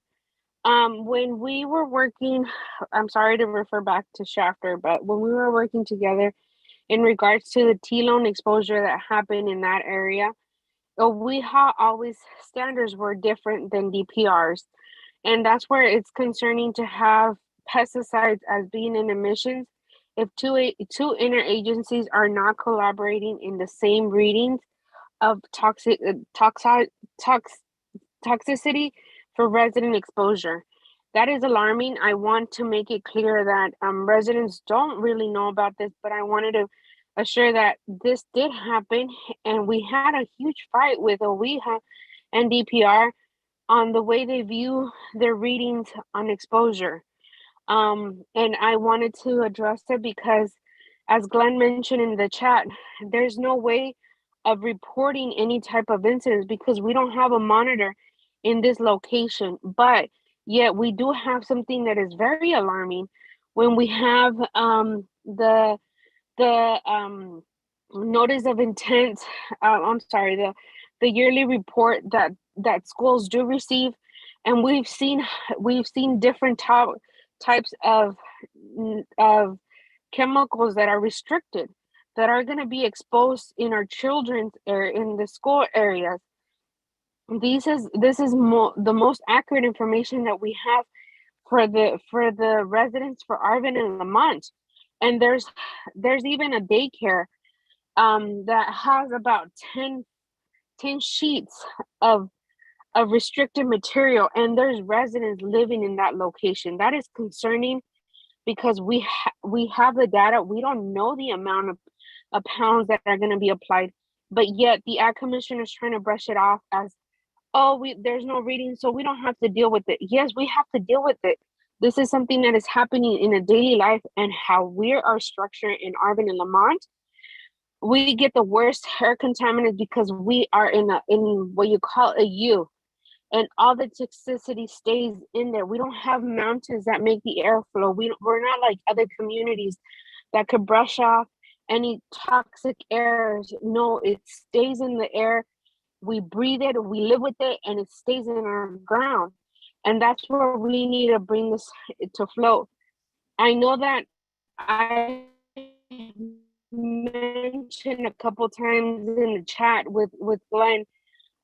When we were working, I'm sorry to refer back to Shafter, but when we were working together in regards to the T-loan exposure that happened in that area, OEHA always standards were different than DPRs. And that's where it's concerning to have pesticides as being in emissions. If two interagencies are not collaborating in the same readings of toxicity for resident exposure. That is alarming. I want to make it clear that residents don't really know about this, but I wanted to assure that this did happen, and we had a huge fight with OEHA and DPR on the way they view their readings on exposure. And I wanted to address it because, as Glenn mentioned in the chat, there's no way of reporting any type of incidents because we don't have a monitor in this location. But yet we do have something that is very alarming when we have the notice of intent. The yearly report that schools do receive, and we've seen different types of chemicals that are restricted, that are going to be exposed in our children's in the school areas. This is the most accurate information that we have for the residents for Arvin and Lamont. And there's even a daycare that has about 10 sheets of restricted material, and there's residents living in that location. That is concerning because we have the data. We don't know the amount of pounds that are going to be applied, but yet the Ag Commissioner is trying to brush it off as, oh, there's no reading, so we don't have to deal with it. Yes, we have to deal with it. This is something that is happening in a daily life, and how we are structured in Arvin and Lamont. We get the worst air contaminants because we are in what you call a U, and all the toxicity stays in there. We don't have mountains that make the airflow. We're not like other communities that could brush off any toxic airs. No, it stays in the air. We breathe it, we live with it, and it stays in our ground. And that's where we need to bring this to float. I know that I mentioned a couple times in the chat with Glenn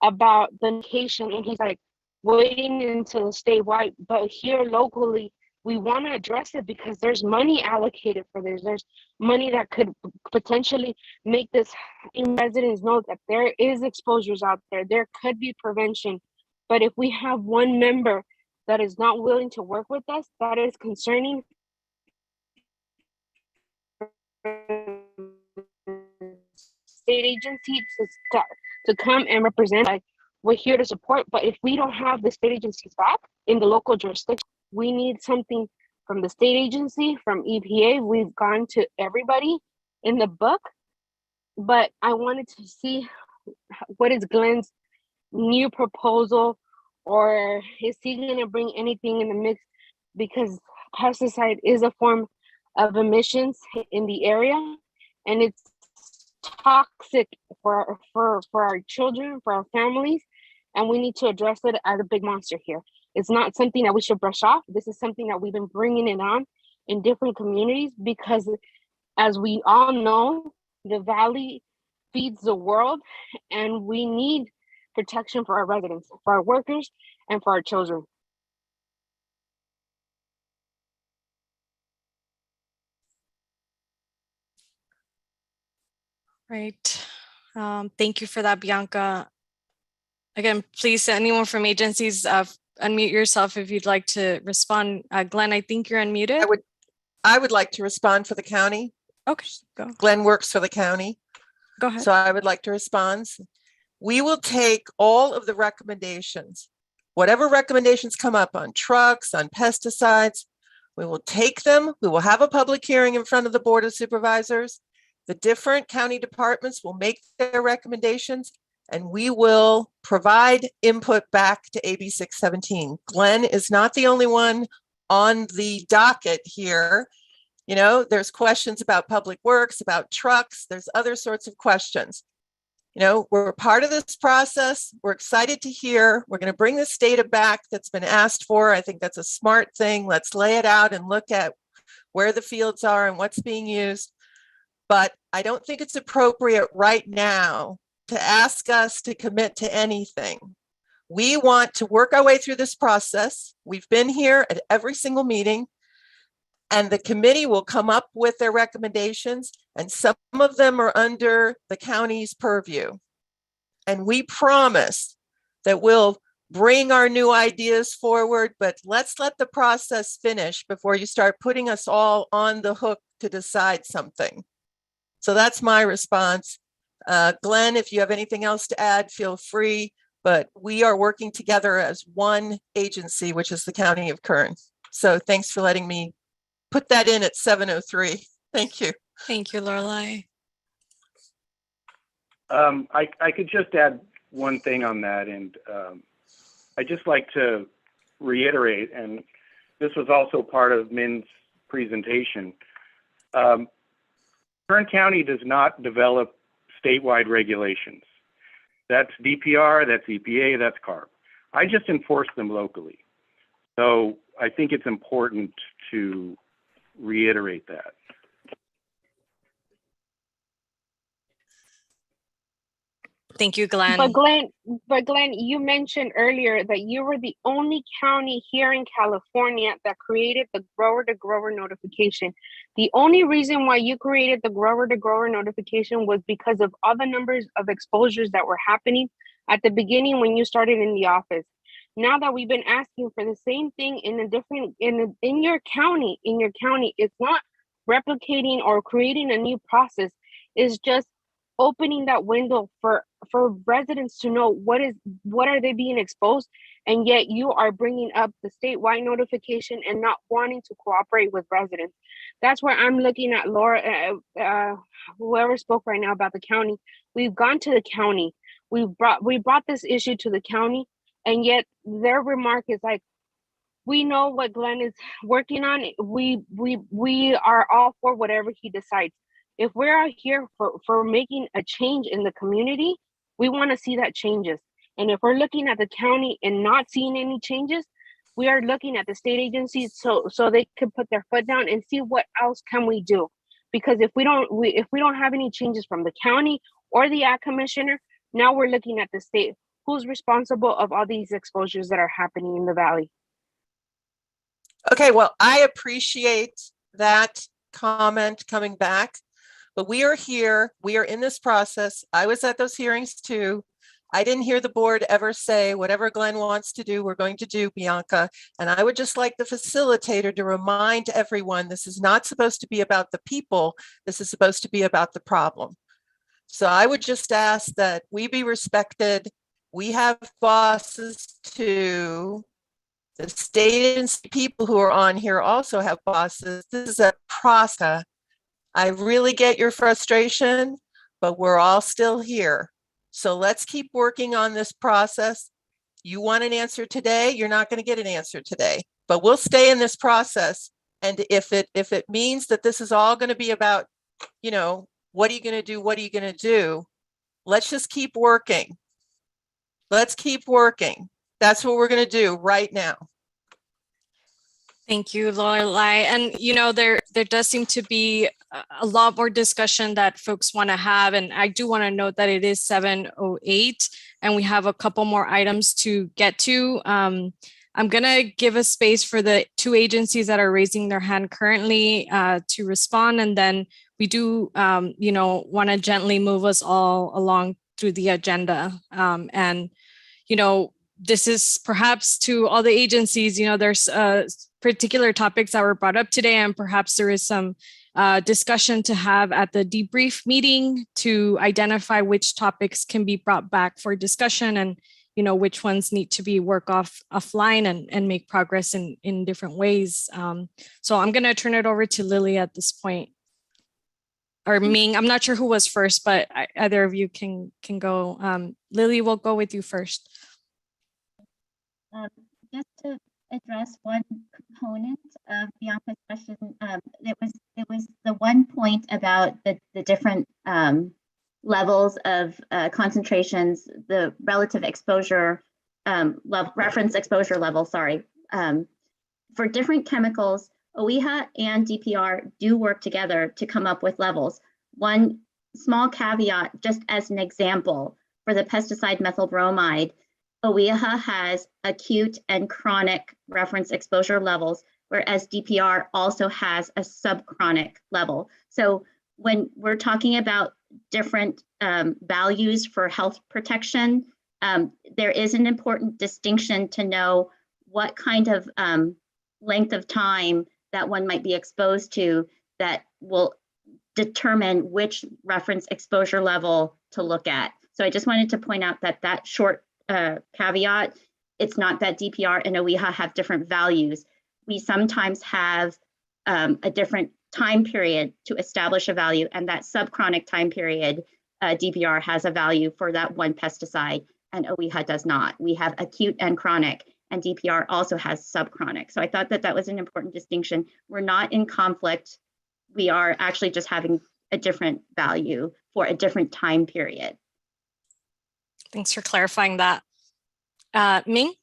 about the location, and he's like waiting until statewide, but here locally we want to address it because there's money allocated for this. There's money that could potentially make this in residents know that there is exposures out there. There could be prevention, but if we have one member that is not willing to work with us, that is concerning. State agency to come and represent, like, we're here to support, but if we don't have the state agencies back in the local jurisdiction, we need something from the state agency, from EPA. We've gone to everybody in the book, but I wanted to see what is Glenn's new proposal, or is he going to bring anything in the mix, because pesticide is a form of emissions in the area, and it's toxic for our children, for our families, and we need to address it as a big monster here. It's not something that we should brush off. This is something that we've been bringing it on in different communities, because as we all know, the valley feeds the world, and we need protection for our residents, for our workers, and for our children. Right. Thank you for that, Bianca. Again, please, anyone from agencies, unmute yourself if you'd like to respond. Glenn, I think you're unmuted. I would like to respond for the county. Okay, go. Glenn works for the county. Go ahead. So I would like to respond. We will take all of the recommendations, whatever recommendations come up on trucks, on pesticides, We will take them. We will have a public hearing in front of the Board of Supervisors. The different county departments will make their recommendations, and we will provide input back to AB 617. Glenn is not the only one on the docket here. You know, there's questions about public works, about trucks, there's other sorts of questions. You know, we're part of this process. We're excited to hear. We're going to bring this data back that's been asked for. I think that's a smart thing. Let's lay it out and look at where the fields are and what's being used. But I don't think it's appropriate right now to ask us to commit to anything. We want to work our way through this process. We've been here at every single meeting, and the committee will come up with their recommendations, and some of them are under the county's purview. And we promise that we'll bring our new ideas forward, but let's let the process finish before you start putting us all on the hook to decide something. So that's my response. Glenn, if you have anything else to add, feel free, but we are working together as one agency, which is the County of Kern. So thanks for letting me put that in at 7:03. Thank you. Thank you, Lorelei. I could just add one thing on that, and I just like to reiterate, and this was also part of Min's presentation. Kern County does not develop statewide regulations. That's DPR, that's EPA, that's CARB. I just enforce them locally. So I think it's important to reiterate that. Thank you, Glenn. But Glenn, you mentioned earlier that you were the only county here in California that created the grower-to-grower notification. The only reason why you created the grower-to-grower notification was because of all the numbers of exposures that were happening at the beginning when you started in the office. Now that we've been asking for the same thing in a different in your county, it's not replicating or creating a new process. It's just opening that window for residents to know what are they being exposed, and yet you are bringing up the statewide notification and not wanting to cooperate with residents. That's where I'm looking at Laura, whoever spoke right now about the county. We've gone to the county. We brought this issue to the county, and yet their remark is like, we know what Glenn is working on. We are all for whatever he decides. If we're out here for making a change in the community, we want to see that changes. And if we're looking at the county and not seeing any changes, we are looking at the state agencies so they can put their foot down and see what else can we do. Because if we don't have any changes from the county or the ag commissioner, now we're looking at the state. Who's responsible of all these exposures that are happening in the valley? Okay, well, I appreciate that comment coming back. But we are here, we are in this process. I was at those hearings too. I didn't hear the board ever say, whatever Glenn wants to do, we're going to do, Bianca. And I would just like the facilitator to remind everyone, this is not supposed to be about the people. This is supposed to be about the problem. So I would just ask that we be respected. We have bosses too. The state agency people who are on here also have bosses. This is a process. I really get your frustration, but we're all still here. So let's keep working on this process. You want an answer today, you're not going to get an answer today, but we'll stay in this process. And if it means that this is all going to be about, you know, what are you going to do? What are you going to do? Let's just keep working. Let's keep working. That's what we're going to do right now. Thank you, Lorelei. And, you know, there does seem to be a lot more discussion that folks want to have. And I do want to note that it is 7:08 and we have a couple more items to get to. I'm going to give a space for the two agencies that are raising their hand currently to respond. And then we do, you know, want to gently move us all along through the agenda. And, you know, this is perhaps to all the agencies, you know, there's particular topics that were brought up today, and perhaps there is some discussion to have at the debrief meeting to identify which topics can be brought back for discussion and which ones need to be offline and make progress in different ways. So I'm going to turn it over to Lily at this point. Or Ming, I'm not sure who was first, but either of you can go. Lily, we'll go with you first. Just to address one component of Bianca's question, it was the one point about the different levels of concentrations, the relative exposure reference exposure level. Sorry, for different chemicals, OEHA and DPR do work together to come up with levels. One small caveat, just as an example, for the pesticide methyl bromide, OEHA has acute and chronic reference exposure levels, whereas DPR also has a subchronic level. So when we're talking about different values for health protection, there is an important distinction to know what kind of length of time that one might be exposed to that will determine which reference exposure level to look at. So I just wanted to point out that short caveat, it's not that DPR and OEHA have different values. We sometimes have a different time period to establish a value, and that subchronic time period, DPR has a value for that one pesticide and OEHA does not. We have acute and chronic, and DPR also has subchronic. So I thought that was an important distinction. We're not in conflict. We are actually just having a different value for a different time period. Thanks for clarifying that. Ming?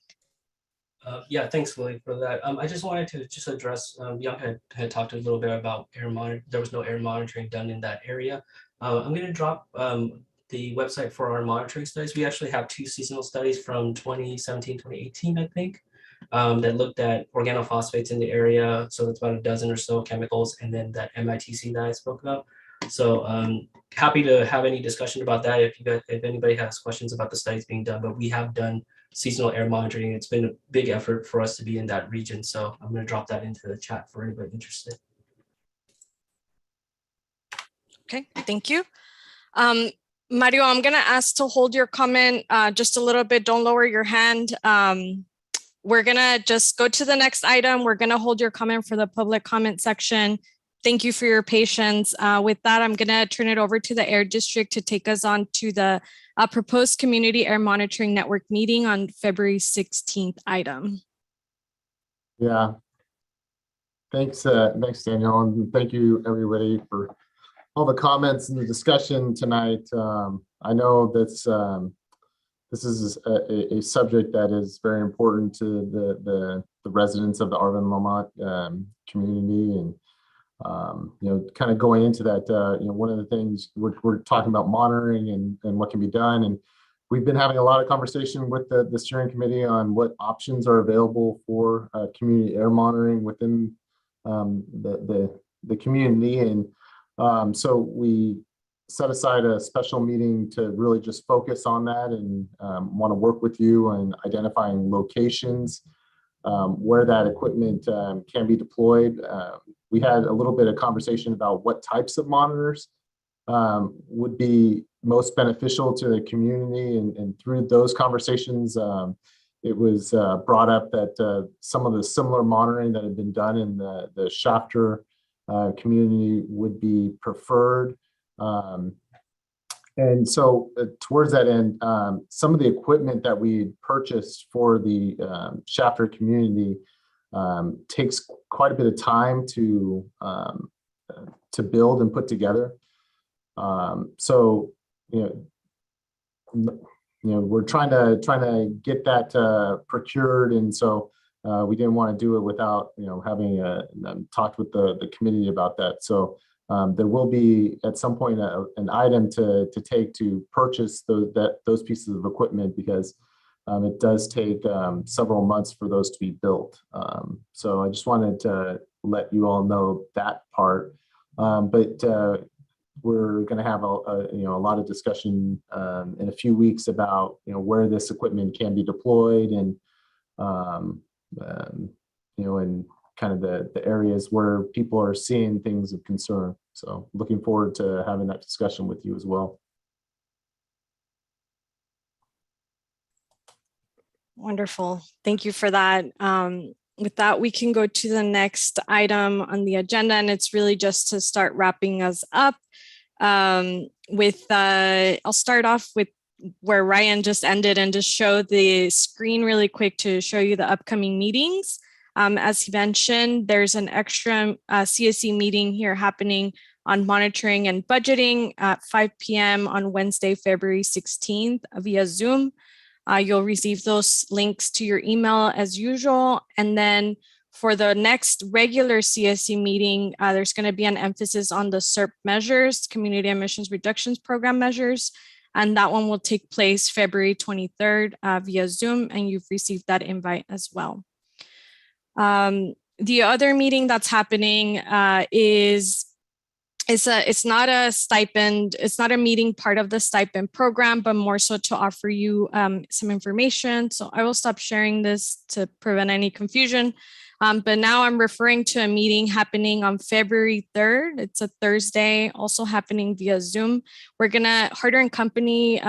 Yeah, thanks, Lily, for that. I just wanted to just address, Bianca had talked a little bit about air monitor. There was no air monitoring done in that area. I'm going to drop the website for our monitoring studies. We actually have 2 seasonal studies from 2017, 2018, I think, that looked at organophosphates in the area. So that's about a dozen or so chemicals, and then that MITC that I spoke about. So happy to have any discussion about that if anybody has questions about the studies being done, but we have done seasonal air monitoring. It's been a big effort for us to be in that region. So I'm going to drop that into the chat for anybody interested. Okay, thank you. Mario, I'm going to ask to hold your comment just a little bit. Don't lower your hand. We're going to just go to the next item. We're going to hold your comment for the public comment section. Thank you for your patience. With that, I'm going to turn it over to the Air District to take us on to the proposed Community Air Monitoring Network meeting on February 16th item. Yeah. Thanks, Danielle, and thank you, everybody, for all the comments and the discussion tonight. I know that's this is a subject that is very important to the residents of the Arvin Lamont community, and kind of going into that, one of the things we're talking about monitoring and what can be done, and we've been having a lot of conversation with the steering committee on what options are available for community air monitoring within the community, and so we set aside a special meeting to really just focus on that and want to work with you on identifying locations where that equipment can be deployed. We had a little bit of conversation about what types of monitors would be most beneficial to the community, and through those conversations, it was brought up that some of the similar monitoring that had been done in the Shafter community would be preferred. And so towards that end, some of the equipment that we purchased for the Shafter community takes quite a bit of time to build and put together. So we're trying to get that procured, and so we didn't want to do it without having talked with the committee about that. So there will be at some point an item to take to purchase those pieces of equipment, because it does take several months for those to be built. So I just wanted to let you all know that part. But we're going to have a lot of discussion in a few weeks about where this equipment can be deployed, and and kind of the areas where people are seeing things of concern. So looking forward to having that discussion with you as well. Wonderful. Thank you for that. With that, we can go to the next item on the agenda, and it's really just to start wrapping us up. I'll start off with where Ryan just ended and just show the screen really quick to show you the upcoming meetings. As he mentioned, there's an extra CSC meeting here happening on monitoring and budgeting at 5 p.m. on Wednesday, February 16th via Zoom. You'll receive those links to your email as usual. And then for the next regular CSC meeting, there's going to be an emphasis on the SERP measures, Community Emissions Reductions Program measures. And that one will take place February 23rd via Zoom, and you've received that invite as well. The other meeting that's happening it's not a stipend, it's not a meeting part of the stipend program, but more so to offer you some information. So I will stop sharing this to prevent any confusion. But now I'm referring to a meeting happening on February 3rd. It's a Thursday, also happening via Zoom. Harder & Company,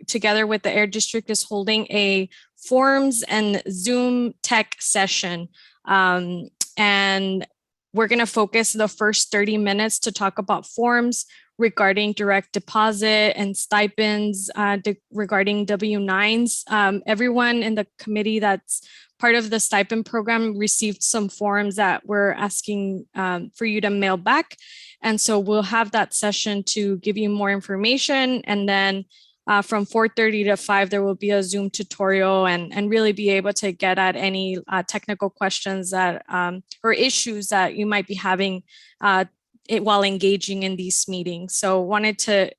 together with the Air District, is holding a forums and Zoom tech session. And we're going to focus the first 30 minutes to talk about forms regarding direct deposit and stipends regarding W-9s. Everyone in the committee that's part of the stipend program received some forms that we're asking for you to mail back. And so we'll have that session to give you more information. And then from 4:30 to 5, there will be a Zoom tutorial and really be able to get at any technical questions that or issues that you might be having while engaging in these meetings. So wanted to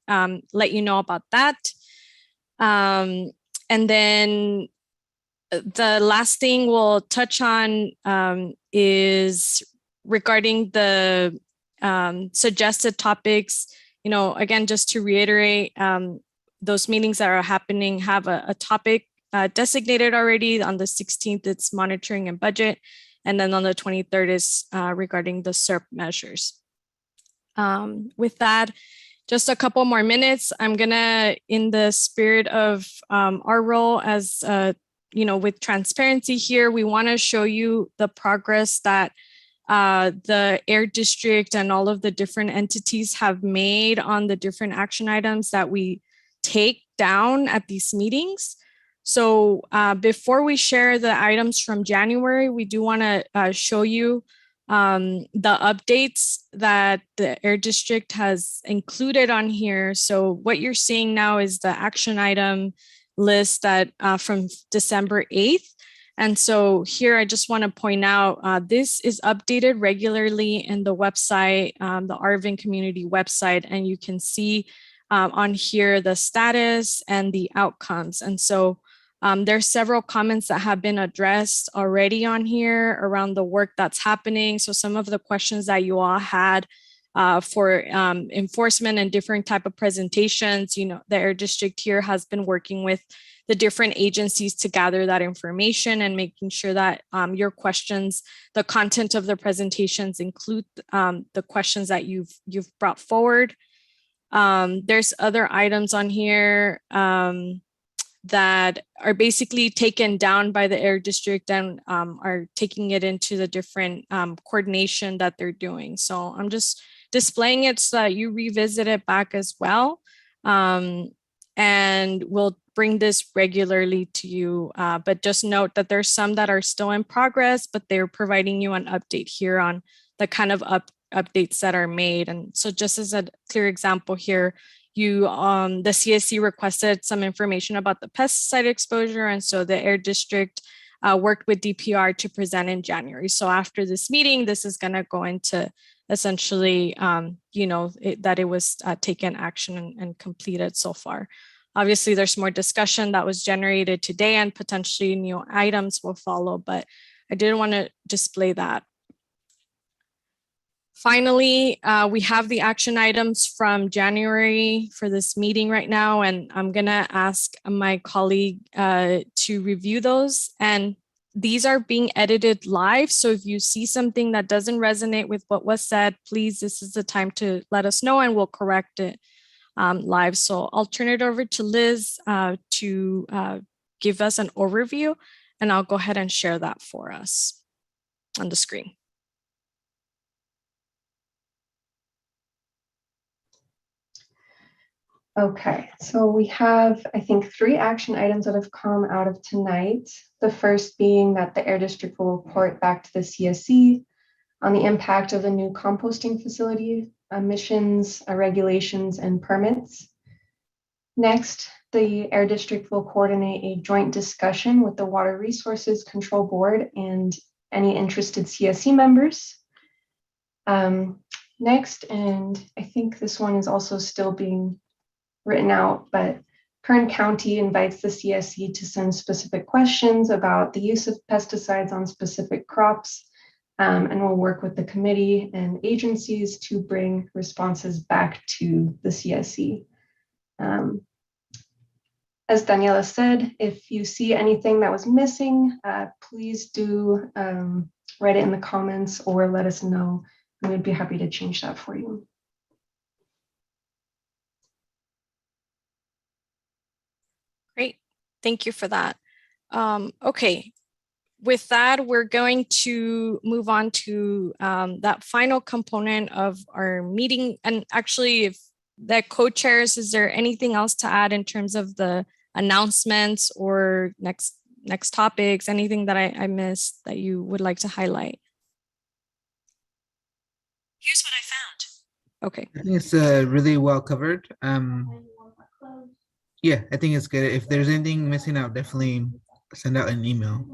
let you know about that. And then the last thing we'll touch on is regarding the suggested topics. You know, again, just to reiterate, those meetings that are happening have a topic designated already. On the 16th, it's monitoring and budget. And then on the 23rd is regarding the SERP measures. With that, just a couple more minutes. I'm gonna, in the spirit of our role as, with transparency here, we wanna show you the progress that the Air District and all of the different entities have made on the different action items that we take down at these meetings. So before we share the items from January, we do want to show you the updates that the Air District has included on here. So what you're seeing now is the action item list that from December 8th. And so here I just want to point out, this is updated regularly in the website, the Arvin community website, and you can see on here the status and the outcomes. And so there's several comments that have been addressed already on here around the work that's happening. So some of the questions that you all had for enforcement and different type of presentations, the Air District here has been working with the different agencies to gather that information and making sure that your questions, the content of the presentations include the questions that you've brought forward. There's other items on here that are basically taken down by the Air District and are taking it into the different coordination that they're doing. So I'm just displaying it so that you revisit it back as well. And we'll bring this regularly to you, but just note that there's some that are still in progress, but they're providing you an update here on the kind of updates that are made. And so just as a clear example here, the CSC requested some information about the pesticide exposure. And so the Air District worked with DPR to present in January. So after this meeting, this is going to go into essentially, that it was taken action and completed so far. Obviously, there's more discussion that was generated today and potentially new items will follow, but I didn't want to display that. Finally, we have the action items from January for this meeting right now, and I'm gonna ask my colleague to review those. And these are being edited live, so if you see something that doesn't resonate with what was said, please, this is the time to let us know and we'll correct it live. So I'll turn it over to Liz to give us an overview, and I'll go ahead and share that for us on the screen. Okay, so we have, I think, 3 action items that have come out of tonight. The first being that the Air District will report back to the CSC on the impact of the new composting facility, emissions, regulations, and permits. Next, the Air District will coordinate a joint discussion with the Water Resources Control Board and any interested CSC members. Next, and I think this one is also still being written out, but Kern County invites the CSC to send specific questions about the use of pesticides on specific crops, and we'll work with the committee and agencies to bring responses back to the CSC. As Daniela said, if you see anything that was missing, please do write it in the comments or let us know, and we'd be happy to change that for you. Great, thank you for that. Okay, with that, we're going to move on to that final component of our meeting. And actually, if the co-chairs, is there anything else to add in terms of the announcements or next topics, anything that I missed that you would like to highlight? Here's what I found. Okay. I think it's really well covered. Yeah, I think it's good. If there's anything missing out, definitely send out an email.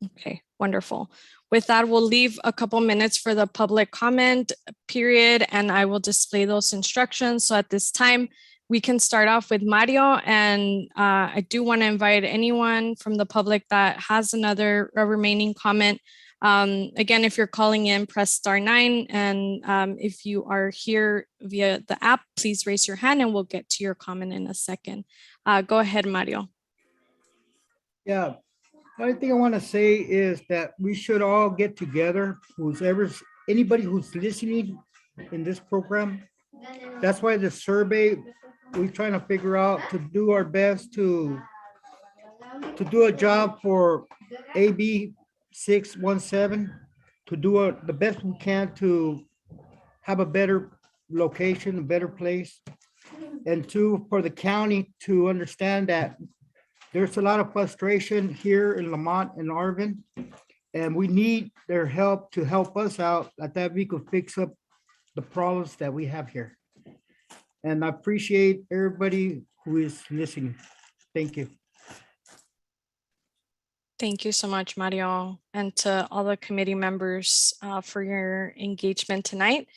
Okay, wonderful. With that, we'll leave a couple minutes for the public comment period, and I will display those instructions. So at this time, we can start off with Mario, and I do want to invite anyone from the public that has another remaining comment. Again, if you're calling in, press *9, and if you are here via the app, please raise your hand and we'll get to your comment in a second. Go ahead, Mario. Yeah, the only thing I want to say is that we should all get together, anybody who's listening in this program. That's why the survey, we're trying to figure out to do our best to do a job for AB 617, to do the best we can to have a better location, a better place. And 2, for the county to understand that there's a lot of frustration here in Lamont and Arvin, and we need their help to help us out, that we could fix up the problems that we have here. And I appreciate everybody who is listening. Thank you. Thank you so much, Mario, and to all the committee members for your engagement tonight.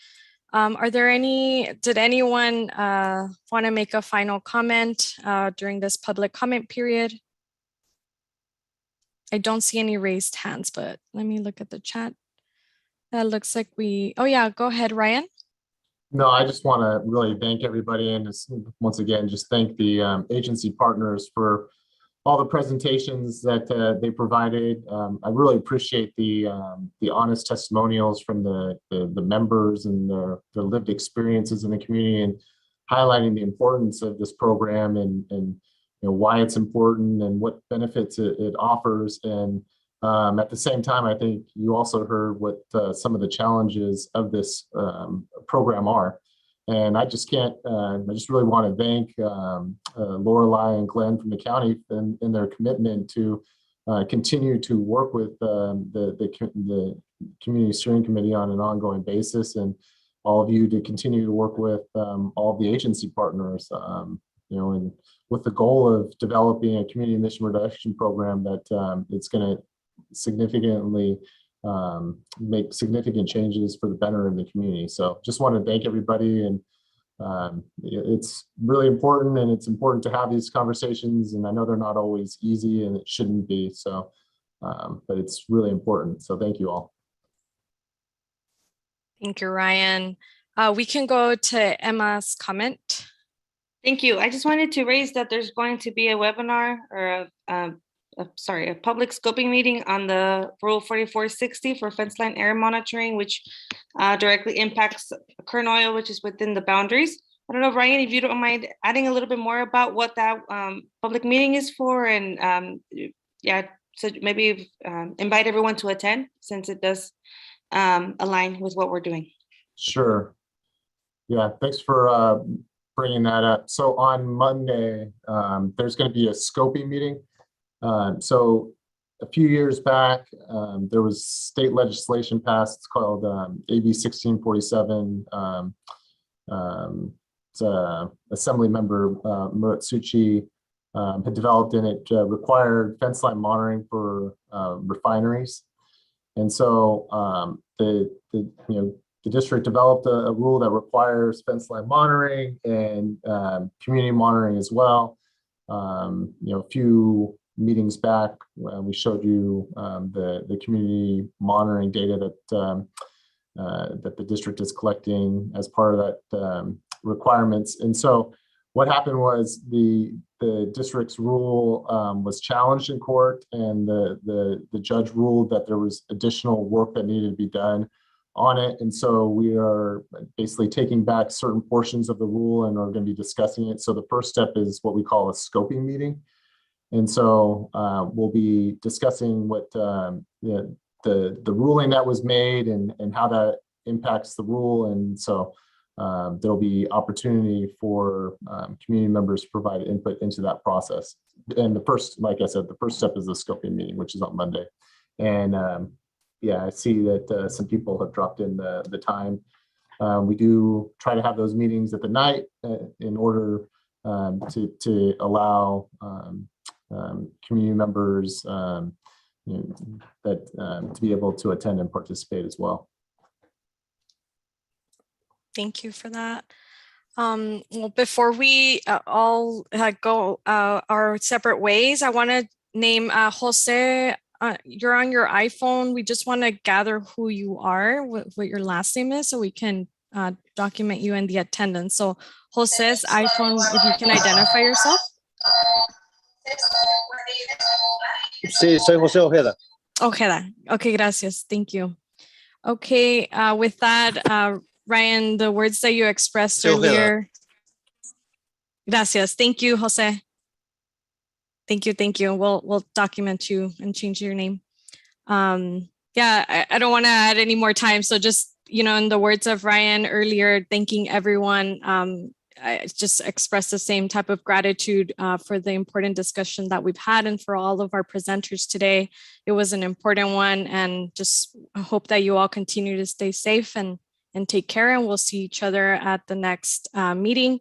Did anyone want to make a final comment during this public comment period? I don't see any raised hands, but let me look at the chat. That looks like oh yeah, go ahead, Ryan. No, I just want to really thank everybody, and once again, just thank the agency partners for all the presentations that they provided. I really appreciate the honest testimonials from the members and their lived experiences in the community, and highlighting the importance of this program and why it's important and what benefits it offers. And at the same time, I think you also heard what some of the challenges of this program are. And I just really want to thank Lorelei and Glenn from the county in their commitment to continue to work with the Community Steering Committee on an ongoing basis, and all of you to continue to work with all of the agency partners, and with the goal of developing a community emission reduction program that it's going to significantly make significant changes for the better of the community. So just want to thank everybody, and it's really important, and it's important to have these conversations, and I know they're not always easy, and it shouldn't be, so but it's really important. So thank you all. Thank you, Ryan. We can go to Emma's comment. Thank you. I just wanted to raise that there's going to be a webinar or a public scoping meeting on the Rule 4460 for fence line area monitoring, which directly impacts Kern Oil, which is within the boundaries. I don't know, Ryan, if you don't mind adding a little bit more about what that public meeting is for, and yeah, so maybe invite everyone to attend, since it does align with what we're doing. Sure. Yeah, thanks for bringing that up. So on Monday, there's going to be a scoping meeting. So a few years back, there was state legislation passed. It's called AB 1647. Assembly member Muratsuchi had developed, and it required fence line monitoring for refineries. And so the district developed a rule that requires fence line monitoring and community monitoring as well. A few meetings back, we showed you the community monitoring data that the district is collecting as part of that requirements. And so what happened was the district's rule was challenged in court, and the judge ruled that there was additional work that needed to be done on it. And so we are basically taking back certain portions of the rule and are going to be discussing it. So the first step is what we call a scoping meeting. And so we'll be discussing what the ruling that was made and how that impacts the rule. And so there'll be opportunity for community members to provide input into that process. And the first, like I said, the first step is the scoping meeting, which is on Monday. And yeah, I see that some people have dropped in the time. We do try to have those meetings at the night in order to allow community members to be able to attend and participate as well. Thank you for that. Well, before we all go our separate ways, I want to name Jose. You're on your iPhone. We just want to gather who you are, what your last name is, so we can document you in the attendance. So Jose's iPhone, if you can identify yourself. Sí, soy José Ojeda. Ojeda. Okay, gracias. Thank you. Okay, with that, Ryan, the words that you expressed earlier. Gracias. Thank you, Jose. Thank you. Thank you. We'll document you and change your name. Yeah, I don't want to add any more time. So just, in the words of Ryan earlier, thanking everyone. I just express the same type of gratitude for the important discussion that we've had and for all of our presenters today. It was an important one, and just hope that you all continue to stay safe and take care, and we'll see each other at the next meeting,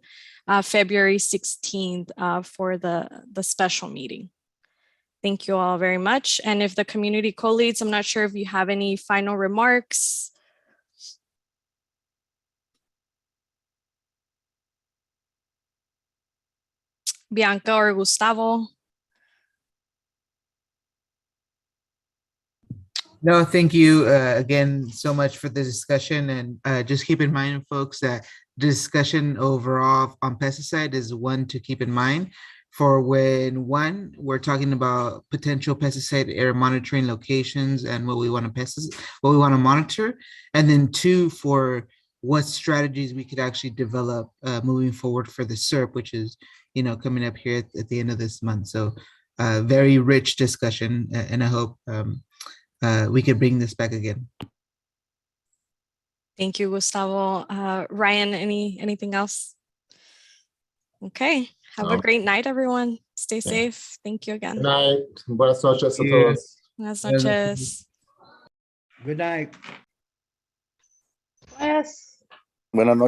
February 16th for the special meeting. Thank you all very much. And if the community co-leads, I'm not sure if you have any final remarks. Bianca or Gustavo? No, thank you again so much for the discussion. And just keep in mind, folks, that the discussion overall on pesticide is one to keep in mind for when we're talking about potential pesticide area monitoring locations and what we want to monitor, and then two, for what strategies we could actually develop moving forward for the SERP, which is coming up here at the end of this month. So very rich discussion, and I hope we could bring this back again. Thank you, Gustavo. Ryan, anything else? Okay, have a great night, everyone. Stay safe. Thank you again. Good night. Buenas noches a todos. Buenas noches. Good night. Yes. Buenas noches.